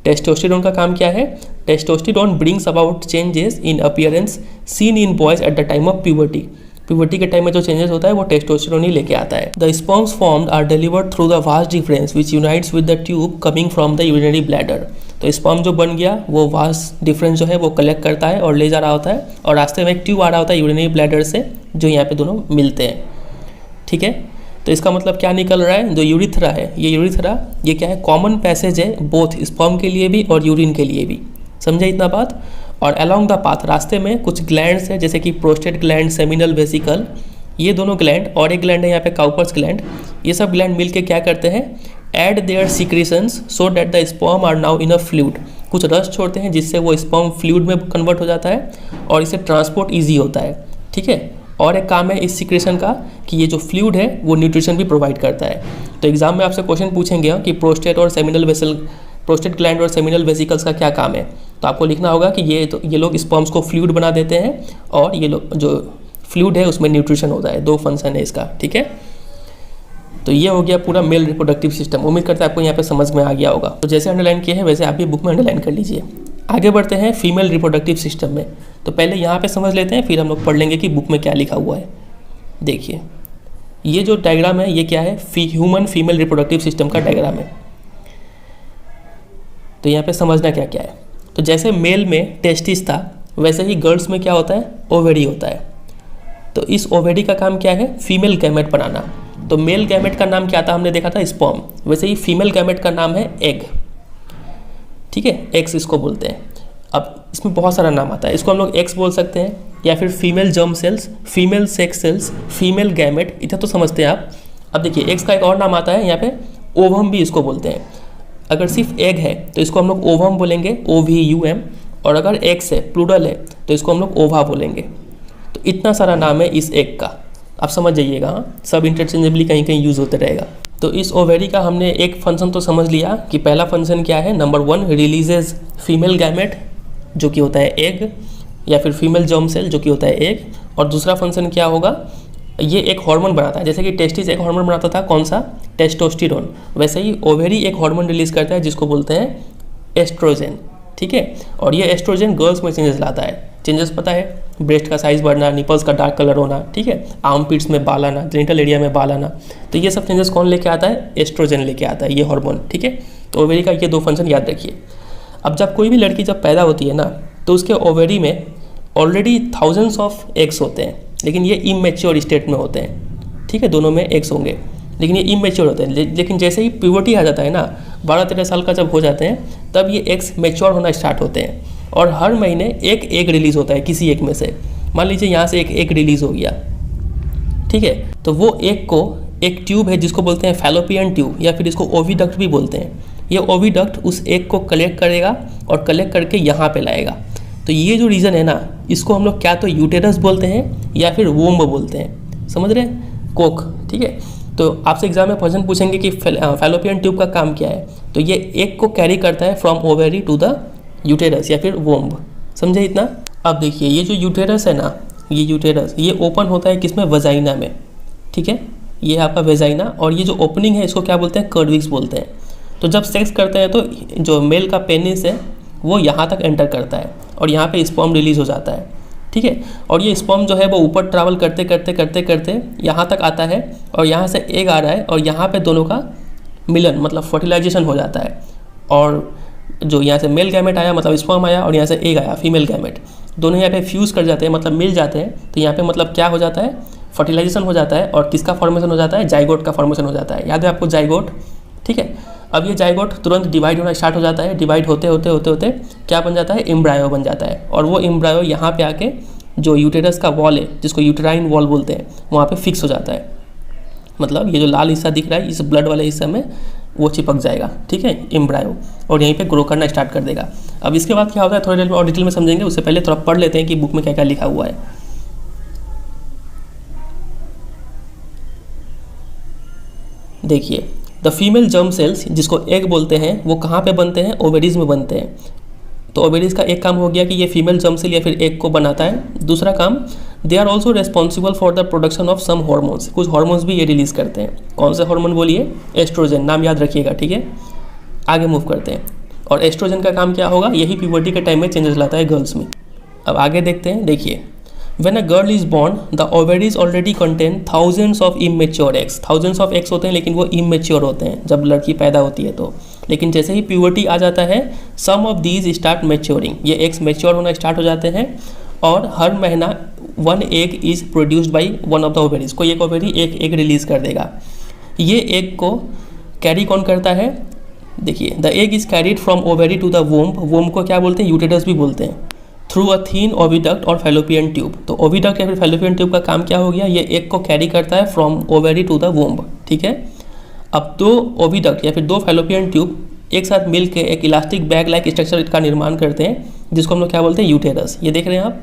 Testosterone का काम क्या है, testosterone brings about changes in appearance seen in boys eight the time of puberty. Puberty के टाइम में जो चेंजेस होता है वो टेस्टोस्टेरोन ही लेके आता है। The sperms formed are delivered through the vas deferens which unites with the tube coming from the urinary bladder. तो स्पर्म जो बन गया वो वास्ट डिफरेंस जो है वो कलेक्ट करता है और ले जा रहा होता है, और रास्ते में एक ट्यूब आ रहा होता है यूरिनरी ब्लैडर से, जो यहाँ पे दोनों मिलते हैं। ठीक है। तो इसका मतलब क्या निकल रहा है, जो यूरिथ्रा है, ये यूरिथ्रा ये क्या है, कॉमन पैसेज है बोथ स्पर्म के लिए भी और यूरिन के लिए भी। समझे इतना बात। और अलोंग द पाथ, रास्ते में कुछ ग्लैंड्स है जैसे कि प्रोस्टेट ग्लैंड, सेमिनल वेसिकल, ये दोनों ग्लैंड, और एक ग्लैंड है यहाँ पे काउपर्स ग्लैंड। ये सब ग्लैंड मिलके क्या करते हैं, add their secretions so that the sperm are now in a fluid. कुछ रस छोड़ते हैं जिससे वो स्पर्म फ्लूइड में कन्वर्ट हो जाता है और इसे ट्रांसपोर्ट ईजी होता है। ठीक है। और एक काम है इस सिक्रेशन का कि ये जो फ्लूइड है वो न्यूट्रिशन भी प्रोवाइड करता है। तो एग्जाम में आपसे क्वेश्चन पूछेंगे कि प्रोस्टेट ग्लैंड और सेमिनल वेसिकल्स का क्या काम है। तो आपको लिखना होगा कि ये लोग स्पर्म्स को फ्लूइड बना देते हैं और ये लोग जो फ्लूइड है उसमें न्यूट्रिशन होता है। 2 फंक्शन है इसका, ठीक है। तो ये हो गया पूरा मेल रिप्रोडक्टिव सिस्टम। उम्मीद करता है आपको यहाँ पे समझ में आ गया होगा। तो जैसे अंडरलाइन किए हैं वैसे आप भी बुक में अंडरलाइन कर लीजिए। आगे बढ़ते हैं फीमेल रिप्रोडक्टिव सिस्टम में। तो पहले यहाँ पे समझ लेते हैं, फिर हम लोग पढ़ लेंगे कि बुक में क्या लिखा हुआ है। देखिए ये जो डायग्राम है ये क्या है, ह्यूमन फीमेल रिप्रोडक्टिव सिस्टम का डायग्राम है। तो यहाँ पे समझना क्या क्या है। तो जैसे मेल में टेस्टिस था वैसे ही गर्ल्स में क्या होता है, ओवेरी होता है। तो इस ओवेरी का काम क्या है, फीमेल गैमेट बनाना। तो मेल गैमेट का नाम क्या था, हमने देखा था स्पर्म, वैसे ही फीमेल गैमेट का नाम है एग, ठीक है, एग्स इसको बोलते हैं। अब इसमें बहुत सारा नाम आता है, इसको हम लोग एक्स बोल सकते हैं या फिर female germ sales, female sex cells, female gamete, इतना तो समझते हैं आप। अब देखिए एक्स का एक और नाम आता है यहाँ पे, ओवम भी इसको बोलते हैं। अगर सिर्फ एग है तो इसको हम लोग ओवम बोलेंगे, OVUM, और अगर एक्स है प्लूरल है तो इसको हम लोग ओवा बोलेंगे। तो इतना सारा नाम है इस एग का, आप समझ जाइएगा। हाँ, सब इंटरचेंजेबली कहीं कहीं यूज़ होते रहेगा। तो इस ओवेरी का हमने एक फंक्शन तो समझ लिया कि पहला फंक्शन क्या है, नंबर 1 रिलीजेज फीमेल गैमेट जो कि होता है एग, या फिर फीमेल जर्म सेल जो कि होता है एग। और दूसरा फंक्शन क्या होगा, ये एक हार्मोन बनाता है। जैसे कि टेस्टिस एक हार्मोन बनाता था, कौन सा, टेस्टोस्टेरोन, वैसे ही ओवेरी एक हार्मोन रिलीज करता है जिसको बोलते हैं एस्ट्रोजन, ठीक है। और ये एस्ट्रोजन गर्ल्स में चेंजेस लाता है। चेंजेस पता है, ब्रेस्ट का साइज़ बढ़ना, निपल्स का डार्क कलर होना, ठीक है, आर्म पिट्स में बाल आना, जेनिटल एरिया में बाल आना। तो ये सब चेंजेस कौन लेके आता है, एस्ट्रोजन लेके आता है, ये हार्मोन, ठीक है। तो ओवेरी का ये 2 फंक्शन याद रखिए। अब जब कोई भी लड़की जब पैदा होती है ना तो उसके ओवेरी में ऑलरेडी थाउजेंड्स ऑफ एग्स होते हैं, लेकिन ये इमेच्योर स्टेट में होते हैं, ठीक है। दोनों में एग्स होंगे लेकिन ये इमेच्योर होते हैं। लेकिन जैसे ही प्यूबर्टी आ जाता है ना, 12-13 साल का जब हो जाते हैं तब ये एग्स मैच्योर होना स्टार्ट होते हैं और हर महीने एक एग रिलीज़ होता है किसी एक में से। मान लीजिए यहाँ से एक एग रिलीज़ हो गया, ठीक है। तो वो एग को एक ट्यूब है जिसको बोलते हैं फैलोपियन ट्यूब, या फिर इसको ओविडक्ट भी बोलते हैं। ये ओविडक्ट उस एग को कलेक्ट करेगा और कलेक्ट करके यहाँ पे लाएगा। तो ये जो रीजन है ना, इसको हम लोग क्या तो यूटेरस बोलते हैं या फिर वोम्ब बोलते हैं, समझ रहे हैं, कोक, ठीक है। तो आपसे एग्जाम में क्वेश्चन पूछेंगे कि फैलोपियन ट्यूब का काम क्या है, तो ये एग को कैरी करता है from ovary to the uterus या फिर वोम्ब, समझे इतना। अब देखिए ये जो यूटेरस है ना, ये यूटेरस ये ओपन होता है किसमें, वजाइना में, ठीक है। ये आपका वेजाइना, और ये जो ओपनिंग है इसको क्या बोलते हैं, कर्विक्स बोलते हैं। तो जब सेक्स करते हैं तो जो मेल का पेनिस है वो यहाँ तक एंटर करता है और यहाँ पे स्पर्म रिलीज़ हो जाता है, ठीक है। और ये स्पर्म जो है वो ऊपर ट्रैवल करते करते करते करते यहाँ तक आता है और यहाँ से एग आ रहा है और यहाँ पे दोनों का मिलन मतलब फर्टिलाइजेशन हो जाता है। और जो यहाँ से मेल गैमेट आया मतलब स्पर्म आया और यहाँ से एग आया फीमेल गैमेट, दोनों यहाँ पे फ्यूज़ कर जाते हैं मतलब मिल जाते हैं। तो यहाँ पे मतलब क्या हो जाता है, फर्टिलाइजेशन हो जाता है। और किसका फॉर्मेशन हो जाता है, जाइगोट का फॉर्मेशन हो जाता है। याद है आपको जाइगोट, ठीक है। अब ये जाइगोट तुरंत डिवाइड होना स्टार्ट हो जाता है। डिवाइड होते होते होते होते क्या बन जाता है, एम्ब्रायो बन जाता है। और वो एम्ब्रायो यहाँ पे आके जो यूटेरस का वॉल है जिसको यूटेराइन वॉल बोलते हैं वहाँ पे फिक्स हो जाता है। मतलब ये जो लाल हिस्सा दिख रहा है इस ब्लड वाले हिस्से में वो चिपक जाएगा, ठीक है, एम्ब्रायो, और यहीं पे ग्रो करना स्टार्ट कर देगा। अब इसके बाद क्या होता है थोड़ी देर में और डिटेल में समझेंगे, उससे पहले थोड़ा पढ़ लेते हैं कि बुक में क्या क्या लिखा हुआ है। देखिए द फीमेल जर्म सेल्स जिसको एग बोलते हैं वो कहाँ पे बनते हैं, ओवेरीज में बनते हैं। तो ओवेरीज का एक काम हो गया कि ये फीमेल जर्म सेल या फिर एग को बनाता है। दूसरा काम, they are also responsible for the production of some hormones, कुछ हार्मोन्स भी ये रिलीज़ करते हैं। कौन से हार्मोन बोलिए, एस्ट्रोजन, नाम याद रखिएगा, ठीक है। आगे मूव करते हैं। और एस्ट्रोजन का काम क्या होगा, यही प्यूबर्टी के टाइम में चेंजेस लाता है गर्ल्स में। अब आगे देखते हैं। देखिए When a girl is born, the ovaries already contain thousands of immature eggs. Thousands of eggs होते हैं लेकिन वो immature होते हैं जब लड़की पैदा होती है तो। लेकिन जैसे ही प्यूबर्टी आ जाता है, some of these start maturing. ये eggs mature होना स्टार्ट हो जाते हैं और हर महीना one egg is produced by one of the ovaries. कोई एक ओवेरी एक एग रिलीज कर देगा। ये एग को कैरी कौन करता है, देखिए the egg is carried from ovary to the womb. Womb को क्या बोलते हैं, यूटेरस भी बोलते हैं। थ्रू अ थीन ओविडक्ट और फैलोपियन ट्यूब। तो ओविडक्ट या फिर फैलोपियन ट्यूब का काम क्या हो गया, ये एग को कैरी करता है from ovary to the womb, ठीक है। अब 2 ओविडक्ट या फिर 2 फैलोपियन ट्यूब एक साथ मिल के एक इलास्टिक बैग लाइक स्ट्रक्चर का निर्माण करते हैं जिसको हम लोग क्या बोलते हैं, यूटेरस। ये देख रहे हैं आप,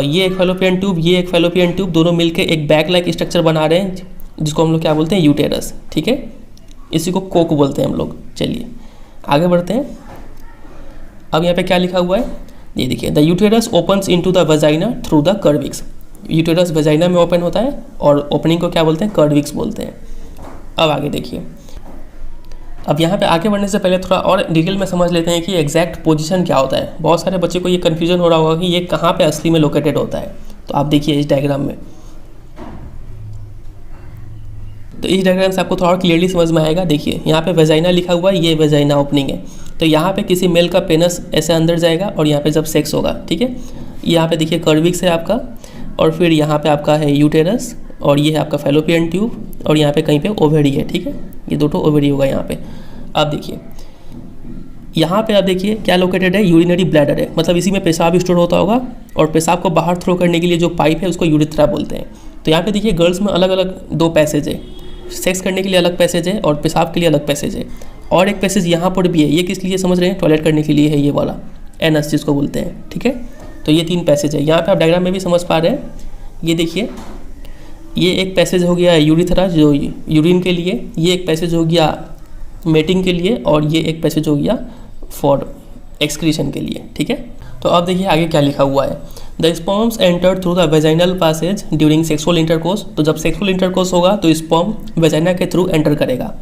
ये एक फैलोपियन ट्यूब, ये एक फैलोपियन ट्यूब, दोनों मिलकर एक बैग लाइक स्ट्रक्चर बना रहे हैं जिसको हम लोग क्या बोलते हैं, यूटेरस, ठीक है। इसी को कोक बोलते हैं हम लोग। चलिए आगे बढ़ते हैं। अब यहाँ पे क्या लिखा हुआ है, ये देखिए, the uterus opens into the vagina through the cervix. Uterus vagina में ओपन होता है और ओपनिंग को क्या बोलते हैं, कर्विक्स बोलते हैं। अब आगे देखिए, अब यहाँ पे आगे बढ़ने से पहले थोड़ा और डिटेल में समझ लेते हैं कि एग्जैक्ट पोजीशन क्या होता है। बहुत सारे बच्चे को ये कन्फ्यूजन हो रहा होगा कि ये कहाँ पे असली में लोकेटेड होता है। तो आप देखिए इस डायग्राम में, तो इस डायग्राम से आपको थोड़ा और क्लियरली समझ में आएगा। देखिए यहाँ पे वेजाइना लिखा हुआ है, ये वेजाइना ओपनिंग है। तो यहाँ पे किसी मेल का पेनस ऐसे अंदर जाएगा और यहाँ पे जब सेक्स होगा, ठीक है। यहाँ पे देखिए कर्विक्स है आपका, और फिर यहाँ पे आपका है यूटेरस, और ये है आपका फैलोपियन ट्यूब, और यहाँ पे कहीं पे ओवेरी है, ठीक है। ये दोनों ओवेरी होगा यहाँ पे। अब देखिए यहाँ पे आप देखिए क्या लोकेटेड है, यूरिनरी ब्लैडर है, मतलब इसी में पेशाब स्टोर होता होगा, और पेशाब को बाहर थ्रो करने के लिए जो पाइप है उसको यूरिथ्रा बोलते हैं। तो यहाँ पे देखिए गर्ल्स में अलग अलग 2 पैसेज है, सेक्स करने के लिए अलग पैसेज है और पेशाब के लिए अलग पैसेज है, और एक पैसेज यहाँ पर भी है। ये किस लिए समझ रहे हैं, टॉयलेट करने के लिए है, ये वाला एनस जिसको बोलते हैं, ठीक है। तो ये 3 पैसेज है, यहाँ पे आप डायग्राम में भी समझ पा रहे हैं। ये देखिए, ये एक पैसेज हो गया यूरिथ्रा जो यूरिन के लिए, ये एक पैसेज हो गया मेटिंग के लिए, और ये एक पैसेज हो गया फॉर एक्सक्रीशन के लिए, ठीक है। तो अब देखिए आगे क्या लिखा हुआ है, the sperms enter through the vaginal passage during sexual intercourse. तो जब सेक्सुअल इंटरकोर्स होगा तो स्पर्म वेजाइना के थ्रू एंटर करेगा।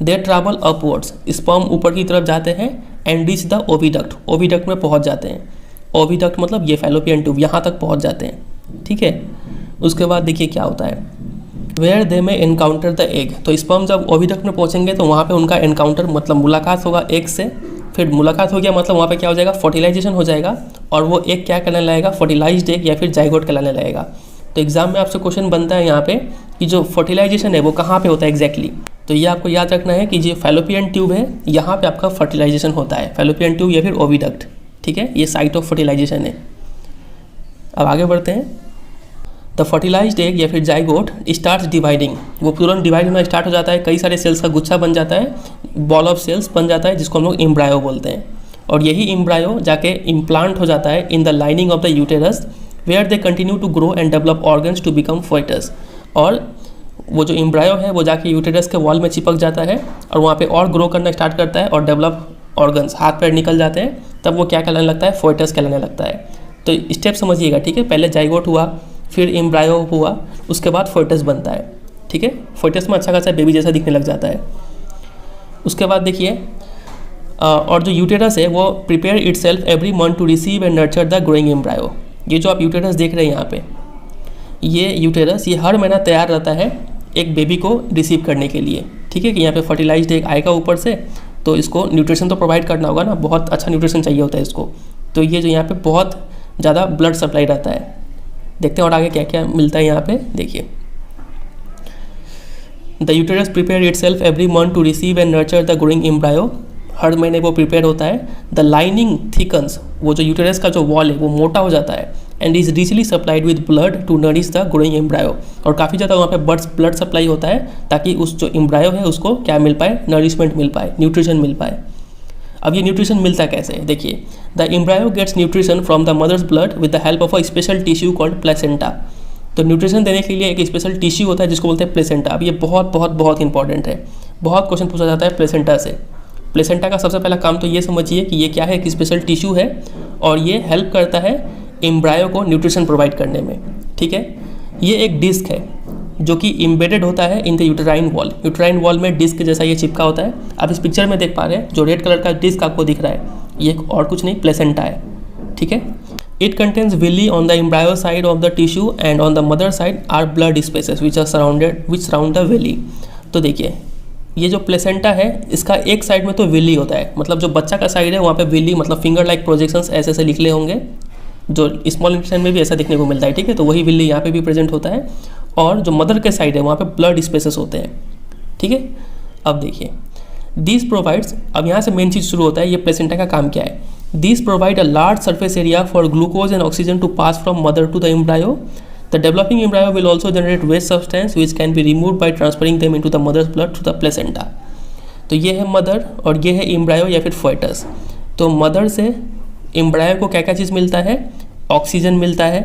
दे ट्रैवल अपवर्ड्स, स्पर्म ऊपर की तरफ जाते हैं, and reach the oviduct, oviduct में पहुंच जाते हैं। ओविडक्ट मतलब ये फैलोपियन ट्यूब, यहाँ तक पहुंच जाते हैं, ठीक है। उसके बाद देखिए क्या होता है, वेयर दे में एनकाउंटर द एग। तो स्पर्म जब ओविडक्ट में पहुंचेंगे तो वहाँ पे उनका एनकाउंटर मतलब मुलाकात होगा एग से। फिर मुलाकात हो गया मतलब वहाँ पे क्या हो जाएगा, फर्टिलाइजेशन हो जाएगा, और वो एग क्या कहलाने लगेगा, फर्टिलाइज्ड एग या फिर जाइगोट कहलाने लगेगा। तो एग्जाम में आपसे क्वेश्चन बनता है यहाँ पे कि जो फर्टिलाइजेशन है वो कहाँ पे होता है एग्जैक्टली। तो ये आपको याद रखना है कि जो फैलोपियन ट्यूब है यहाँ पे आपका फर्टिलाइजेशन होता है, फैलोपियन ट्यूब या फिर ओविडक्ट, ठीक है। ये साइट ऑफ फर्टिलाइजेशन है। अब आगे बढ़ते हैं। द फर्टिलाइज्ड एग या फिर जाइगोट स्टार्ट डिवाइडिंग, वो तुरंत डिवाइड होना स्टार्ट हो जाता है, कई सारे सेल्स का गुच्छा बन जाता है, बॉल ऑफ सेल्स बन जाता है, जिसको हम लोग एम्ब्रायो बोलते हैं। और यही एम्ब्रायो जाके इम्प्लांट हो जाता है in the lining of the uterus, where they continue to grow and develop organs to become foetus. और वो जो एम्ब्रायो है वो जाके यूटेरस के वॉल में चिपक जाता है और वहाँ पे और ग्रो करना स्टार्ट करता है और डेवलप ऑर्गन्स हाथ पैर निकल जाते हैं, तब वो क्या कहलाने लगता है, फोइटस कहलाने लगता है। तो स्टेप समझिएगा, ठीक है। पहले जाइगोट हुआ, फिर एम्ब्रायो हुआ, उसके बाद फोइटस बनता है, ठीक है। फोइटस में अच्छा खासा बेबी जैसा दिखने लग जाता है। उसके बाद देखिए और जो यूटेरस है वो prepare itself every month to receive and nurture the growing embryo. ये जो आप यूटेरस देख रहे हैं यहाँ पे, ये यूटेरस ये हर महीना तैयार रहता है एक बेबी को रिसीव करने के लिए, ठीक है। कि यहाँ पे फर्टिलाइज्ड एग आएगा ऊपर से, तो इसको न्यूट्रिशन तो प्रोवाइड करना होगा ना, बहुत अच्छा न्यूट्रिशन चाहिए होता है इसको। तो ये जो यहाँ पे बहुत ज़्यादा ब्लड सप्लाई रहता है। देखते हैं और आगे क्या क्या मिलता है यहाँ पे, देखिए। The uterus prepare itself every month to receive and nurture the growing embryo. हर महीने वो प्रिपेयर होता है। द लाइनिंग थिकन्स, वो जो यूटेरस का जो वॉल है वो मोटा हो जाता है, and is richly supplied with blood to nourish the growing embryo. और काफ़ी ज़्यादा वहाँ पे ब्लड सप्लाई होता है ताकि उस जो एम्ब्रायो है उसको क्या मिल पाए, नरिशमेंट मिल पाए, न्यूट्रिशन मिल पाए। अब ये न्यूट्रिशन मिलता कैसे है, देखिए। The embryo gets nutrition from the mother's blood with the help of a special tissue called placenta. तो न्यूट्रिशन देने के लिए एक स्पेशल टिश्यू होता है जिसको बोलते हैं प्लेसेंटा। अब ये बहुत बहुत बहुत इंपॉर्टेंट है, बहुत क्वेश्चन पूछा जाता है प्लेसेंटा से। प्लेसेंटा का सबसे पहला काम तो ये समझिए कि ये क्या है, एक स्पेशल टिश्यू है और ये हेल्प करता है एम्ब्रायो को न्यूट्रिशन प्रोवाइड करने में, ठीक है। ये एक डिस्क है जो कि इम्बेडेड होता है in the uterine wall. Uterine wall में डिस्क जैसा ये चिपका होता है। आप इस पिक्चर में देख पा रहे हैं जो रेड कलर का डिस्क आपको दिख रहा है, ये और कुछ नहीं प्लेसेंटा है, ठीक है। It contains villi on the embryo side of the tissue and on the mother side are blood spaces which surround the villi. तो देखिए ये जो प्लेसेंटा है इसका एक साइड में तो विली होता है, मतलब जो बच्चा का साइड है वहाँ पे विली मतलब फिंगर लाइक प्रोजेक्शंस ऐसे ऐसे निकले होंगे, जो स्मॉल इंटेस्टाइन में भी ऐसा देखने को मिलता है, ठीक है। तो वही विली यहाँ पे भी प्रेजेंट होता है। और जो मदर के साइड है वहाँ पे ब्लड स्पेसेस होते हैं, ठीक है। अब देखिए दिस प्रोवाइड्स, अब यहाँ से मेन चीज़ शुरू होता है, ये प्लेसेंटा का काम क्या है। This provide a large surface area for glucose and oxygen to pass from mother to the embryo. The developing embryo will also generate waste substance which can be remove by transferring them into the mother's blood through the placenta. तो ये है मदर और ये है एम्ब्रायो या फिर फोइटस। तो मदर से एम्ब्रायो को क्या क्या चीज़ मिलता है, ऑक्सीजन मिलता है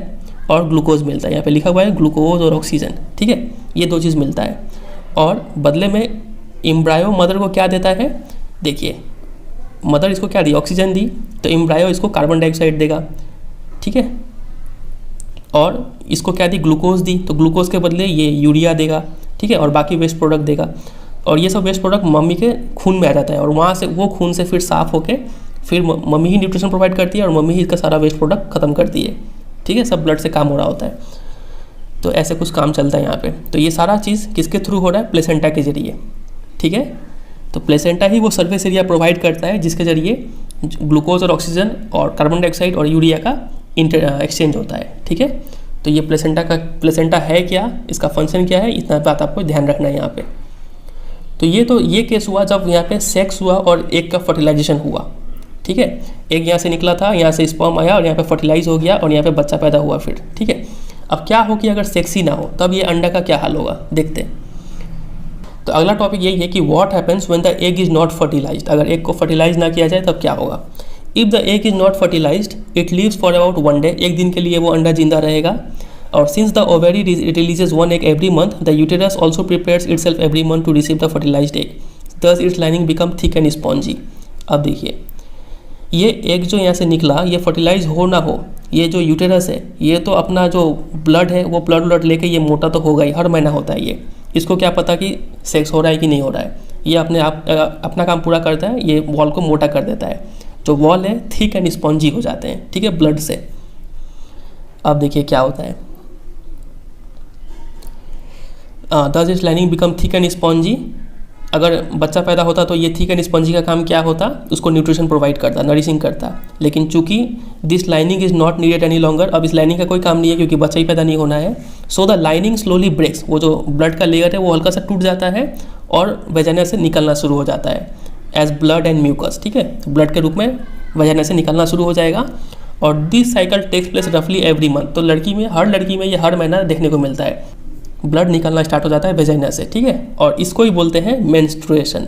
और ग्लूकोज मिलता है। यहाँ पे लिखा हुआ है ग्लूकोज और ऑक्सीजन, ठीक है। ये 2 चीज़ मिलता है और बदले में एम्ब्रायो मदर को क्या देता है, देखिए मदर इसको क्या दी, ऑक्सीजन दी, तो एम्ब्रायो इसको कार्बन डाइऑक्साइड देगा, ठीक है। और इसको क्या दी, ग्लूकोज दी, तो ग्लूकोज के बदले ये यूरिया देगा, ठीक है, और बाकी वेस्ट प्रोडक्ट देगा। और ये सब वेस्ट प्रोडक्ट मम्मी के खून में आ जाता है और वहाँ से वो खून से फिर साफ होके फिर मम्मी ही न्यूट्रिशन प्रोवाइड करती है और मम्मी ही इसका सारा वेस्ट प्रोडक्ट खत्म करती है, ठीक है। सब ब्लड से काम हो रहा होता है, तो ऐसे कुछ काम चलता है यहाँ पे। तो ये सारा चीज़ किसके थ्रू हो रहा है, प्लेसेंटा के जरिए, ठीक है। तो प्लेसेंटा ही वो सरफेस एरिया प्रोवाइड करता है जिसके जरिए ग्लूकोज और ऑक्सीजन और कार्बन डाइऑक्साइड और यूरिया का एक्सचेंज होता है, ठीक है। तो ये प्लेसेंटा है क्या, इसका फंक्शन क्या है, इतना बात आपको ध्यान रखना है यहाँ पे। तो ये केस हुआ जब यहाँ पे सेक्स हुआ और एग का फर्टिलाइजेशन हुआ, ठीक है। एग यहाँ से निकला था, यहाँ से स्पर्म आया और यहाँ पे फर्टिलाइज हो गया और यहाँ पे बच्चा पैदा हुआ फिर, ठीक है। अब क्या हो कि अगर सेक्स ही ना हो तब ये अंडा का क्या हाल होगा, देखते हैं। तो अगला टॉपिक यही है कि what happens when the egg is not fertilized. अगर एग को फर्टिलाइज ना किया जाए तब क्या होगा। If the egg is not fertilized it lives for about 1 day, एक दिन के लिए वो अंडा जिंदा रहेगा। और since the ovary releases 1 egg every month, the uterus also prepares itself every month to receive the fertilized egg. Thus its lining become thick and spongy. अब देखिए ये एग जो यहाँ से निकला ये फर्टिलाइज हो ना हो, ये जो यूटेरस है ये तो अपना जो ब्लड है वो ब्लड लेके ये मोटा तो होगा ही, हर महीना होता है ये। इसको क्या पता कि सेक्स हो रहा है कि नहीं हो रहा है, ये अपने आप अपना काम पूरा करता है, ये वॉल को मोटा कर देता है। जो वॉल है थिक एंड स्पॉन्जी हो जाते हैं, ठीक है, ब्लड से। अब देखिए क्या होता है, दस it's lining become thick and spongy. अगर बच्चा पैदा होता तो ये थिक एंड स्पंजी का काम क्या होता, उसको न्यूट्रिशन प्रोवाइड करता, नरिशिंग करता। लेकिन चूंकि this lining is not needed any longer, अब इस लाइनिंग का कोई काम नहीं है क्योंकि बच्चा ही पैदा नहीं होना है। So the lining slowly breaks, वो जो ब्लड का लेयर है वो हल्का सा टूट जाता है और वजाइना से निकलना शुरू हो जाता है एज ब्लड एंड म्यूकस, ठीक है, ब्लड के रूप में वजाइना से निकलना शुरू हो जाएगा। और दिस साइकिल टेक्स प्लेस रफली एवरी मंथ। तो हर लड़की में ये हर महीना देखने को मिलता है, ब्लड निकलना स्टार्ट हो जाता है वेजाइना से, ठीक है। और इसको ही बोलते हैं मेंस्ट्रुएशन।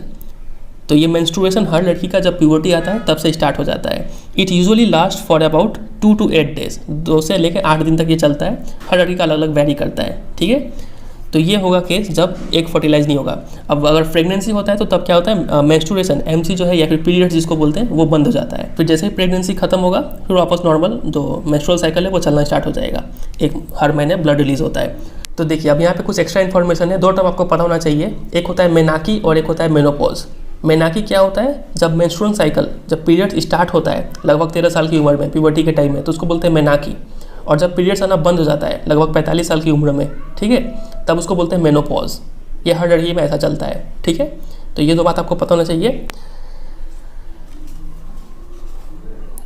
तो ये मेंस्ट्रुएशन हर लड़की का जब प्यूबर्टी आता है तब से स्टार्ट हो जाता है। It usually last for about 2 to 8 days, 2 से लेकर 8 दिन तक ये चलता है, हर लड़की का अलग अलग वैरी करता है, ठीक है। तो ये होगा केस जब एक फर्टिलाइज नहीं होगा। अब अगर प्रेगनेंसी होता है तो तब क्या होता है, मेंस्ट्रुएशन एमसी जो है या फिर पीरियड्स जिसको बोलते हैं वो बंद हो जाता है। फिर जैसे ही प्रेगनेंसी खत्म होगा फिर वापस नॉर्मल जो मेंस्ट्रुअल साइकिल है वो चलना स्टार्ट हो जाएगा, एक हर महीने ब्लड रिलीज होता है। तो देखिए अब यहाँ पे कुछ एक्स्ट्रा इन्फॉर्मेशन है, 2 टर्म आपको पता होना चाहिए, एक होता है मेनाकी और एक होता है मेनोपॉज। मेनाकी क्या होता है, जब मेंस्ट्रुअल साइकिल जब पीरियड स्टार्ट होता है लगभग 13 साल की उम्र में, प्यूबर्टी के टाइम में, तो उसको बोलते हैं मेनाकी। और जब पीरियड्स आना बंद हो जाता है लगभग 45 साल की उम्र में, ठीक है, तब उसको बोलते हैं मेनोपॉज। ये हर लड़की में ऐसा चलता है, ठीक है। तो ये 2 बात आपको पता होना चाहिए।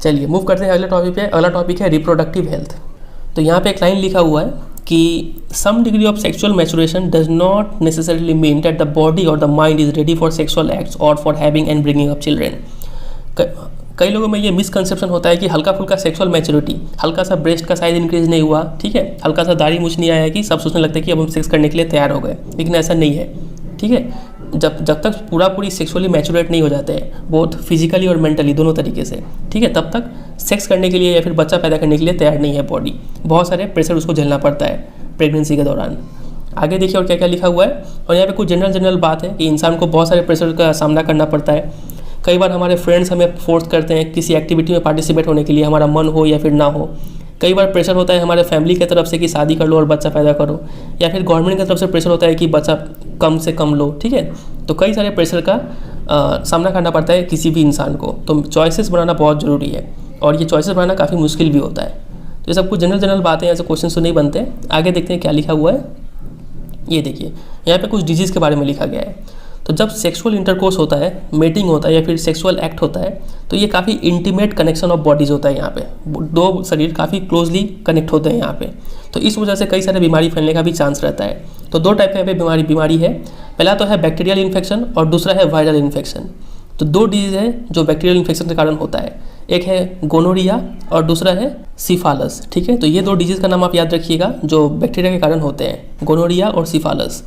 चलिए मूव करते हैं अगले टॉपिक पे। अगला टॉपिक है रिप्रोडक्टिव हेल्थ। तो यहाँ पे एक लाइन लिखा हुआ है कि some degree of sexual maturation does not necessarily mean that the body और the mind is ready for sexual acts और for having and bringing up children. कई लोगों में ये मिसकंसेप्शन होता है कि हल्का फुल्का सेक्सुअल मैच्योरिटी, हल्का सा ब्रेस्ट का साइज इंक्रीज नहीं हुआ, ठीक है, हल्का सा दाढ़ी मूछ नहीं आया कि सब सोचने लगता है कि अब हम सेक्स करने के लिए तैयार हो गए, लेकिन ऐसा नहीं है, ठीक है। जब तक पूरी सेक्सुअली मैच्योरेट नहीं हो जाते हैं, बोथ फिजिकली और मेंटली दोनों तरीके से, ठीक है, तब तक सेक्स करने के लिए या फिर बच्चा पैदा करने के लिए तैयार नहीं है बॉडी। बहुत सारे प्रेशर उसको झेलना पड़ता है प्रेगनेंसी के दौरान। आगे देखिए और क्या क्या लिखा हुआ है। और यहाँ पे कुछ जनरल बात है कि इंसान को बहुत सारे प्रेशर का सामना करना पड़ता है। कई बार हमारे फ्रेंड्स हमें फोर्स करते हैं किसी एक्टिविटी में पार्टिसिपेट होने के लिए, हमारा मन हो या फिर ना हो। कई बार प्रेशर होता है हमारे फैमिली की तरफ से कि शादी कर लो और बच्चा पैदा करो, या फिर गवर्नमेंट की तरफ से प्रेशर होता है कि बच्चा कम से कम लो, ठीक है। तो कई सारे प्रेशर का सामना करना पड़ता है किसी भी इंसान को। तो चॉइसेस बनाना बहुत ज़रूरी है और ये चॉइसेस बनाना काफ़ी मुश्किल भी होता है। तो ये सब कुछ जनरल बातें, ऐसे क्वेश्चन तो नहीं बनते। आगे देखते हैं क्या लिखा हुआ है। ये देखिए यहाँ पे कुछ डिजीज़ के बारे में लिखा गया है। तो जब सेक्सुअल इंटरकोर्स होता है, मेटिंग होता है या फिर सेक्सुअल एक्ट होता है, तो ये काफ़ी इंटीमेट कनेक्शन ऑफ बॉडीज़ होता है। यहाँ पे 2 शरीर काफ़ी क्लोजली कनेक्ट होते हैं यहाँ पे। तो इस वजह से कई सारे बीमारी फैलने का भी चांस रहता है। तो 2 टाइप के बीमारी है। पहला तो है बैक्टीरियल इन्फेक्शन और दूसरा है वायरल इन्फेक्शन। तो 2 डिजीज़ है जो बैक्टीरियल इन्फेक्शन के कारण होता है, एक है गोनोरिया और दूसरा है सिफालस, ठीक है। तो ये 2 डिजीज़ का नाम आप याद रखिएगा जो बैक्टीरिया के कारण होते हैं, गोनोरिया और सिफालस।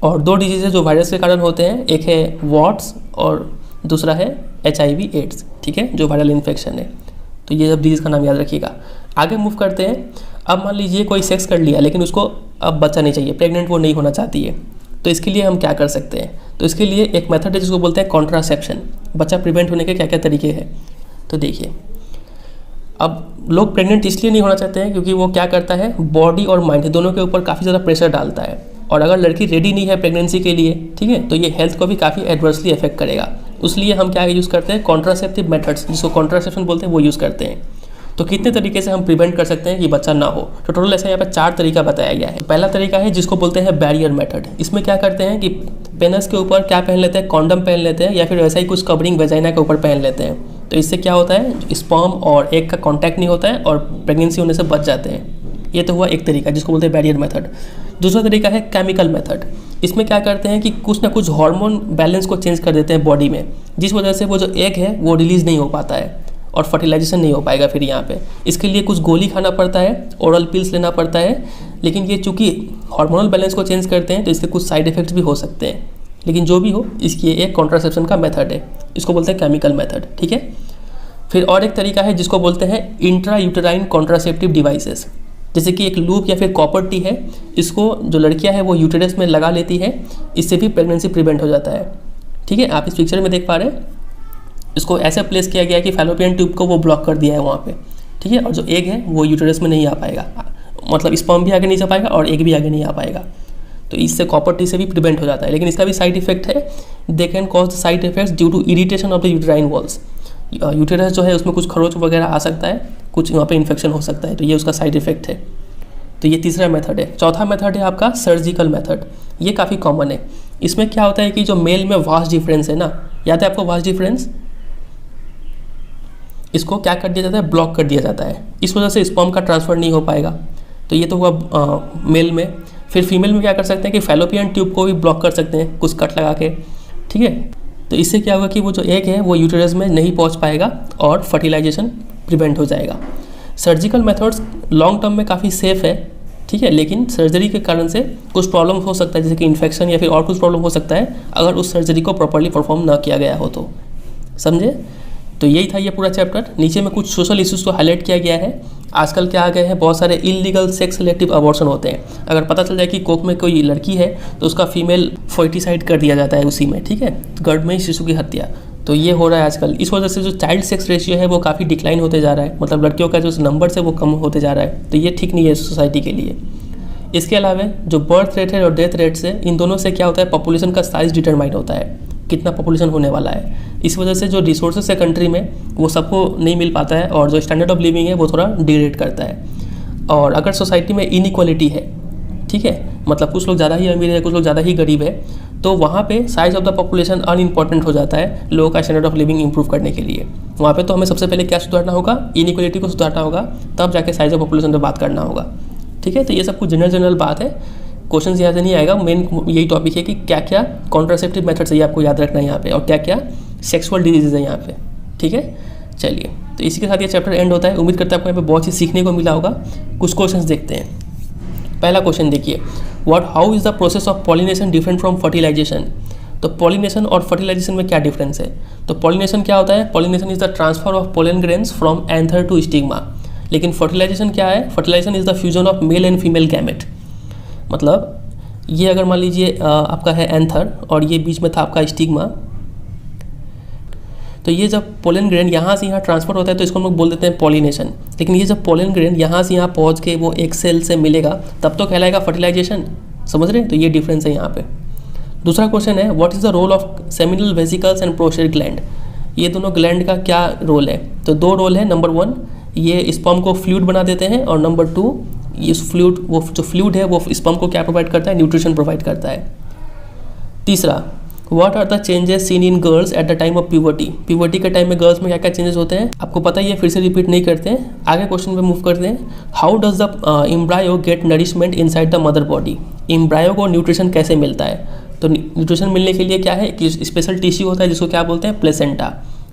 और 2 डिजीज़ है जो वायरस के कारण होते हैं, एक है वॉट्स और दूसरा है HIV एड्स, ठीक है, जो वायरल इन्फेक्शन है। तो ये सब डिजीज़ का नाम याद रखिएगा। आगे मूव करते हैं। अब मान लीजिए कोई सेक्स कर लिया लेकिन उसको अब बच्चा नहीं चाहिए, प्रेग्नेंट वो नहीं होना चाहती है, तो इसके लिए हम क्या कर सकते हैं? तो इसके लिए एक मेथड है जिसको बोलते हैं कॉन्ट्रासेप्शन। बच्चा प्रिवेंट होने के क्या क्या तरीके हैं? तो देखिए, अब लोग प्रेग्नेंट इसलिए नहीं होना चाहते हैं क्योंकि वो क्या करता है, बॉडी और माइंड दोनों के ऊपर काफ़ी ज़्यादा प्रेशर डालता है, और अगर लड़की रेडी नहीं है प्रेगनेंसी के लिए, ठीक है, तो ये हेल्थ को भी काफ़ी एडवर्सली अफेक्ट करेगा। उसलिए हम क्या यूज़ करते हैं, कॉन्ट्रासेप्टिव मेथड्स, जिसको कॉन्ट्रासेप्शन बोलते हैं, वो यूज़ करते हैं। तो कितने तरीके से हम प्रिवेंट कर सकते हैं कि बच्चा ना हो? तो टोटल ऐसा यहाँ पर 4 तरीका बताया गया है। पहला तरीका है जिसको बोलते हैं बैरियर मेथड। इसमें क्या करते हैं कि पेनिस के ऊपर क्या पहन लेते हैं, कॉन्डम पहन लेते हैं, या फिर वैसा ही कुछ कवरिंग वेजाइना के ऊपर पहन लेते हैं। तो इससे क्या होता है, स्पर्म और एग का कॉन्टैक्ट नहीं होता है और प्रेगनेंसी होने से बच जाते हैं। ये तो हुआ एक तरीका जिसको बोलते हैं बैरियर मेथड। दूसरा तरीका है केमिकल मेथड। इसमें क्या करते हैं कि कुछ ना कुछ हार्मोन बैलेंस को चेंज कर देते हैं बॉडी में, जिस वजह से वो जो एग है वो रिलीज़ नहीं हो पाता है और फर्टिलाइजेशन नहीं हो पाएगा फिर यहाँ पे। इसके लिए कुछ गोली खाना पड़ता है, ओरल पिल्स लेना पड़ता है, लेकिन ये चूँकि हार्मोनल बैलेंस को चेंज करते हैं तो इसके कुछ साइड इफेक्ट्स भी हो सकते हैं। लेकिन जो भी हो, इसकी एक कॉन्ट्रासेप्शन का मेथड है, इसको बोलते हैं केमिकल मेथड, ठीक है। फिर और एक तरीका है जिसको बोलते हैं इंट्रा यूटेराइन कॉन्ट्रासेप्टिव डिवाइसेस। जैसे कि एक लूप या फिर कॉपर टी है, इसको जो लड़कियां हैं वो यूटेरस में लगा लेती है, इससे भी प्रेगनेंसी प्रिवेंट हो जाता है, ठीक है। आप इस पिक्चर में देख पा रहे हैं, इसको ऐसे प्लेस किया गया है कि फैलोपियन ट्यूब को वो ब्लॉक कर दिया है वहाँ पे, ठीक है, और जो एग है वो यूटेरस में नहीं आ पाएगा, मतलब स्पर्म भी आगे नहीं जा पाएगा और एग भी आगे नहीं आ पाएगा। तो इससे कॉपर टी से भी प्रिवेंट हो जाता है। लेकिन इसका भी साइड इफेक्ट है, they can cause the side effects due to irritation of the uterine walls. Uterus जो है उसमें कुछ खरोच वगैरह आ सकता है, कुछ वहाँ पे इन्फेक्शन हो सकता है, तो ये उसका साइड इफेक्ट है। तो ये तीसरा मेथड है। चौथा मेथड है आपका सर्जिकल मेथड। ये काफ़ी कॉमन है। इसमें क्या होता है कि जो मेल में वास्ट डिफरेंस है ना, याद है आपको वास्ट डिफरेंस, इसको क्या कर दिया जाता है, ब्लॉक कर दिया जाता है। इस वजह से स्पर्म का ट्रांसफ़र नहीं हो पाएगा। तो ये तो हुआ मेल में। फिर फीमेल में क्या कर सकते हैं कि फैलोपियन ट्यूब को भी ब्लॉक कर सकते हैं कुछ कट लगा के, ठीक है। तो इससे क्या होगा कि वो जो एग है वो यूटेरस में नहीं पहुंच पाएगा और फर्टिलाइजेशन प्रिवेंट हो जाएगा। सर्जिकल मेथड्स लॉन्ग टर्म में काफ़ी सेफ़ है, ठीक है, लेकिन सर्जरी के कारण से कुछ प्रॉब्लम हो सकता है, जैसे कि इन्फेक्शन या फिर और कुछ प्रॉब्लम हो सकता है अगर उस सर्जरी को प्रॉपर्ली परफॉर्म ना किया गया हो तो, समझे। तो यही था ये पूरा चैप्टर। नीचे में कुछ सोशल इश्यूज़ को हाईलाइट किया गया है। आजकल क्या आ गए हैं, बहुत सारे इलीगल सेक्स सिलेक्टिव अबॉर्शन होते हैं। अगर पता चल जाए कि कोख में कोई लड़की है तो उसका फीमेल फर्टिसाइड कर दिया जाता है उसी में, ठीक है, गर्भ में ही शिशु की हत्या। तो ये हो रहा है आजकल। इस वजह से जो चाइल्ड सेक्स रेशियो है वो काफ़ी डिक्लाइन होते जा रहा है, मतलब लड़कियों का जो नंबर है वो कम होते जा रहा है। तो ये ठीक नहीं है सोसाइटी के लिए। इसके अलावा जो बर्थ रेट है और डेथ रेट से, इन दोनों से क्या होता है, पॉपुलेशन का साइज़ डिटरमाइन होता है, कितना पॉपुलेशन होने वाला है। इस वजह से जो रिसोर्सेस है कंट्री में वो सबको नहीं मिल पाता है और जो स्टैंडर्ड ऑफ लिविंग है वो थोड़ा डिग्रेड करता है। और अगर सोसाइटी में इनइक्वालिटी है, ठीक है, मतलब कुछ लोग ज़्यादा ही अमीर है, कुछ लोग ज़्यादा ही गरीब है, तो वहाँ पे size of the population unimportant हो जाता है लोगों का स्टैंडर्ड ऑफ लिविंग इंप्रूव करने के लिए। वहाँ पे तो हमें सबसे पहले क्या सुधारना होगा, इनइक्वालिटी को सुधारना होगा, तब जाके साइज ऑफ पॉपुलेशन पर बात करना होगा, ठीक है। तो ये सब कुछ जनरल बात है, क्वेश्चन यहाँ से नहीं आएगा। मेन यही टॉपिक है कि क्या क्या कॉन्ट्रासेप्टिव मेथड्स है ये आपको याद रखना है यहाँ पे, और क्या क्या सेक्सुअल डिजीज़ है यहाँ पे, ठीक है। चलिए, तो इसी के साथ ये चैप्टर एंड होता है। उम्मीद करता है आपको यहाँ पे बहुत चीज़ सीखने को मिला होगा। कुछ क्वेश्चंस देखते हैं। पहला क्वेश्चन देखिए, how is the process of pollination different from fertilization. तो पॉलिनेशन और फर्टिलाइजेशन में क्या डिफरेंस है। तो पॉलिनेशन क्या होता है, pollination is the transfer of pollen grains from anther to stigma. लेकिन फर्टिलाइजेशन क्या है, fertilization is the fusion of male and female gamete. मतलब ये अगर मान लीजिए आपका है एंथर और ये बीच में था आपका स्टिग्मा, तो ये जब पोलन ग्रेन यहाँ से यहाँ ट्रांसफर होता है तो इसको हम लोग बोल देते हैं पॉलिनेशन। लेकिन ये जब पोलन ग्रेन यहाँ से यहाँ पहुँच के वो एक सेल से मिलेगा तब तो कहलाएगा फर्टिलाइजेशन, समझ रहे हैं। तो ये डिफरेंस है यहाँ पे। दूसरा क्वेश्चन है, what is the role of seminal vesicles and prostate gland. ये दोनों ग्लैंड का क्या रोल है। तो 2 रोल है। नंबर 1, ये स्पर्म को फ्लूइड बना देते हैं, और नंबर 2, इस फ्लूइड, वो जो फ्लूइड है वो स्पर्म को क्या प्रोवाइड करता है, न्यूट्रिशन प्रोवाइड करता है। तीसरा, what are the changes seen in girls at the time of puberty. Puberty के टाइम में गर्ल्स में क्या क्या चेंजेस होते हैं आपको पता ही है, फिर से रिपीट नहीं करते हैं। आगे क्वेश्चन पे मूव करते हैं। How does the embryo get nourishment inside the mother body. Embryo को न्यूट्रिशन कैसे मिलता है। तो न्यूट्रिशन मिलने के लिए क्या है कि स्पेशल टिश्यू होता है जिसको क्या बोलते हैं, प्लेसेंटा,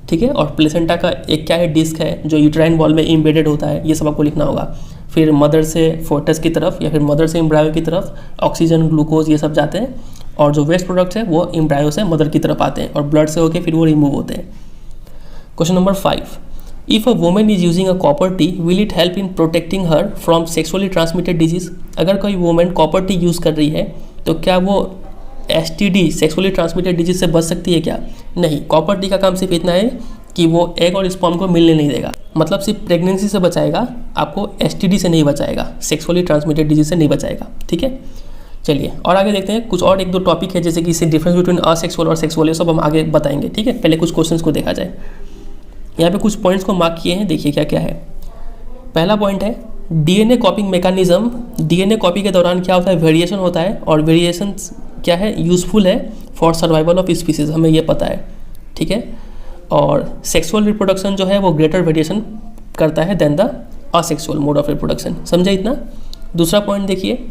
ठीक है। और प्लेसेंटा का एक क्या है, डिस्क है जो यूट्राइन वॉल में इम्बेडेड होता है। ये सब आपको लिखना होगा। फिर मदर से फोर्टस की तरफ या फिर मदर से एम्ब्रायो की तरफ ऑक्सीजन, ग्लूकोज ये सब जाते हैं, और जो वेस्ट प्रोडक्ट्स है वो एम्ब्रायो से मदर की तरफ आते हैं और ब्लड से होकर फिर वो रिमूव होते हैं। Question number 5, if a women is using a copper T will it help in protecting her from sexually transmitted disease. अगर कोई वुमेन कॉपर टी यूज़ कर रही है तो क्या वो STD सेक्सुअली ट्रांसमिटेड डिजीज से बच सकती है क्या? नहीं, कॉपर टी का काम सिर्फ इतना है कि वो एग और स्पर्म को मिलने नहीं देगा, मतलब सिर्फ प्रेगनेंसी से बचाएगा, आपको STD से नहीं बचाएगा, सेक्सुअली ट्रांसमिटेड डिजीज से नहीं बचाएगा। ठीक है, चलिए और आगे देखते हैं। कुछ और एक दो टॉपिक है जैसे कि इससे डिफरेंस बिटवीन असेक्सुअल और सेक्सुअल, ये सब हम आगे बताएंगे। ठीक है, पहले कुछ क्वेश्चंस को देखा जाए। यहाँ पे कुछ पॉइंट्स को मार्क किए हैं, देखिए क्या क्या है। पहला पॉइंट है DNA कॉपिंग मैकेनिज्म। DNA कॉपी के दौरान क्या होता है? वेरिएशन होता है, और वेरिएशन क्या है? यूजफुल है फॉर सर्वाइवल ऑफ स्पीसीज, हमें ये पता है। ठीक है, और सेक्सुअल रिप्रोडक्शन जो है वो ग्रेटर वेरिएशन करता है than the asexual mode of reproduction. समझे इतना? दूसरा पॉइंट देखिए,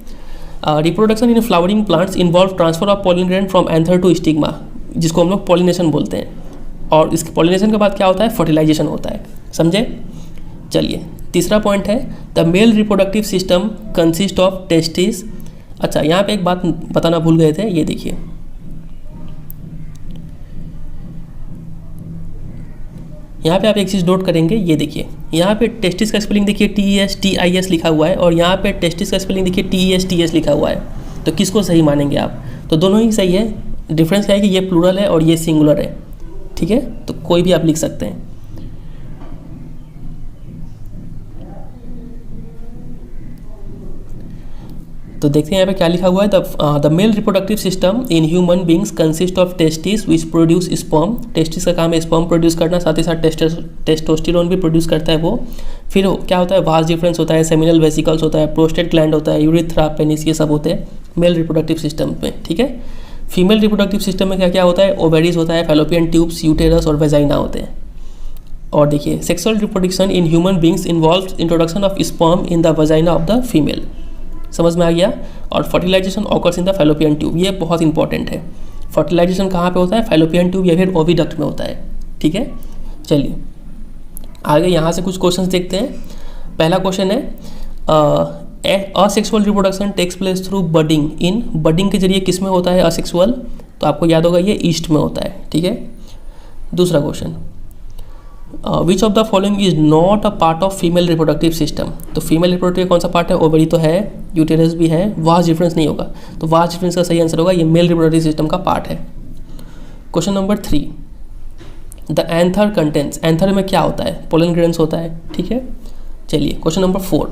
reproduction in flowering plants involve transfer of pollen grain from anther to stigma, जिसको हम लोग पॉलिनेशन बोलते हैं, और इसके पॉलिनेशन के बाद क्या होता है? फर्टिलाइजेशन होता है। समझे? चलिए तीसरा पॉइंट है the male reproductive system consist of testis. अच्छा, यहाँ पे एक बात बताना भूल गए थे, ये देखिए, यहाँ पे आप एक चीज़ नोट करेंगे, ये देखिए यहाँ पे टेस्टिस का स्पेलिंग देखिए TESTIS लिखा हुआ है, और यहाँ पे टेस्टिस का स्पेलिंग देखिए TESTS लिखा हुआ है। तो किसको सही मानेंगे आप? तो दोनों ही सही है। डिफरेंस क्या है कि ये प्लूरल है और ये सिंगुलर है। ठीक है, तो कोई भी आप लिख सकते हैं। तो देखते हैं यहाँ पे क्या लिखा हुआ है। The male reproductive system in human beings consist of testis which produce sperm. Testis का काम है स्पर्म प्रोड्यूस करना, साथ ही साथ टेस्टोस्टेरोन भी प्रोड्यूस करता है वो। फिर क्या होता है? वास डिफरेंस होता है, सेमिनल वेसिकल्स होता है, प्रोस्टेट ग्लैंड होता है, यूरिथ्रा, पेनिस, ये सब होते हैं मेल रिप्रोडक्टिव सिस्टम में। ठीक है, फीमेल रिप्रोडक्टिव सिस्टम में क्या क्या होता है? ओवेरीज होता है, फैलोपियन ट्यूब्स, यूटेरस और वेजाइना होते हैं। और देखिए sexual reproduction in human beings involves introduction of sperm in the vagina of the female. समझ में आ गया? और fertilization occurs in the fallopian tube, ये बहुत इंपॉर्टेंट है। फर्टिलाइजेशन कहाँ पे होता है? फैलोपियन ट्यूब या फिर ओविडक्ट में होता है। ठीक है, चलिए आगे यहाँ से कुछ क्वेश्चंस देखते हैं। पहला क्वेश्चन है asexual reproduction takes place through budding in. Budding के जरिए किस में होता है असेक्सुअल? तो आपको याद होगा ये ईस्ट में होता है। ठीक है, दूसरा question which of the following is not a part of female reproductive system. तो फीमेल रिप्रोडक्टिव कौन सा पार्ट है? ओवरी तो है, यूटेरस भी है, वास डिफरेंस नहीं होगा, तो वास डिफरेंस का सही आंसर होगा ये मेल रिप्रोडक्टिव सिस्टम का पार्ट है। Question number 3, the anther contents. Anther में क्या होता है? पोलन ग्रेन्स होता है। ठीक है, चलिए question number 4,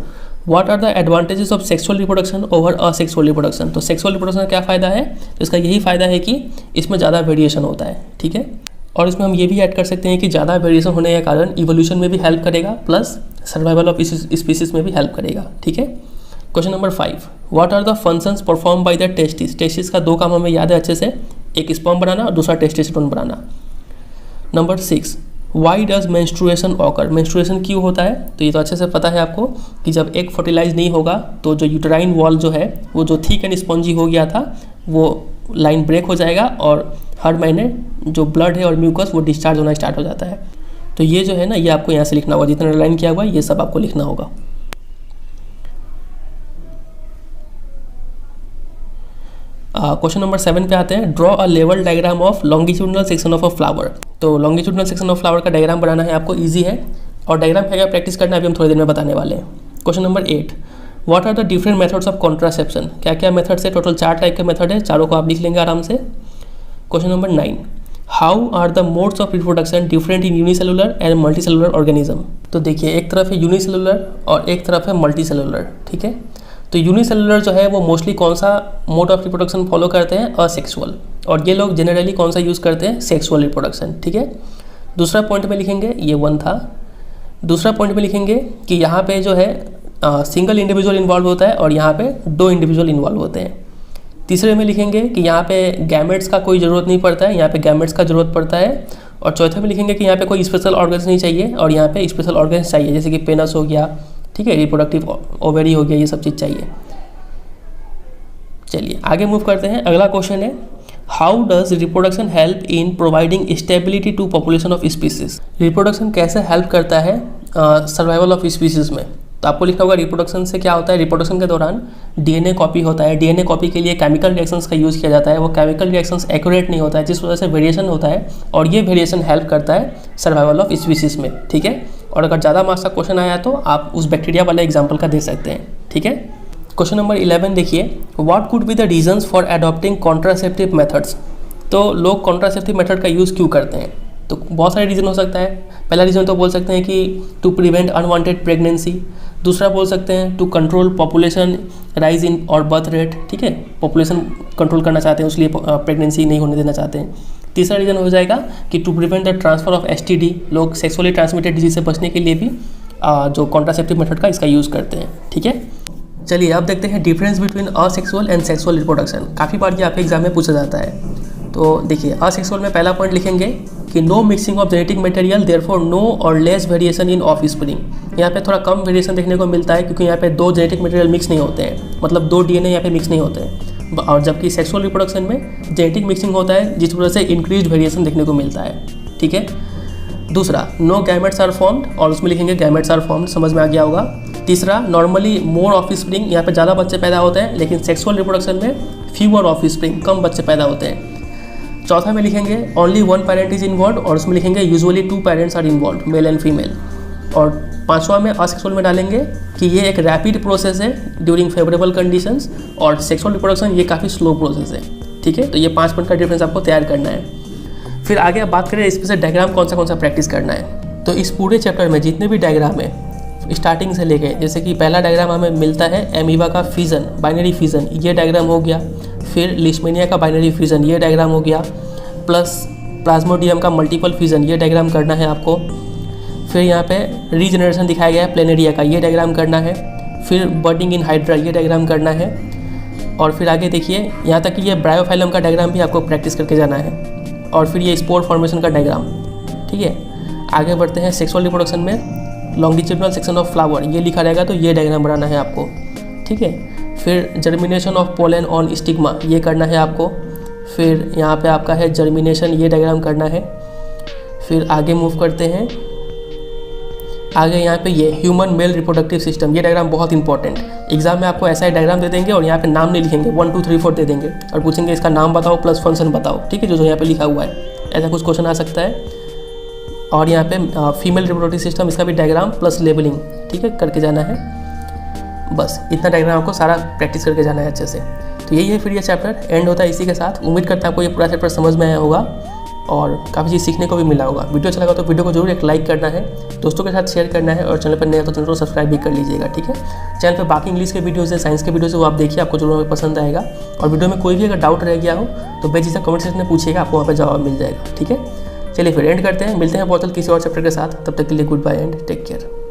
what are the advantages of sexual reproduction over asexual reproduction. तो सेक्सुअल रिप्रोडक्शन का क्या फ़ायदा है? तो इसका यही फ़ायदा है कि इसमें ज़्यादा वेरिएशन होता है। ठीक है, और इसमें हम ये भी ऐड कर सकते हैं कि ज़्यादा वेरिएशन होने के कारण इवोल्यूशन में भी हेल्प करेगा, प्लस सर्वाइवल ऑफ स्पीसीज में भी हेल्प करेगा। ठीक है, question number 5, what are the functions perform by the testis. Testis का दो काम हमें याद है अच्छे से, एक स्पर्म बनाना और दूसरा testosterone banana. Number 6, why does menstruation occur. Menstruation क्यों होता है? तो ये तो अच्छे से पता है आपको कि जब एग फर्टिलाइज नहीं होगा तो जो यूटेराइन वॉल जो है वो जो थिक एंड स्पॉन्जी हो गया था वो लाइन ब्रेक हो जाएगा, और हर महीने जो ब्लड है और म्यूकस वो डिस्चार्ज होना स्टार्ट हो जाता है। तो ये जो है ना, ये आपको यहाँ से लिखना होगा, जितना लाइन किया हुआ है ये सब आपको लिखना होगा। क्वेश्चन नंबर 7 पे आते हैं, draw a level diagram of longitudinal section of a flower. तो लॉन्गिट्यूडनल सेक्शन ऑफ फ्लावर का डायग्राम बनाना है आपको, ईजी है, और डायग्राम क्या प्रैक्टिस करना अभी हम थोड़ी देर में बताने वाले हैं। Question number 8, what are the different methods of contraception. क्या क्या मेथड्स है? टोटल 4 टाइप के मेथड है, चारों को आप लिख लेंगे आराम से। Question number 9, how are the modes of reproduction different in unicellular and multicellular organism. तो देखिए एक तरफ है यूनिसेलुलर और एक तरफ है मल्टीसेलुलर। ठीक है, तो यूनिसेलुलर जो है वो मोस्टली कौन सा मोड ऑफ रिप्रोडक्शन फॉलो करते हैं? असेक्सुअल, और ये लोग जनरली कौन सा यूज़ करते हैं? Sexual reproduction. ठीक है, दूसरा पॉइंट में लिखेंगे, ये 1 था। दूसरा पॉइंट में लिखेंगे कि यहाँ पे जो है सिंगल इंडिविजुअल इन्वॉल्व होता है और यहाँ पे 2 इंडिविजुअल इन्वॉल्व होते हैं। तीसरे में लिखेंगे कि यहाँ पे गैमेट्स का कोई ज़रूरत नहीं पड़ता है, यहाँ पे गैमेट्स का ज़रूरत पड़ता है। और चौथे में लिखेंगे कि यहाँ पे कोई स्पेशल ऑर्गन्स नहीं चाहिए और यहाँ पे स्पेशल ऑर्गन्स चाहिए, जैसे कि पेनस हो गया, ठीक है, रिप्रोडक्टिव ओवेरी हो गया, ये सब चीज़ चाहिए। चलिए आगे मूव करते हैं। अगला क्वेश्चन है, how does reproduction help in providing stability to population of species. Reproduction कैसे हेल्प करता है सर्वाइवल ऑफ स्पीसीज में? तो आपको लिखना होगा रिप्रोडक्शन से क्या होता है। रिप्रोडक्शन के दौरान डीएनए कॉपी होता है, डीएनए कॉपी के लिए केमिकल रिएक्शंस का यूज़ किया जाता है, वो केमिकल रिएक्शंस एक्यूरेट नहीं होता है, जिस वजह से वेरिएशन होता है, और ये वेरिएशन हेल्प करता है सर्वाइवल ऑफ स्पीसीज में। ठीक है, और अगर ज़्यादा मार्क्स का क्वेश्चन आया तो आप उस बैक्टीरिया वाले एग्जाम्पल का दे सकते हैं। ठीक है, क्वेश्चन नंबर 11 देखिए, what could be the reasons for adopting contraceptive methods. तो लोग कॉन्ट्रासेप्टिव मेथड का यूज़ क्यों करते हैं? तो बहुत सारे रीज़न हो सकता है। पहला रीज़न तो बोल सकते हैं कि टू प्रिवेंट अनवांटेड प्रेगनेंसी। दूसरा बोल सकते हैं to control population rise in और बर्थ रेट, ठीक है, पॉपुलेशन कंट्रोल करना चाहते हैं, उसलिए प्रेगनेंसी नहीं होने देना चाहते हैं। तीसरा रीज़न हो जाएगा कि to prevent the transfer of STD, लोग सेक्सुअली ट्रांसमिटेड डिजीज से बचने के लिए भी जो कॉन्ट्रासेप्टिव मेथड का इसका यूज़ करते हैं, ठीक है। चलिए अब देखते हैं difference between asexual and sexual reproduction. काफ़ी बार ये आपके एग्जाम में पूछा जाता है। तो देखिए, असेक्सुअल में पहला पॉइंट लिखेंगे कि no mixing of genetic material, therefore no और लेस वेरिएशन इन ऑफस्प्रिंग। यहाँ पे थोड़ा कम वेरिएशन देखने को मिलता है क्योंकि यहाँ पे 2 जेनेटिक मटेरियल मिक्स नहीं होते हैं, मतलब 2 DNA यहाँ पे मिक्स नहीं होते हैं। और जबकि सेक्सुअल रिप्रोडक्शन में जेनेटिक मिक्सिंग होता है, जिस वजह से इंक्रीज वेरिएशन देखने को मिलता है, ठीक है। दूसरा, नो गैमेट्स आर फॉर्म्ड, और उसमें लिखेंगे गैमेट्स आर फॉर्म्ड, समझ में आ गया होगा। तीसरा, नॉर्मली मोर ऑफस्प्रिंग, यहाँ पे ज़्यादा बच्चे पैदा होते हैं, लेकिन सेक्सुअल रिप्रोडक्शन में फ्यूअर ऑफस्प्रिंग, कम बच्चे पैदा होते हैं। चौथा में लिखेंगे ओनली 1 पेरेंट इज इन्वॉल्व, और उसमें लिखेंगे usually 2 parents are involve, male and female. और पांचवा में असेक्सुअल में डालेंगे कि ये एक रैपिड प्रोसेस है ड्यूरिंग फेवरेबल कंडीशंस, और सेक्सुअल रिप्रोडक्शन ये काफ़ी स्लो प्रोसेस है, ठीक है। तो ये 5 पॉइंट का डिफरेंस आपको तैयार करना है। फिर आगे आप बात करें इसमें से डायग्राम कौन सा प्रैक्टिस करना है। तो इस पूरे चैप्टर में जितने भी डायग्राम है स्टार्टिंग से लेके, जैसे कि पहला डायग्राम हमें मिलता है एमीबा का फिजन, बाइनरी फिजन, ये डायग्राम हो गया। फिर लिशमेनिया का बाइनरी फिजन, ये डायग्राम हो गया। प्लस प्लाज्मोडियम का मल्टीपल फिजन, ये डायग्राम करना है आपको। फिर यहाँ पे रीजनरेशन दिखाया गया है प्लेनेरिया का, ये डायग्राम करना है। फिर बर्डिंग इन हाइड्रा, ये डायग्राम करना है। और फिर आगे देखिए, यहाँ तक कि ये ब्रायोफाइलम का डायग्राम भी आपको प्रैक्टिस करके जाना है। और फिर ये स्पोर फॉर्मेशन का डायग्राम, ठीक है। आगे बढ़ते हैं सेक्सुअल रिप्रोडक्शन में लॉन्गिट्यूडिनल सेक्शन ऑफ फ्लावर, ये लिखा रहेगा, तो ये डायग्राम बनाना है आपको, ठीक है। फिर germination of pollen on stigma, ये करना है आपको। फिर यहाँ पे आपका है जर्मिनेशन, ये डायग्राम करना है। फिर आगे मूव करते हैं, आगे यहाँ पे ये ह्यूमन मेल रिप्रोडक्टिव सिस्टम, ये डायग्राम बहुत इंपॉर्टेंट। एग्जाम में आपको ऐसा ही डायग्राम दे देंगे और यहाँ पे नाम नहीं लिखेंगे, 1 2 3 4 दे देंगे और पूछेंगे इसका नाम बताओ प्लस फंक्शन बताओ, ठीक है, जो यहाँ पे लिखा हुआ है, ऐसा कुछ क्वेश्चन आ सकता है। और यहाँ पे फीमेल रिप्रोडक्टिव सिस्टम, इसका भी डायग्राम प्लस लेबलिंग, ठीक है, करके जाना है। बस इतना डायग्राम आपको सारा प्रैक्टिस करके जाना है अच्छे से। तो यही है, फिर ये चैप्टर एंड होता है इसी के साथ। उम्मीद करता है आपको ये पूरा चैप्टर समझ में आया होगा और काफ़ी चीज़ सीखने को भी मिला होगा। वीडियो अच्छा लगा तो वीडियो को जरूर एक लाइक करना है, दोस्तों के साथ शेयर करना है, और चैनल पर नए हो तो चैनल को सब्सक्राइब भी कर लीजिएगा, ठीक है। चैनल पर बाकी इंग्लिश के वीडियोज़ है, साइंस के वीडियोज़ है, वो आप देखिए, आपको जरूर पसंद आएगा। और वीडियो में कोई भी अगर डाउट रह गया हो तो बेझिझक कमेंट सेक्शन में पूछिएगा, आपको वहाँ पर जवाब मिल जाएगा, ठीक है। चलिए फिर एंड करते हैं, मिलते हैं बहुत जल्द किसी और चैप्टर के साथ। तब तक के लिए goodbye and take care.